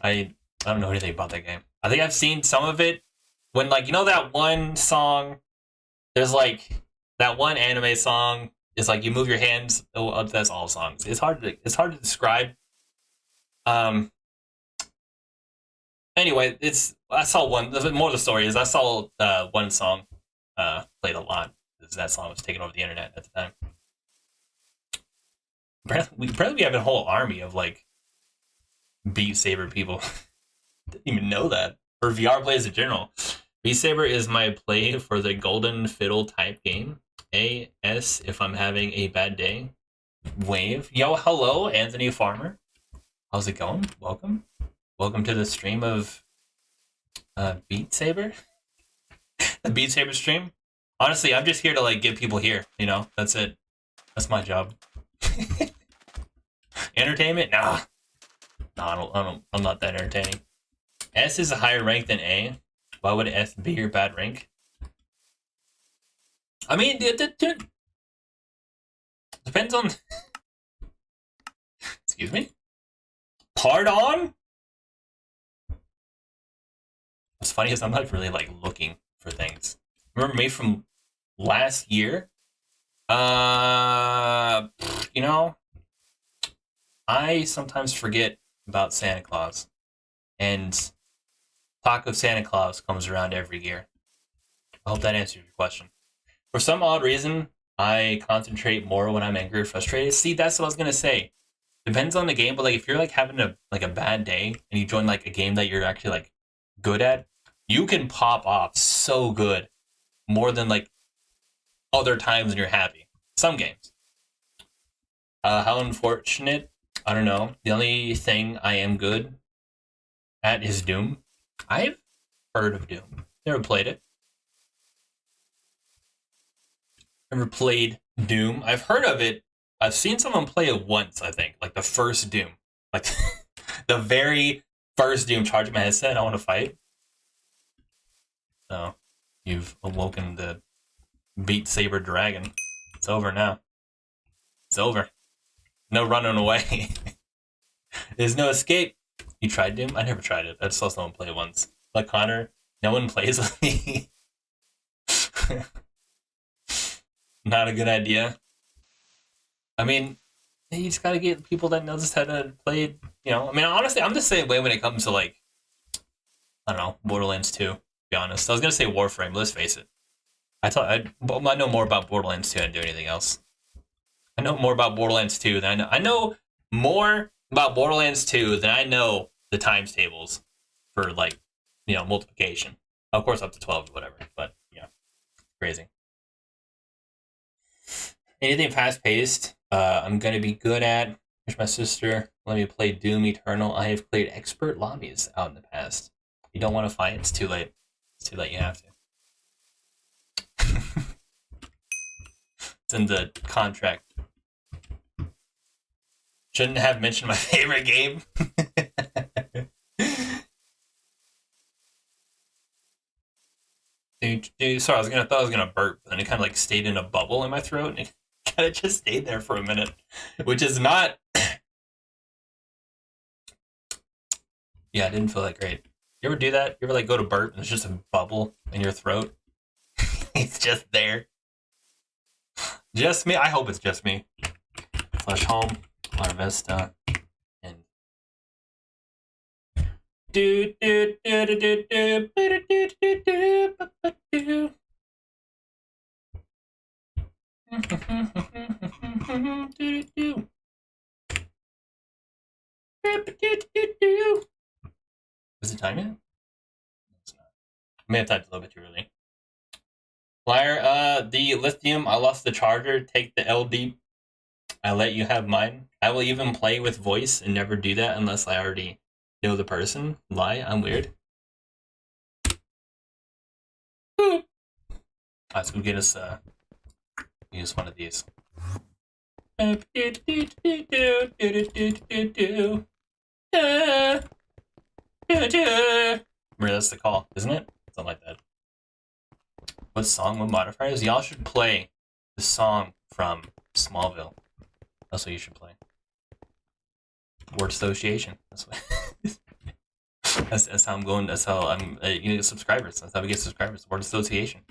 I don't know anything about that game. I think I've seen some of it when, like, you know that one song? There's like that one anime song. It's like you move your hands. Oh, that's all songs. It's hard to describe. Anyway, I saw one. The more of the story is I saw one song played a lot. That song was taking over the internet at the time. Apparently we have a whole army of like Beat Saber people. Didn't even know that. For VR plays in general. Beat Saber is my play for the golden fiddle type game. AS if I'm having a bad day. Wave. Yo, hello, Anthony Farmer. How's it going? Welcome. Welcome to the stream of Beat Saber. The Beat Saber stream. Honestly, I'm just here to like get people here, you know? That's it. That's my job. Entertainment? Nah. I'm not that entertaining. S is a higher rank than A. Why would S be your bad rank? I mean, it depends on... Excuse me? Pardon? What's funny is I'm not really, like, looking for things. Remember me from last year? You know, I sometimes forget about Santa Claus. And talk of Santa Claus comes around every year. I hope that answers your question. For some odd reason, I concentrate more when I'm angry or frustrated. See, that's what I was gonna say. Depends on the game, but like if you're like having a bad day and you join like a game that you're actually like good at, you can pop off so good, more than like other times when you're happy. Some games. How unfortunate? I don't know. The only thing I am good at is Doom. I've heard of Doom. Never played it. Never played Doom. I've heard of it. I've seen someone play it once, I think. Like the first Doom. Like the very first Doom. Charging my headset. I want to fight. So, you've awoken the Beat Saber dragon. It's over now. It's over. No running away. There's no escape. You tried Doom? I never tried it. I just saw someone play it once. Like Connor, no one plays with me. Not a good idea. I mean, you just gotta get people that know just how to play it, you know? I mean, honestly, I'm the same way when it comes to, like, I don't know, Borderlands 2, to be honest. I was gonna say Warframe, let's face it. I know more about Borderlands 2 than I do anything else. I know more about Borderlands 2 than I know more about Borderlands 2 than I know the times tables for, like, you know, multiplication. Of course, up to 12 or whatever, but, yeah, crazy. Anything fast-paced, I'm going to be good at. Here's my sister. Let me play Doom Eternal. I have played expert lobbies out in the past. You don't want to fight? It's too late. It's too late. You have to. It's in the contract. Shouldn't have mentioned my favorite game. Sorry, I thought I was gonna burp, and it kind of like stayed in a bubble in my throat, and it kind of just stayed there for a minute, which is not. Yeah, it didn't feel that great. You ever do that? You ever like go to burp and it's just a bubble in your throat? It's just there. Just me? I hope it's just me. Slash home, La Vista, and do do do do do do do do do do do. Is it time yet? It's not. I may have typed a little bit too early. Flyer, the lithium, I lost the charger. Take the LD. I let you have mine. I will even play with voice and never do that unless I already know the person. Lie, I'm weird. Let's go get us use one of these. Remember, that's the call, isn't it? Something like that. What song with modifiers? Y'all should play the song from Smallville. That's what you should play. Word association. That's what. that's how I'm going. That's how I'm. You get subscribers. That's how we get subscribers. Word association.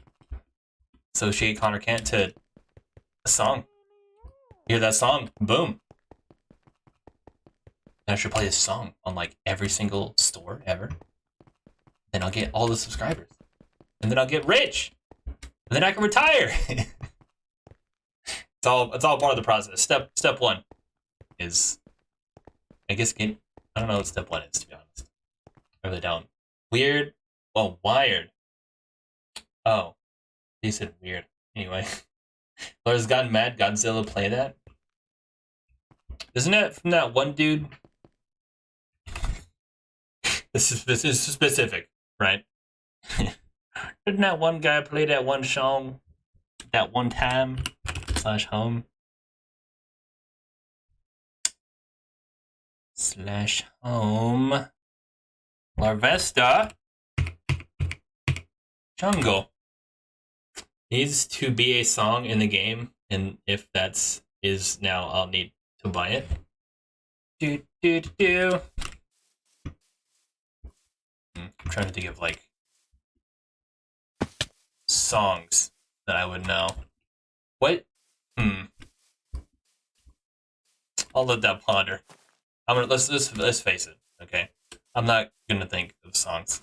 Associate Connor Kent to a song. Hear that song? Boom. And I should play this song on like every single store ever. Then I'll get all the subscribers, and then I'll get rich, and then I can retire. It's all part of the process. Step one is, I guess, I don't know what step one is, to be honest. I really don't. Weird. Oh, wired. Oh, he said weird. Anyway, Laura's gotten mad. Godzilla play that. Isn't that from that one dude? This is specific, right? Didn't that one guy play that one song that one time? Slash home. Slash home. Larvesta. Jungle. Needs to be a song in the game, and if that's is now, I'll need to buy it. Do do do. I'm trying to think of like songs that I would know. What? I'll let that ponder. Let's face it, okay? I'm not gonna think of songs.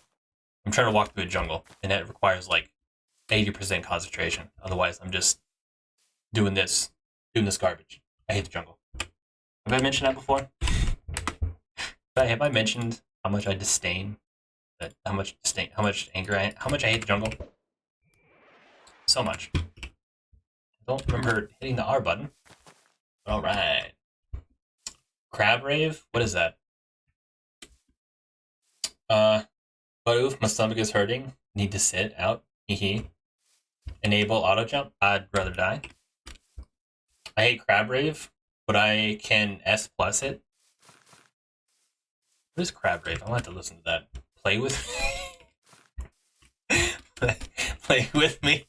I'm trying to walk through a jungle, and that requires like 80% concentration. Otherwise, I'm just doing this garbage. I hate the jungle. Have I mentioned that before? Have I mentioned how much I disdain that? How much anger how much I hate the jungle? So much. I don't remember hitting the R button. All right. Crab rave? What is that? But oof, my stomach is hurting. Need to sit out. Hehe. Enable auto jump. I'd rather die. I hate crab rave, but I can S plus it. What is crab rave? I'll have to listen to that. Play with me. Play with me.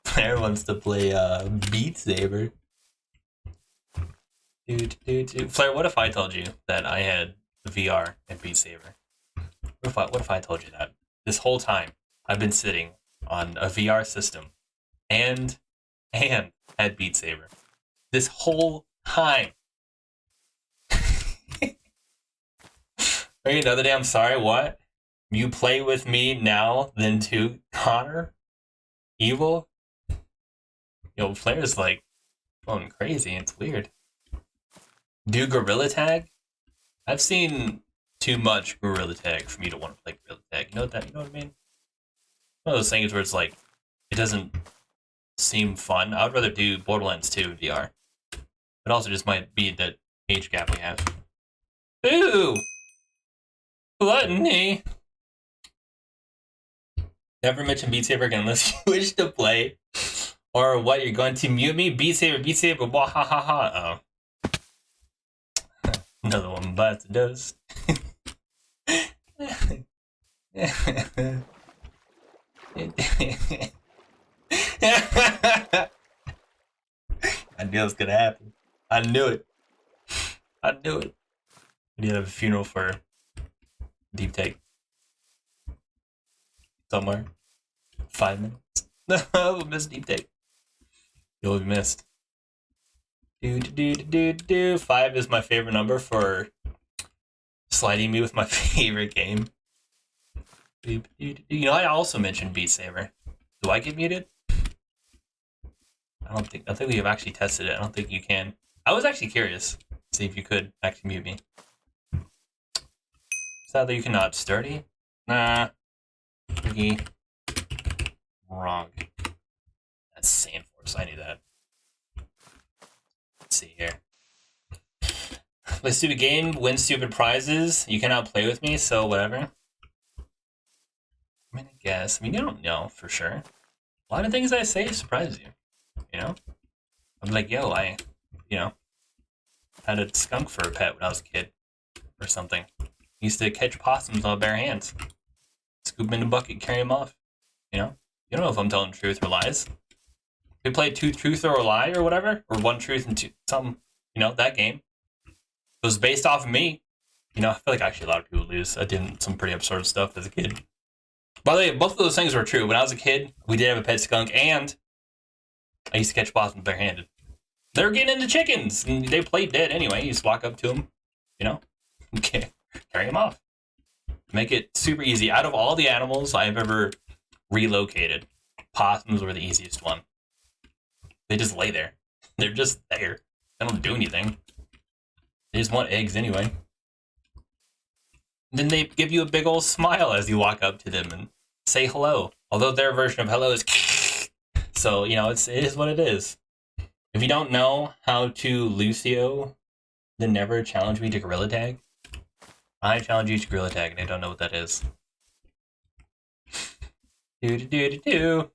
Claire wants to play Beat Saber. Flair, what if I told you that I had VR and Beat Saber? What if I told you that this whole time I've been sitting on a VR system and had Beat Saber this whole time? Wait, another day. I'm sorry. What? You play with me now, then to Connor? Evil? Yo, Flair's like going crazy. It's weird. Do Gorilla Tag? I've seen too much Gorilla Tag for me to want to play Gorilla Tag. You know what I mean? One of those things where it's like, it doesn't seem fun. I would rather do Borderlands 2 in VR. But also just might be the age gap we have. Ooh! Gluttony! Never mention Beat Saber again unless you wish to play. Or what, you're going to mute me? Beat Saber, blah, ha ha ha. Oh. Another one bites the dust. I knew it was gonna happen. I knew it. We need to have a funeral for Deep Take. somewhere. 5 minutes. No, missed deep take. You'll be missed. 5 is my favorite number for sliding me with my favorite game. You know, I also mentioned Beat Saber. Do I get muted? I think we have actually tested it. I don't think you can. I was actually curious to see if you could actually mute me. Sadly, you cannot. Sturdy? Nah. Tricky. Wrong. That's Sandforce. I knew that. Let's see here. Play stupid game, win stupid prizes. You cannot play with me, so whatever. I mean, I guess. I mean, you don't know for sure. A lot of things I say surprise you. You know? I'm like, yo, you know, had a skunk for a pet when I was a kid. Or something. Used to catch possums with bare hands. Scoop them in a bucket, carry them off. You know? You don't know if I'm telling the truth or lies. We played 2 truth or a lie or whatever. Or 1 truth and 2 something. You know, that game. It was based off of me. You know, I feel like actually a lot of people lose. I did some pretty absurd stuff as a kid. By the way, both of those things were true. When I was a kid, we did have a pet skunk, and I used to catch possums barehanded. They were getting into chickens, and they played dead anyway. You just walk up to them, you know, okay, carry them off. Make it super easy. Out of all the animals I've ever relocated, possums were the easiest one. They just lay there. They're just there. They don't do anything. They just want eggs anyway. And then they give you a big old smile as you walk up to them and say hello. Although their version of hello is so, you know, it is what it is. If you don't know how to Lucio, then never challenge me to Gorilla Tag. I challenge you to Gorilla Tag, and I don't know what that is.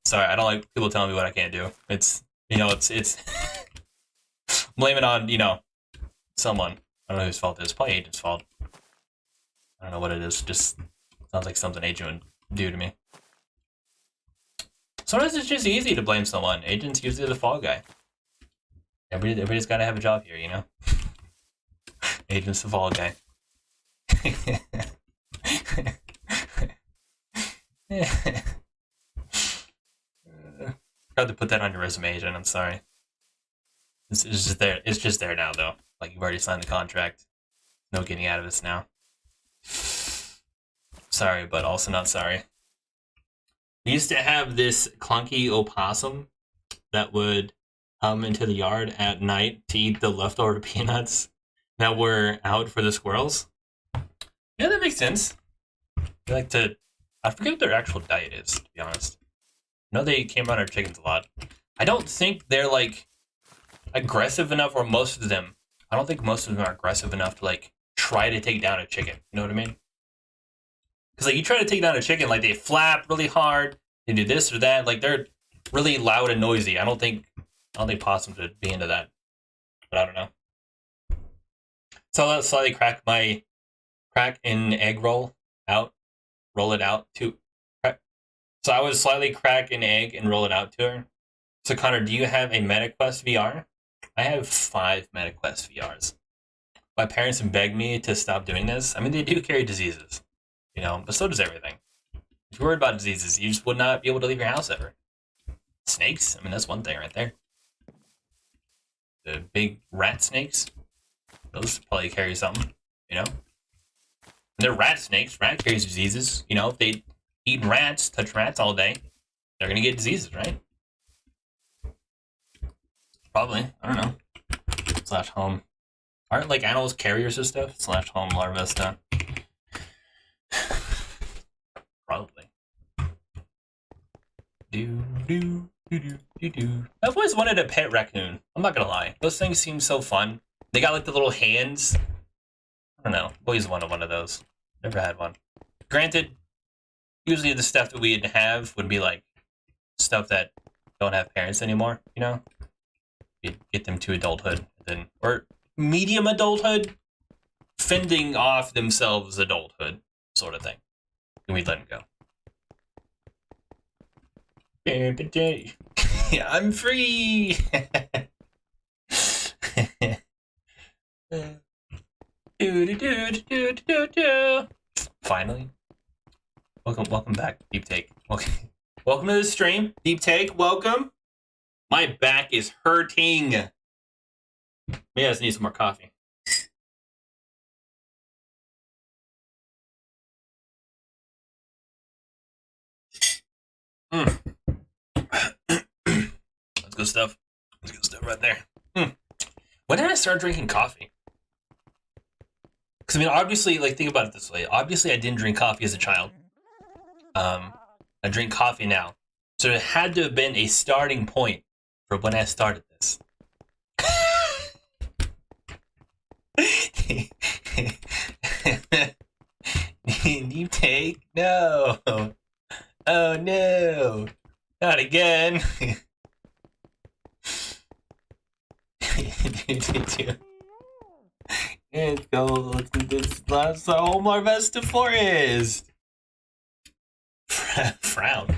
Sorry, I don't like people telling me what I can't do. It's, you know, it's blame it on, you know, someone. I don't know whose fault it is. Probably Agent's fault. I don't know what it is. Just sounds like something Agent would do to me. Sometimes it's just easy to blame someone. Agent's usually the fall guy. Everybody's got to have a job here, you know? Agent's the fall guy. Forgot to put that on your resume, Agent. I'm sorry. It's just there. It's just there now, though. Like, you've already signed the contract. No getting out of this now. Sorry, but also not sorry. We used to have this clunky opossum that would come into the yard at night to eat the leftover peanuts that were out for the squirrels. Yeah, that makes sense. They like to... I forget what their actual diet is, to be honest. I know they came around our chickens a lot. I don't think they're, like, aggressive enough, or most of them. I don't think most of them are aggressive enough to, like, try to take down a chicken. You know what I mean? Because, like, you try to take down a chicken, like, they flap really hard, they do this or that. Like, they're really loud and noisy. I don't think possums would be into that. But I don't know. So I'll slightly crack an egg roll out. Roll it out to... So I would slightly crack an egg and roll it out to her. So, Connor, do you have a MetaQuest VR? I have 5 MetaQuest VRs. My parents have begged me to stop doing this. I mean, they do carry diseases, you know, but so does everything. If you're worried about diseases, you just would not be able to leave your house ever. Snakes? I mean, that's one thing right there. The big rat snakes? Those probably carry something, you know? And they're rat snakes. Rat carries diseases. You know, if they eat rats, touch rats all day, they're going to get diseases, right? Probably. I don't know. / home. Aren't, like, animals carriers of stuff? / home larvesta. Probably. I've always wanted a pet raccoon. I'm not gonna lie. Those things seem so fun. They got, like, the little hands. I don't know. Always wanted one of those. Never had one. Granted, usually the stuff that we'd have would be, like, stuff that don't have parents anymore, you know? You'd get them to adulthood, then, or medium adulthood, fending off themselves adulthood, sort of thing. And we'd let them go. Yeah, I'm free! Finally. Welcome back, Deep Take. Welcome to the stream, Deep Take. Welcome. My back is hurting. Maybe I just need some more coffee. That's good stuff. That's good stuff right there. When did I start drinking coffee? Because, I mean, obviously, like, think about it this way. Obviously, I didn't drink coffee as a child. I drink coffee now. So it had to have been a starting point for when I started this. You take? No. Oh, no. Not again. Let's go. Let's do this last home Harvesta Forest. Frown.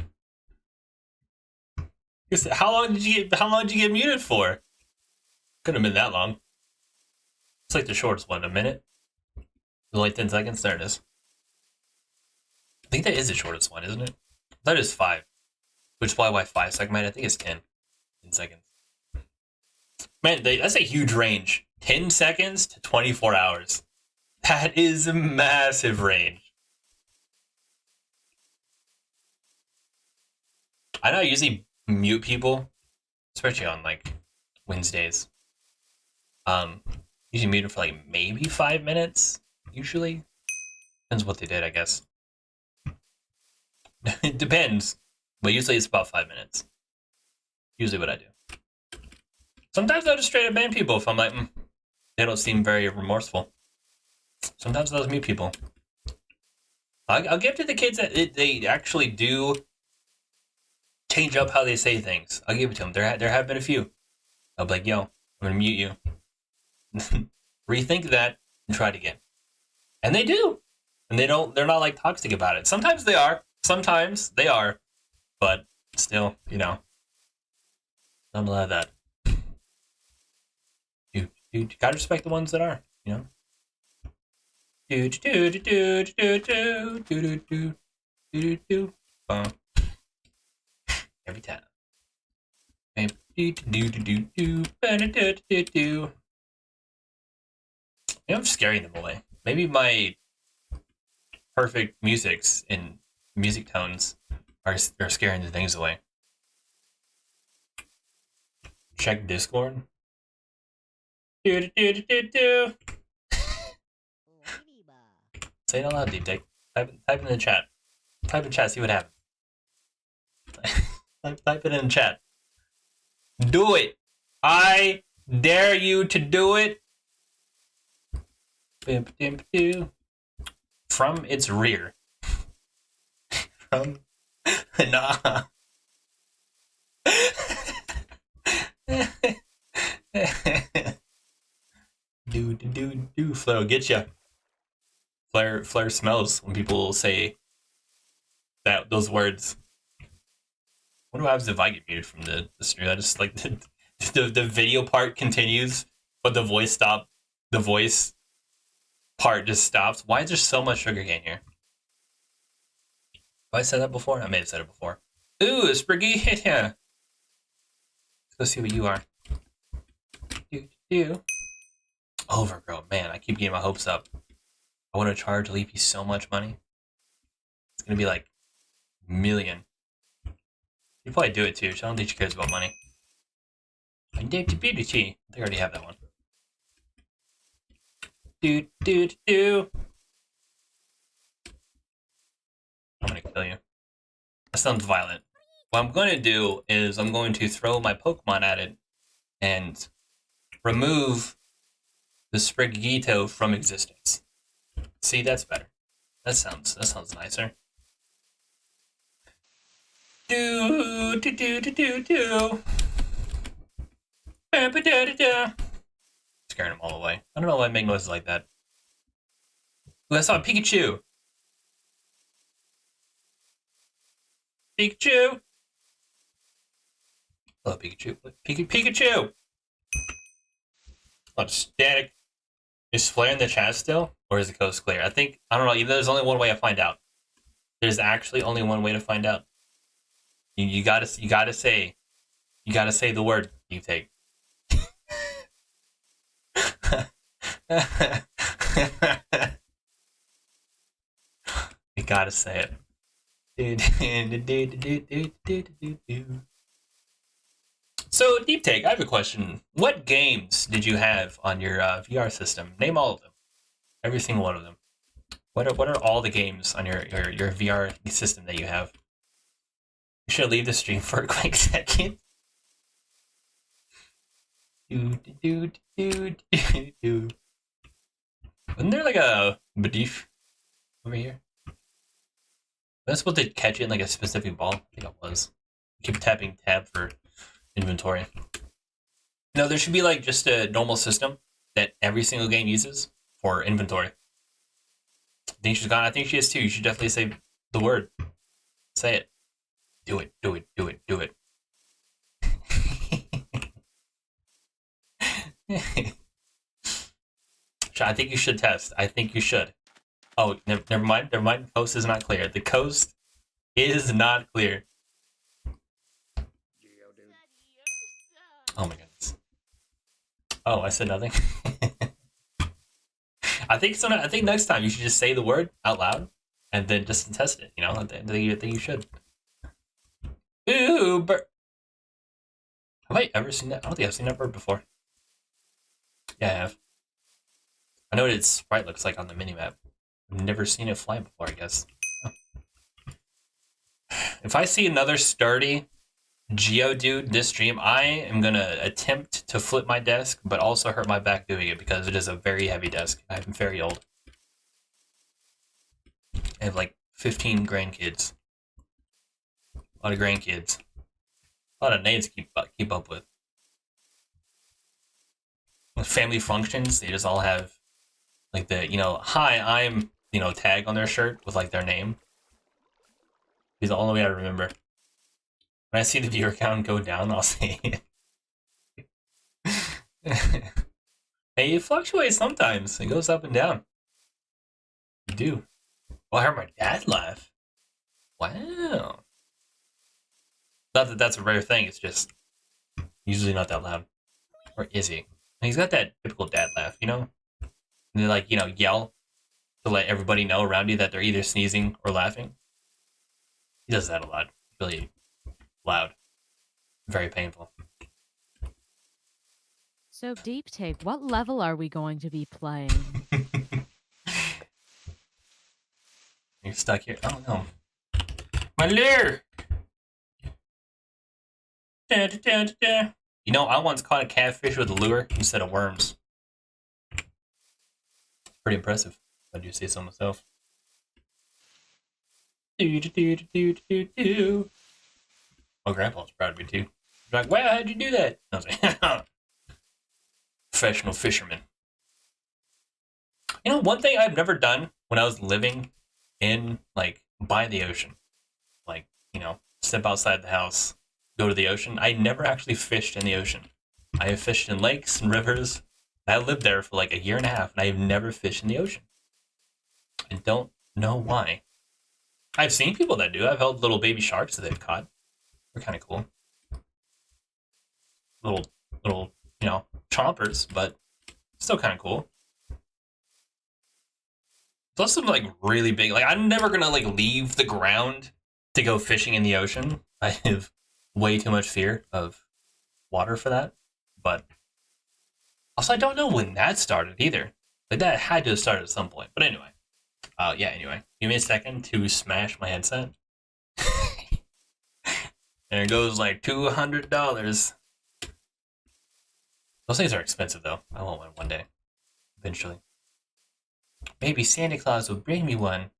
How long did you get muted for? Couldn't have been that long. It's like the shortest one, a minute. Like 10 seconds. There it is. I think that is the shortest one, isn't it? That is 5. Which is probably why 5 seconds. I think it's 10 seconds. Man, that's a huge range. 10 seconds to 24 hours. That is a massive range. I know I usually mute people, especially on like Wednesdays. Usually mute them for like maybe 5 minutes. Usually depends what they did, I guess. It depends, but usually it's about 5 minutes. Usually what I do. Sometimes I'll just straight up ban people if I'm like, they don't seem very remorseful. Sometimes I'll just mute people. I'll give to the kids that they actually do change up how they say things. I'll give it to them. There have been a few. I'll be like, yo, I'm gonna mute you. Rethink that and try it again. And they do. And they're not like toxic about it. Sometimes they are. But still, you know. Not a lot of that. You gotta respect the ones that are, you know. Every time. I'm scaring them away. Maybe my perfect musics and music tones are scaring the things away. Check Discord. Say it out loud, Deep Dick. Type it in the chat. Type in chat, see what happens. Type it in the chat. Do it! I dare you to do it! From its rear. From... Nah. Do Flare will get ya. Flare smells when people say those words. What happens if I get muted from the stream? I just like the video part continues, but the voice part just stops. Why is there so much sugarcane here? Have I said that before? I may have said it before. Ooh, a Spriggy. Yeah. Let's go see what you are. Overgrown. Man, I keep getting my hopes up. I want to charge Leafy so much money. It's going to be like $1 million. You probably do it too. So I don't think she cares about money. I think I already have that one. I'm going to kill you. That sounds violent. What I'm going to do is I'm going to throw my Pokemon at it and remove the Sprigito from existence. See, that's better. That sounds nicer. Scaring them all away. I don't know why I make noises like that. Ooh, I saw a Pikachu. Pikachu. Hello, Pikachu. Pikachu. Oh, static. Is Flare in the chat still? Or is the coast clear? I don't know. There's only one way to find out. There's actually only one way to find out. You gotta say the word you take. You gotta say it. So, Deep Take, I have a question. What games did you have on your VR system? Name all of them. Every single one of them. What are all the games on your VR system that you have? You should leave the stream for a quick second. Wasn't there like a Badif over here? Was I supposed to catch it in like a specific ball? I think it was. Keep tapping tab for inventory. No, there should be like just a normal system that every single game uses for inventory. I think she's gone. I think she is too. You should definitely say the word. Say it. Do it. Do it. Do it. Do it. I think you should test. I think you should. Oh, never mind. Never mind. Coast is not clear. The coast is not clear. Oh my goodness. Oh, I said nothing. I think next time you should just say the word out loud and then just test it. You know, I think you should. Uber. Have I ever seen that? I don't think I've seen that bird before. Yeah, I have. I know what its sprite looks like on the minimap. I've never seen it fly before, I guess. If I see another sturdy Geodude this stream, I am gonna attempt to flip my desk, but also hurt my back doing it because it is a very heavy desk. I'm very old. I have like 15 grandkids. A lot of grandkids. A lot of names to keep up with. Family functions, they just all have like the, hi, I'm, tag on their shirt with like their name. It's the only way I remember. When I see the viewer count go down, I'll say it. Hey, it fluctuates sometimes. It goes up and down. You do. Oh, I heard my dad laugh. Wow. Not that that's a rare thing, it's just usually not that loud. Or is he? He's got that typical dad laugh, And they like, yell to let everybody know around you that they're either sneezing or laughing. He does that a lot. Really loud. Very painful. So, Deep Take, what level are we going to be playing? You're stuck here. Oh no. My lure! Da, da, da, da, da. I once caught a catfish with a lure instead of worms. Pretty impressive, if I do say so myself. Do, do, do, do, do, do. My grandpa was proud of me too. He's like, wow, how'd you do that? I was like, professional fisherman. One thing I've never done when I was living in, by the ocean, step outside the house, go to the ocean. I never actually fished in the ocean. I have fished in lakes and rivers. I lived there for like a year and a half, and I have never fished in the ocean. I don't know why. I've seen people that do. I've held little baby sharks that they've caught. They're kind of cool. Little, chompers, but still kind of cool. Plus some really big, I'm never gonna leave the ground to go fishing in the ocean. I have way too much fear of water for that. But also I don't know when that started either. That had to have started at some point. But anyway. Anyway. Give me a second to smash my headset. There goes $200. Those things are expensive though. I want one day. Eventually. Maybe Santa Claus will bring me one.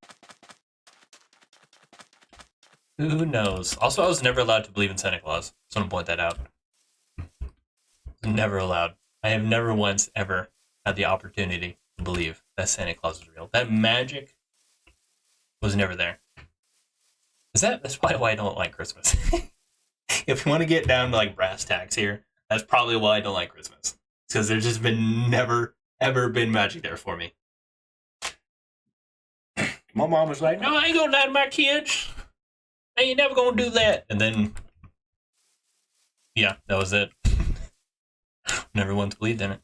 Who knows? Also, I was never allowed to believe in Santa Claus. Just want to point that out. Never allowed. I have never once ever had the opportunity to believe that Santa Claus is real. That magic was never there. That's probably why I don't like Christmas. If you want to get down to brass tacks here, that's probably why I don't like Christmas. It's because there's just been never, ever been magic there for me. My mom was like, no, I ain't gonna lie to my kids. I ain't never gonna do that. And then, yeah, that was it. Never once believed in it.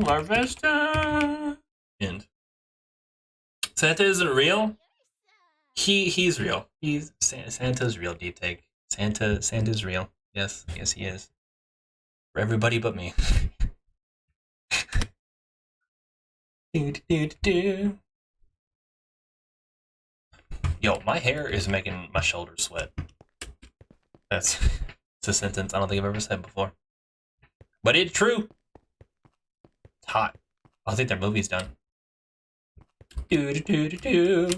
Larvesta. End. Santa isn't real? He's real. Santa's real, deep take. Santa's real. Yes, he is. For everybody but me. Yo, my hair is making my shoulders sweat. It's a sentence I don't think I've ever said before. But it's true. It's hot. I think their movie's done. Do do do do do.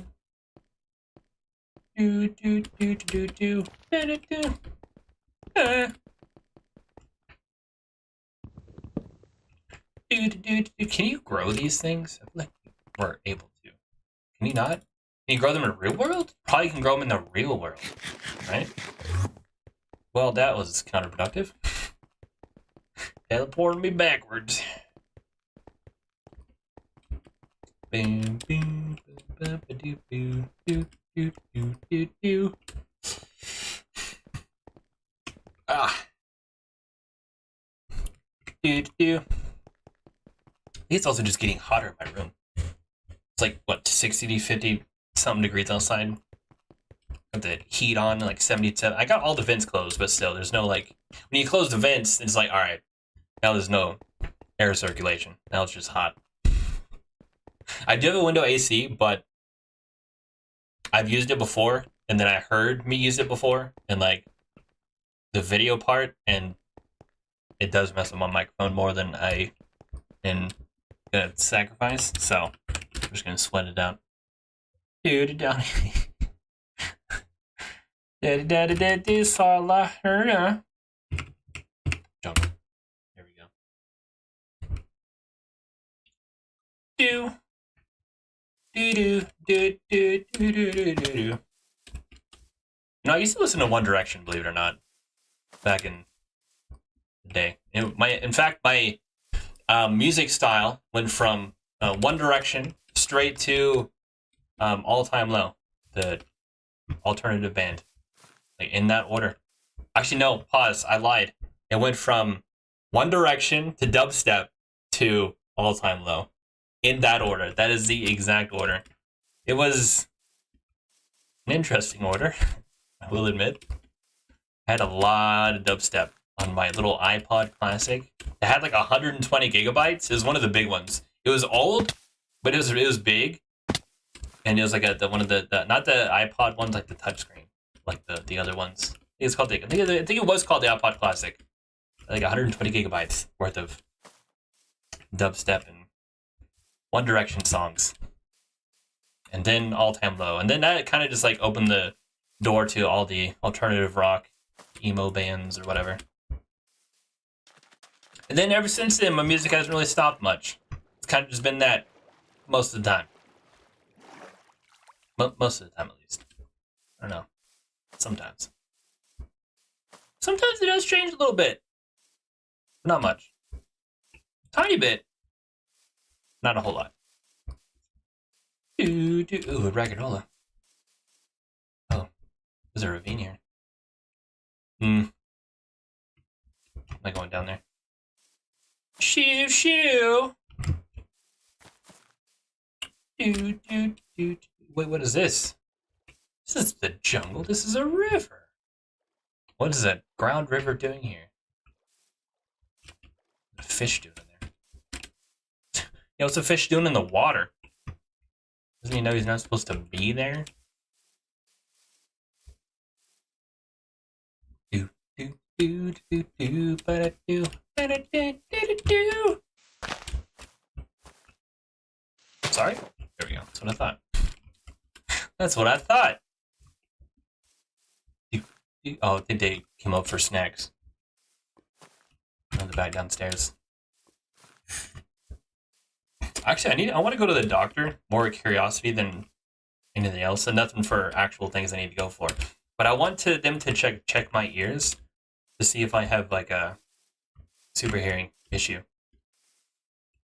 Do do do do do do do. Can you grow these things? I feel like we're able to. Can you not? Can you grow them in the real world? Probably can grow them in the real world, right? Well, that was counterproductive. Teleporting me backwards. Bam, bam, ba, ba, doo, doo, doo, doo, doo, doo, doo. Ah. Doo, doo. I think it's also just getting hotter in my room. It's like, what, 60 to 50 something degrees outside? Got the heat on, like 77. I got all the vents closed, but still, there's no, like, when you close the vents, it's like, alright, now there's no air circulation. Now it's just hot. I do have a window AC, but I've used it before, and then I heard me use it before, and like the video part, and it does mess with my microphone more than I am gonna sacrifice, so I'm just gonna sweat it out. Dude, down. Daddy, daddy, daddy, saw la her. Jump. There we go. Do. Do do do do do do do do. You know, I used to listen to One Direction, believe it or not, back in the day. In fact, my music style went from One Direction straight to All Time Low, the alternative band, like in that order. Actually, no, pause. I lied. It went from One Direction to dubstep to All Time Low. In that order. That is the exact order. It was an interesting order, I will admit. I had a lot of dubstep on my little iPod Classic. It had like 120 gigabytes. It was one of the big ones. It was old, but it was big. And it was like one of the not the iPod ones, like the touchscreen, like the other ones. I think it was called the iPod Classic. Like 120 gigabytes worth of dubstep and One Direction songs, and then All Time Low, and then that kind of just like opened the door to all the alternative rock, emo bands or whatever. And then ever since then, my music hasn't really stopped much. It's kind of just been that most of the time. Most of the time, at least. I don't know. Sometimes. Sometimes it does change a little bit. Not much. Tiny bit. Not a whole lot. Ooh, a Ragadola. Oh, there's a ravine here. Am I going down there? Shoo, shoo. Wait, what is this? This is the jungle. This is a river. What is that ground river doing here? What's a fish doing in there? Yo, what's a fish doing in the water? Doesn't he know he's not supposed to be there? Do do do do do ba do ba do do do. Sorry? There we go. That's what I thought. That's what I thought. Oh, I think they came up for snacks. On the back downstairs. Actually, I want to go to the doctor, more curiosity than anything else, and nothing for actual things I need to go for. But I want them to check my ears to see if I have like a super hearing issue.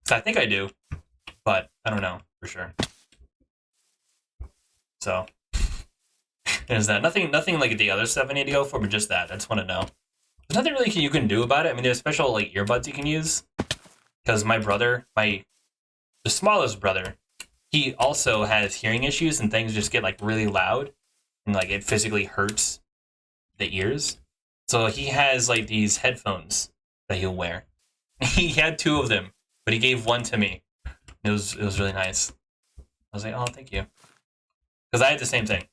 So I think I do, but I don't know for sure. So there's that. Nothing like the other stuff I need to go for, but just that. I just want to know. There's nothing really you can do about it. I mean, there's special like earbuds you can use. Because my brother, the smallest brother, he also has hearing issues and things just get like really loud and like it physically hurts the ears. So he has like these headphones that he'll wear. He had 2 of them, but he gave 1 to me. It was really nice. I was like, oh, thank you. Because I had the same thing.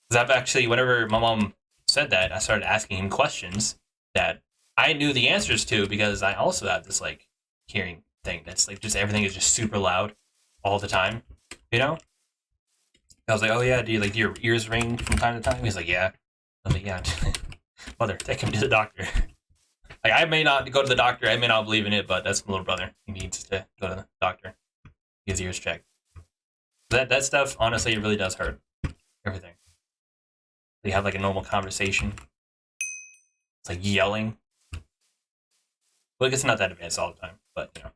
Because I've actually, whenever my mom said that, I started asking him questions that I knew the answers to because I also have this like hearing thing that's like just everything is just super loud all the time, you know? I was like, oh yeah, do your ears ring from time to time? He's like, yeah. I was like, yeah. Mother, take him to the doctor. Like, I may not go to the doctor, I may not believe in it, but that's my little brother. He needs to go to the doctor. Get his ears checked. That stuff, honestly, it really does hurt. Everything. They have like a normal conversation. It's like yelling. Well, I guess not that advanced all the time, but you know.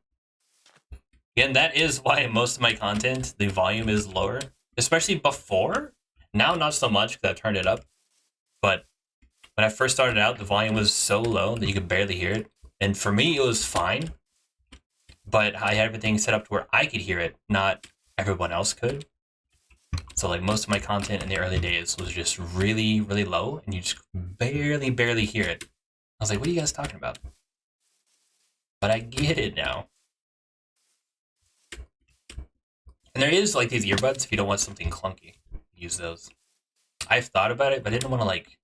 Again, that is why most of my content, the volume is lower, especially before. Now, not so much because I've turned it up, but when I first started out, the volume was so low that you could barely hear it. And for me, it was fine, but I had everything set up to where I could hear it, not everyone else could. So like most of my content in the early days was just really, really low, and you just barely hear it. I was like, what are you guys talking about? But I get it now. And there is like these earbuds if you don't want something clunky. Use those. I've thought about it, but I didn't want to like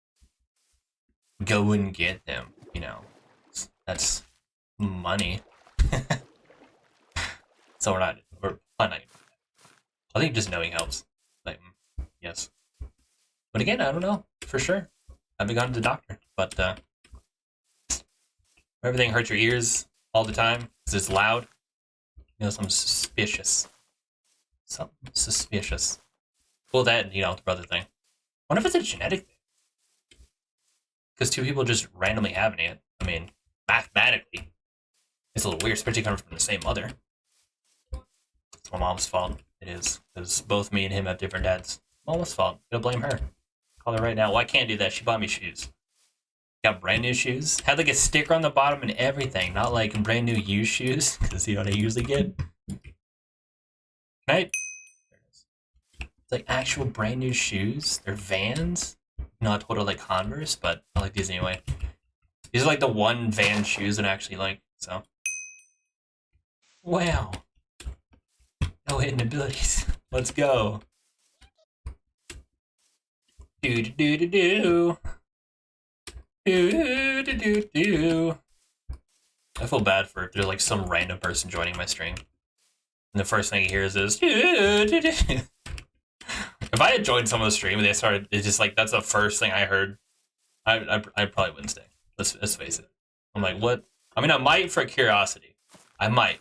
go and get them, you know. That's money. So we're planning on doing that. I think just knowing helps. Like, yes. But again, I don't know for sure. I haven't gone to the doctor, but everything hurts your ears all the time because it's loud. You know, something suspicious. Something suspicious. Well, that, you know, the brother thing. I wonder if it's a genetic thing. Because 2 people just randomly having it. I mean, mathematically, it's a little weird, especially coming from the same mother. It's my mom's fault. It is. Because both me and him have different dads. Mom's fault. Don't blame her. Call her right now. Well, I can't do that. She bought me shoes. Got brand new shoes. Had like a sticker on the bottom and everything. Not like brand new used shoes. Because you know what I usually get. Right? There it is. It's like actual brand new shoes. They're Vans. Not total like Converse, but I like these anyway. These are like the one Van shoes that I actually like. So. Wow. No hidden abilities. Let's go. Do do do do do. Do do do do. I feel bad for there's like some random person joining my stream, and the first thing he hears is do do do. If I had joined someone's stream and they started, it's just like that's the first thing I heard. I probably wouldn't stay. Let's face it. I'm like, what? I mean, I might for curiosity. I might.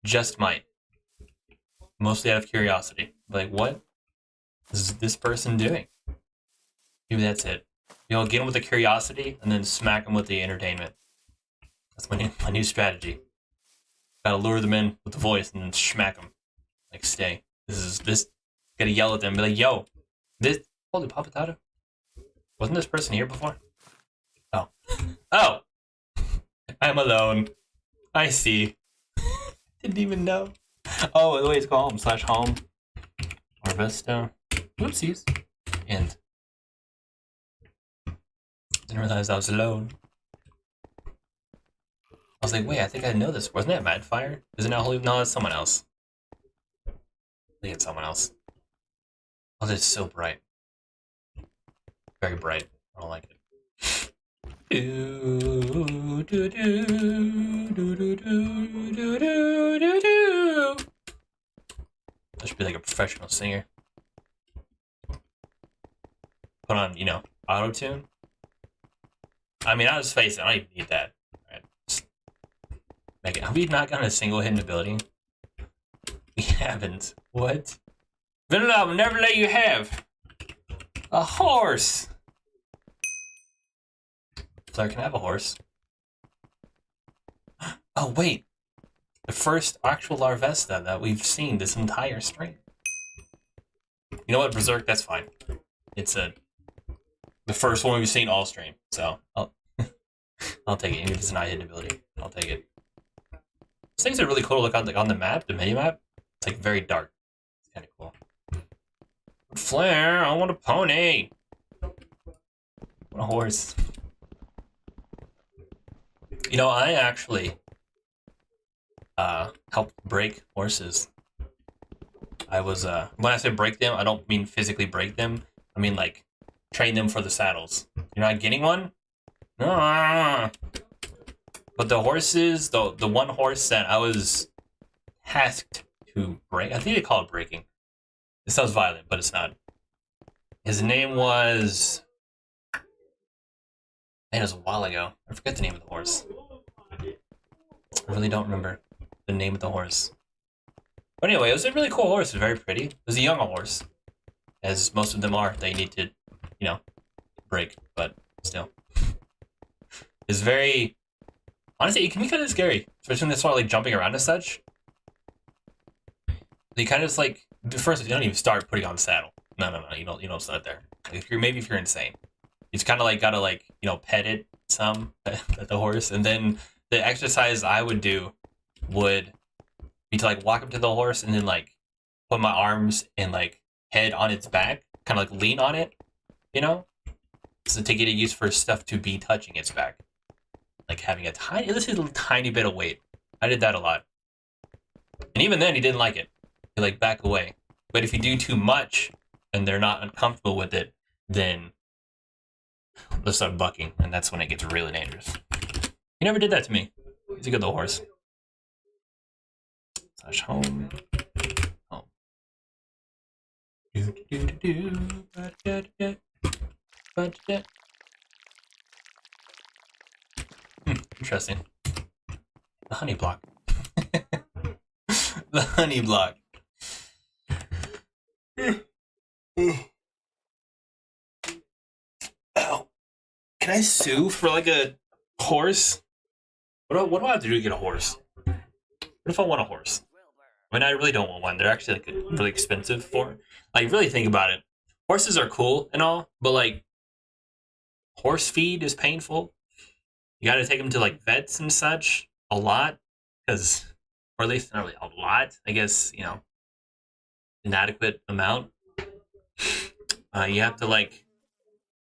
Just might. Mostly out of curiosity. Like, what is this person doing? Maybe that's it. You know, get them with the curiosity and then smack them with the entertainment. That's my new strategy. Gotta lure them in with the voice and then smack them. Like, stay. This. Gotta yell at them. Be like, yo, this. Holy Papa Tata. Wasn't this person here before? Oh. Oh! I'm alone. I see. Didn't even know. Oh, the way it's called home/home. Or Vista. Whoopsies. And didn't realize I was alone. I was like, wait, I think I know this. Wasn't that Madfire? Isn't that Holy? No, that's someone else. I think it's someone else. Oh, this is so bright. Very bright. I don't like it. Do, do, do, do, do, do, do, do, do, do. I should be like a professional singer. Put on, you know, auto-tune. I mean, I'll just face it, I don't even need that. Right. Make it. Have we not gotten a single hidden ability? We haven't. What? Vanilla, I will never let you have a horse. Sorry, can I have a horse? Oh, wait. The first actual Larvesta that we've seen this entire stream. You know what, Berserk? That's fine. It's the first one we've seen all stream, so I'll take it. Even if it's an eye hidden ability, I'll take it. These things are really cool to look on the map, the mini map. It's like very dark. It's kind of cool. Flare, I want a pony. I want a horse. You know, I actually helped break horses. I was when I say break them, I don't mean physically break them. I mean like train them for the saddles. You're not getting one? Ah. But the horses, the one horse that I was tasked to break, I think they call it breaking. It sounds violent, but it's not. His name was... Man, it was a while ago. I forget the name of the horse. I really don't remember the name of the horse. But anyway, it was a really cool horse. It was very pretty. It was a young horse. As most of them are. They need to, you know, break. But still. It's very... Honestly, it can be kind of scary. Especially when they start like jumping around and such. They kind of just like... First, you don't even start putting on the saddle. No. You don't start there. Like, if you're insane. You just kind of like gotta like, you know, pet it some, pet the horse. And then the exercise I would do would be to like walk up to the horse and then like put my arms and like head on its back, kind of like lean on it, you know, so to get it used for stuff to be touching its back, like having a tiny bit of weight. I did that a lot, and even then he didn't like it. He like back away. But if you do too much and they're not uncomfortable with it, then they'll start bucking, and that's when it gets really dangerous. He never did that to me. He's a good little horse. Slash home. Home. Interesting. The honey block. The honey block. Oh. Can I sue for like a horse? What do I have to do to get a horse? What if I want a horse? I mean, I really don't want one. They're actually like really expensive for. Like, really think about it. Horses are cool and all, but like, horse feed is painful. You got to take them to like vets and such a lot, because, or at least not really a lot. I guess, you know, inadequate amount. You have to like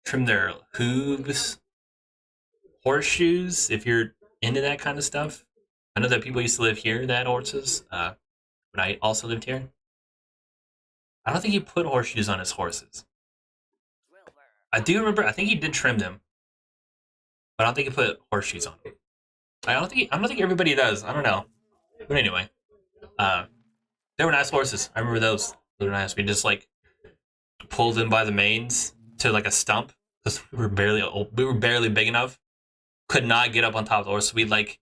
trim their hooves, horseshoes, if you're into that kind of stuff. I know that people used to live here that had horses. When I also lived here, I don't think he put horseshoes on his horses. I do remember. I think he did trim them, but I don't think he put horseshoes on them. I don't think everybody does. I don't know. But anyway, they were nice horses. I remember those. They were nice. We just like pulled them by the manes to like a stump because we were barely big enough. Could not get up on top of the horse. So we'd like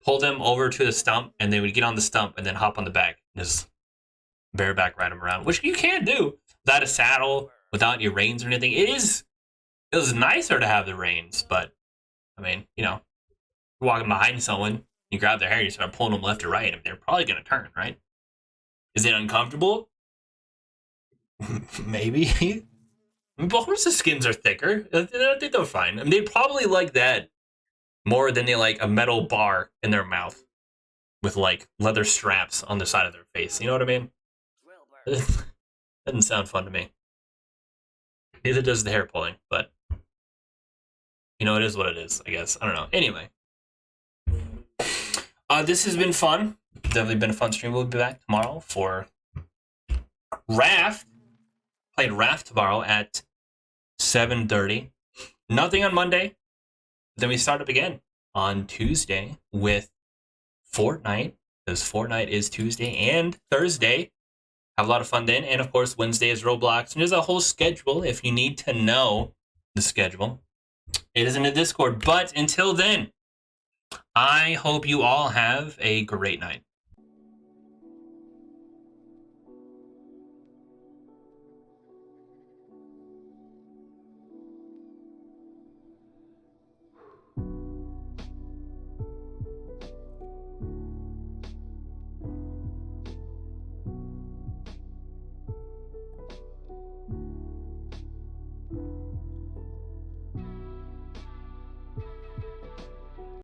pull them over to the stump, and then we'd get on the stump and then hop on the back and just bareback ride them around, which you can do without a saddle, without any reins or anything. It was nicer to have the reins, but I mean, you know, you're walking behind someone, you grab their hair, you start pulling them left or right, and they're probably gonna turn, right? Is it uncomfortable? Maybe. But horses' skins are thicker. I think they're fine. I mean, they probably like that more than they like a metal bar in their mouth with like leather straps on the side of their face. You know what I mean? Doesn't sound fun to me. Neither does the hair pulling, but you know, it is what it is, I guess. I don't know. Anyway. This has been fun. Definitely been a fun stream. We'll be back tomorrow for Raft. Played Raft tomorrow at 7:30. Nothing on Monday. Then we start up again on Tuesday with Fortnite, because Fortnite is Tuesday and Thursday. Have a lot of fun then. And of course, Wednesday is Roblox. And there's a whole schedule if you need to know the schedule. It is in the Discord. But until then, I hope you all have a great night.